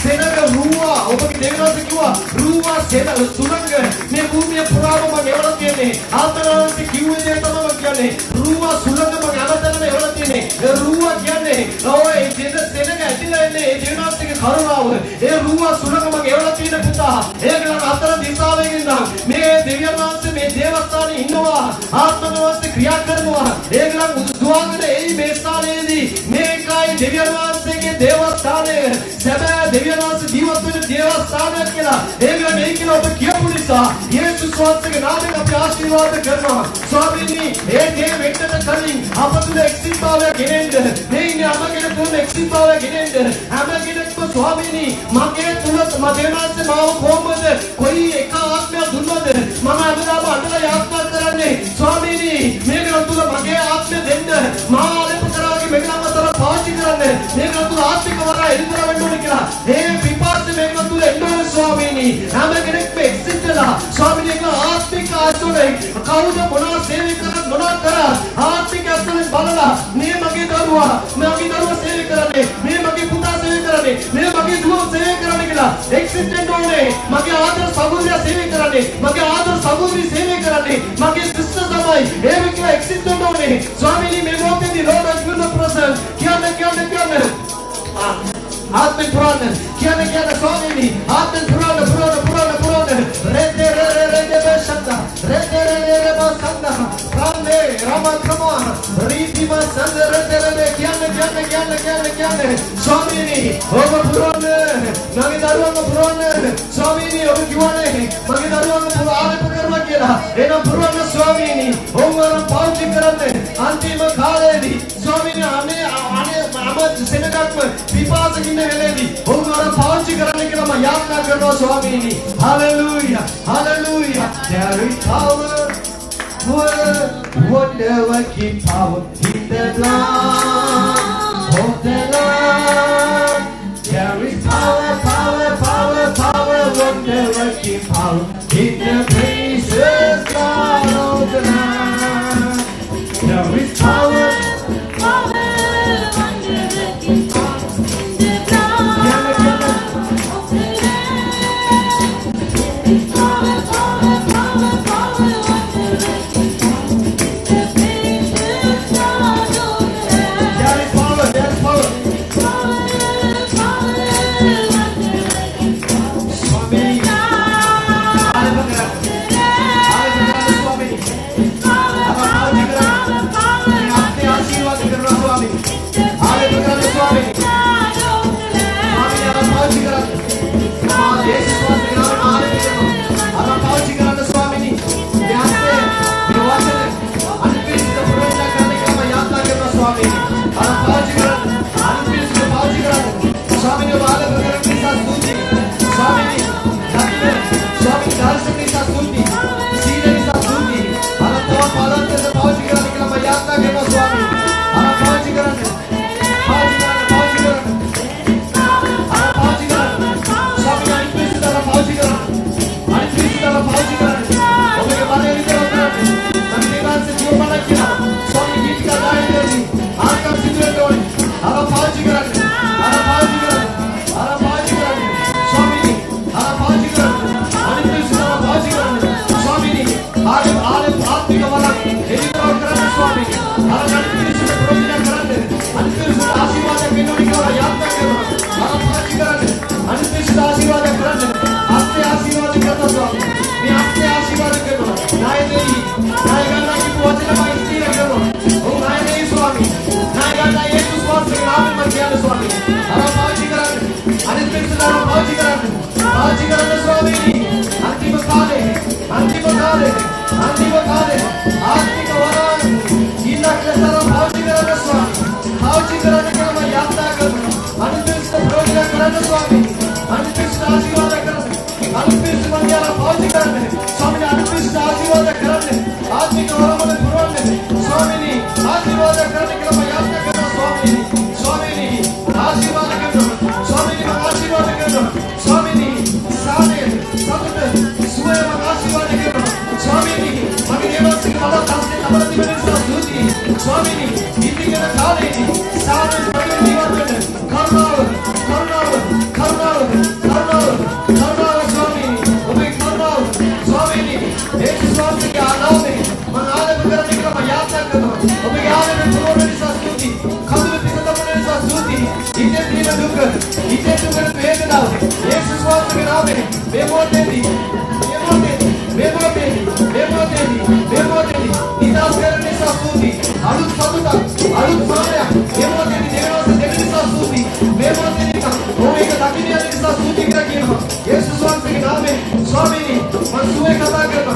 සෙනග රුවා ඔබගේ දෙවියන්ගේ කිව්වා රුවා සෙනග සුරංග මේ භූමිය පුරාම මම එවලා තියෙන්නේ. ආතරවන්සේ කිව්වේ දේ තමයි කියන්නේ. රුවා සුරංග මම අමතනම එවලා තියෙන්නේ. ඒ රුවා කියන්නේ ඔය සෙනග ඇතිලා ඉන්නේ ඒ දෙවියන්ගේ කරුණාව. ඒ රුවා සුරංග මම එවලා තියෙන පුතා. ඒගොල්ලන් අතර දිශාවෙන් ඉඳන් මේ දෙවියන් වහන්සේ මේ දේවස්ථානයේ ඉන්නවා. ආත්මන වහන්සේ ක්‍රියා කරනවා. ඒගොල්ලන් දුවගෙන එයි මේ ස්ථානයේදී මේකයි දෙවියන් වහන්සේගේ දේවස්ථානය. සැබෑ දෙවියන් වහන්සේ ජීවත් වෙන දේවස්ථානය ස්ථානයක් කියලා ඒගොල්ලෝ මේ කියලා ඔබ කියපු නිසා යේසුස් වහන්සේගේ නාමයෙන් අපි ආශිර්වාද කරනවා ස්වාමීනි ඒ දේ වෙන්නට කලින් අප තුළ එක්සිතාවය ගෙනෙන්න මේ ඉන්නේ අපගේ තුළ එක්සිතාවය ගෙනෙන්න හැම කෙනෙක්ම ස්වාමීනි මගේ තුළ මදේනාසේ මාව කොහොමද කොයි එක ආත්මයක් දුන්නද මම අදලාම අදලා යාත්‍රා කරන්නේ ස්වාමීනි මේක තුළ මගේ ආත්මය දෙන්න මා ආලේප කරාගේ මේක අතර පාවිච්චි කරන්න මේක තුළ ආත්මික වරා එළිදර වෙන්න ඕනේ කියලා ඒ විපාක මේක තුළ එන්න ඕනේ ස්වාමීනි හැම කෙනෙක්ම එක්සිටලා ස්වාමීනි ඒක ආත්මික ආසෝනේ කවුද මොනවා සේවය කරත් මොනවා කරා ආත්මික ආසෝනේ බලලා මේ මගේ දරුවා සේවය කරන්නේ මේ මගේ පුතා සේවය කරන්නේ මේ මගේ දුව සේවය කරන්නේ කියලා එක්සිටෙන්ට් ඕනේ මගේ ආදර සහෝදරයා සේවය කරන්නේ මගේ ආදර සහෝදරි සේවය කරන්නේ මගේ සිස්ටර් තමයි ඒ විදිහට එක්සිටෙන්ට් ඕනේ ස්වාමීනි මේ මොකද Lord has given the present කියන්නේ ආත්මෙන් පුරාණ කියන්නේ ස්වාමීනි ආත්මෙන් පුරාණ රෙදේ බසන්දා රෙදේ බසන්දා ප්‍රාණේ රාමක්‍රම රීතිම සංදරදරේ කියන්නේ ස්වාමීනි ඔබ පුරාණ මගේ දරුවන්ව පුරාණ ස්වාමීනි ඔබ කිව්වනේ මගේ දරුවන්ව ආලේප කරනවා කියලා එනම් පුරාණ ස්වාමීනි ඔව්වරම් පාවිච්චි කරන්නේ අන්තිම කාලේදී ස්වාමීනි අනේ අමත් සෙනගක්ම විපාසකින් වෙලෙදී ඔව්වරම් පාවිච්චි කරන්න කියලා මම යාඥා කරනවා ස්වාමීනි hallelujah there is power wonder working power in the blood of the Lamb there is power wonder working power in the precious blood of the Lamb there is power wonder working power in the blood of the Lamb there is power wonder working Alut මේක දකින්න යන නිසා ස්තුති කියලා කියනවා. යේසුස් වහන්සේගේ නාමයෙන් ස්වාමීනි මම සුවේ කතා කරනවා.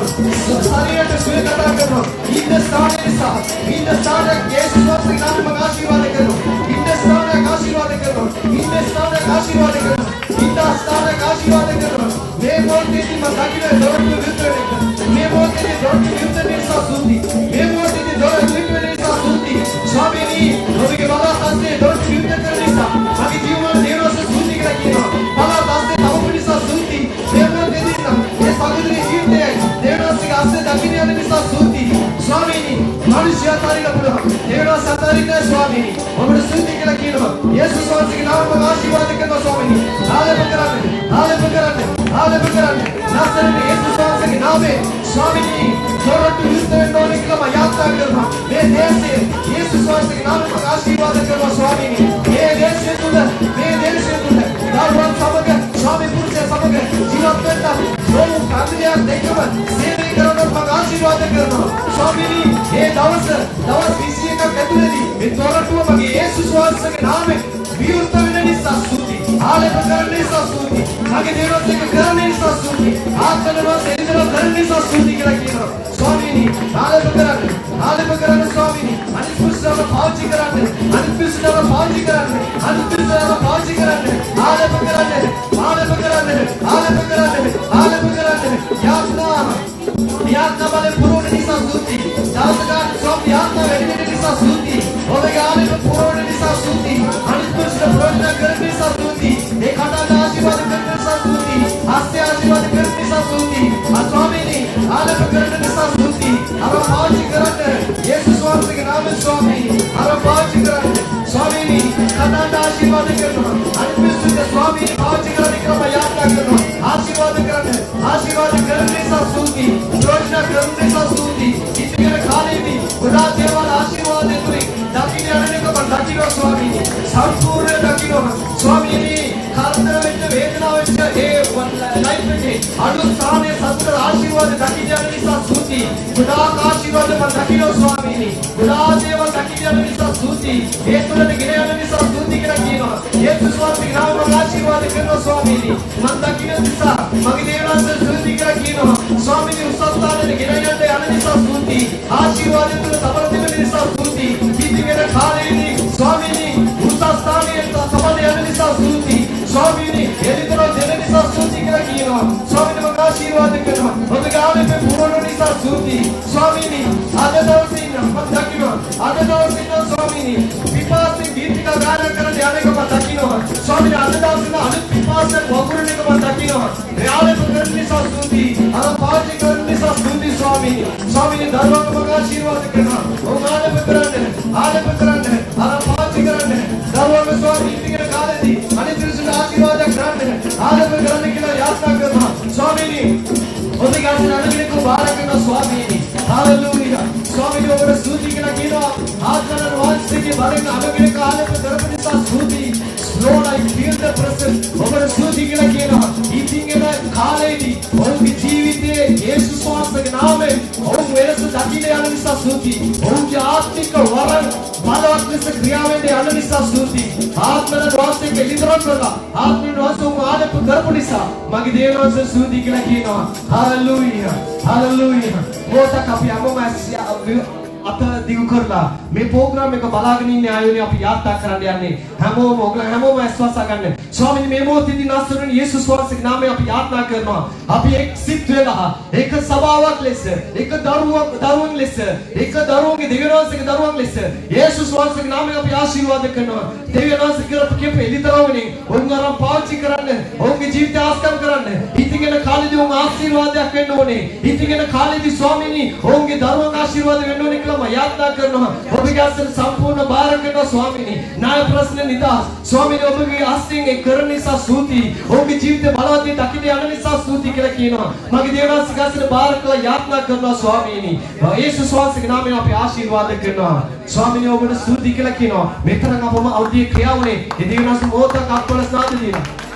ශරීරයට සුවේ කතා කරනවා. ඉන්න ස්ථානය නිසා ඉන්න ස්ථානයක් යේසුස් වහන්සේගේ නාමයෙන් මම ආශිර්වාද කරනවා. ඉන්න ස්ථානයක් ආශිර්වාද කරනවා. ඉන්න ස්ථානයක් ආශිර්වාද කරනවා. ඉන්න ස්ථානයක් ආශිර්වාද කරනවා. මේ මොහොතේදී මම දකින්න දොරටු විතර මේ මොහොතේදී දොරටු විතර නිසා ස්තුති. මේ මොහොතේදී දොරටු විතර නිසා ස්තුති. ස්වාමීනි ඔබගේ බලාපොරොත්තු දොරටු විතර කරන නිසා මගේ ජීවන දේවස ස්තුති කියලා කියනවා. බලාපොරොත්තු තවපු නිසා ස්තුති. මේ මොහොතේදී මේ සාගරේ ජීවිතයේ දේවසගේ ආස්සේ දකින්න යන නිසා ස්තුති. ස්වාමීනි මනුෂ්‍යතාරික පුළුවන්. දේවස අතරික ස්වාමීනි ඔබට ස්තුති කියලා කියනවා. යේසුස් වහන්සේගේ නාමයෙන් ආශිර්වාද කරනවා ස්වාමීනි. ආලේප කරන්නේ. नासरने यीशु स्वामी के नाम में स्वामी जी दौलत विस्तार होने के लिए यात्रा करना मैं देश से यीशु स्वामी के नाम में आशीर्वाद करना स्वामी ये देश से दारुण समग्र स्वामी पुरुष समग्र जीवन करना लोग कामयाब देखकर सेवा करना मग आशीर्वाद करना स्वामी ये दवस विषय का कहते हैं ये दौलत मग यीशु स्वामी के नाम में विरुद्ध विननी स्तुति आलेख करने स्तुति आगे देवों से करने स्तुति आत्मनिर्भर से इंद्र करने स्तुति के लिए स्वामी नी आलेख करने स्वामी नी अनिष्पुष्टव पावची करने आलेख करने यातना वाले पुरोने निसा स्तुति दासगान स्वामी यातना वेडिने निसा स्तुति ओलेगा आलेख पुरोने निसा स्तुति अनिष्पुष्टव प्रश्न करने निसा स्तुति एकांता आशीर्वाद करने निसा स्तुति हास्य आशीर्वाद करने निसा स्तुति स्वामी नी आलेख करने निसा स्तुति अरे पावची करने यीशु स्वामी के नाम में स्वामी अरे पावची करने स्वामी नी एकांता आशीर्वाद करने अनिष्पुष्टव स्वामी पावची करने के लिए यात्रा करना आशीर्वाद करने निसा स्तुति योजना करने निसा स्तुति इतने खाली भी खुदा देवाला आशीर्वाद देतुरी दाकिने आने को पर दाकिनो स्वामी संपूर्ण दाकिनो स्वामी नी खातर विच वेदना विच हे लाइफ विच अडु साने सत्तर आशीर्वाद दाकिने आने निसा स्तुति खुदा का आशीर्वाद पर दाकिनो स्वामी नी खुदा देवा दाकिने आने निसा स्तुति हे तुरंत गिरे आने निसा स्तुति के रखिनो यीशु स्वामी नाम में आशीर्वाद करनो स्वामी नी मन दाकिने निसा मगे देवना से स्तुति के रखिनो स्वामी नी उस्ताद गिरे आने निसा स्तुति आशीर्वाद तुरंत समर्थ में निसा स्तुति इतने खाली नी स्वामी नी उस्ताद ने समर्थ आने निसा स्तुति स्वामी नी यदि तो देने निसा स्तुति के रखिनो स्वामी ने मगे आशीर्वाद करनो मगे गाने पे पूर्ण निसा स्तुति स्वामी नी आदे दवसिन मग दाकिनो आदे दवसिन स्वामी नी पिपास गीत का गाना करने आने को मत दाकिनो स्वामी ने आदे दवसिन अनु पिपास वगुरने को मत दाकिनो आले करने निसा स्तुति अरे पावची करने निसा स्तुति स्वामी ने दरबार को मगे आशीर्वाद करना ओ आले करने अरे पावची करने दरबार में स्वामी इतने काले दी अने कृष्ण आशीर्वाद करने आले करने के लिए यात्रा करना स्वामी ने ओदी गाने अनगिने को बारक करना स्वामी ने हालेलुया स्वामी ने ओवर स्तुति के लिए आत्मा वास के बारे में अनगिने का आले करने निसा स्तुति Lord, I feel the presence over स्तुति के लिए इतने काले दी उनकी जीविते यीशु स्वामी के नाम में और मेरे से दाखिले आने निसा स्तुति उनके आत्मिक वरन बालवात्म से क्रिया में दे आने निसा स्तुति आत्मा वास के लिद्रों करना आत्मा वास को आले पर कर पुनिसा मगे देवना से स्तुति के लिए हालेलुया हालेलुया वो तक आप यामों में आता दिव करला मैं प्रोग्राम में को बलागनी ने आयो ने आप यात्रा करने यानी हमों ओगला हमों में विश्वास करने स्वामी ने मोती दिन आसुरन यीशु स्वामी के नाम में आप यात्रा करना आप एक सिद्ध वेला एक सभावक लेस एक दारुंग लेस एक दारुंग देवनास के दारुंग लेस यीशु स्वामी के नाम में आप आशीर्वाद करना देवनास के के पहली तरह ने उनका पावची करने उनके जीवित आस्कम करने इतने खाली दी उन आशीर्वाद करने ने इतने खाली दी स्वामी ने उनके दारुंग आशीर्वाद करने यात्रा करना ඔබගේ संपूर्ण भार करना स्वामी ने न्याय प्रश्न निदास स्वामी ने ඔබගේ आस्तिंग करने सा स्तुति ඔබගේ जीवित බලවත්ී දකින්න යන නිසා स्तुति කියලා කියනවා මගේ දේවනා සිකාසන भार කළ यात्रा करना स्वामी ने यीशु स्वामी के नाम में आप आशीर्वाद करना स्वामी ने ඔබට स्तुति කියලා කියනවා මෙතරම් අපම අවදී ක්‍රියාවනේ ඒ දේවනා මොහොතක් අපවල ස්නාත දෙනවා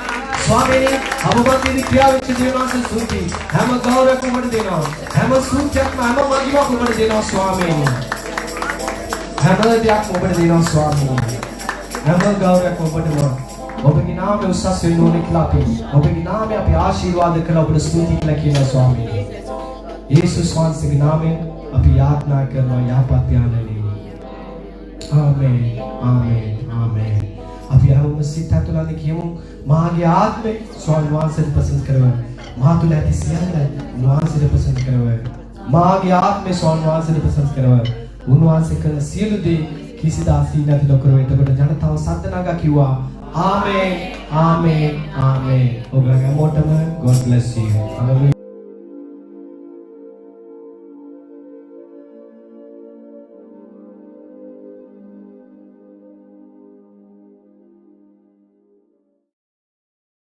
स्वामी ने अबोबती क्रिया विच देना से स्तुति हम गौरव को मत देना हम स्तुति हम महिमा को मत देना स्वामी हम त्याग को मत देना स्वामी हम गौरव को मत देना ඔබගේ නාමය උසස් වෙන්න ඕනේ කියලා අපි ඔබගේ නාමය අපි ආශිර්වාද කළා ඔබට ස්තුති කියලා කියනවා ස්වාමීනි. යේසුස් වහන්සේගේ නාමයෙන් අපි යාඥා කරනවා යහපත් යානනේ. ආමේන් ආමේන් ආමේන්. අපි ආවම සිත ඇතුළත කියමු මාගේ ආත්මේ ස්වාමීන් වහන්සේට ප්‍රසන්න කරවන්න. මා තුළ ඇති සියල්ල උන්වහන්සේට ප්‍රසන්න කරවන්න. මාගේ ආත්මේ ස්වාමීන් වහන්සේට ප්‍රසන්න කරවන්න. උන්වහන්සේ කරන සියලු දේ කිසිදාසී නැති නොකරව. එතකොට ජනතාව සද්ද නගා කිව්වා ආමේන් ආමේන් ආමේන්. ඔබ හැමෝටම God bless you. Hallelujah.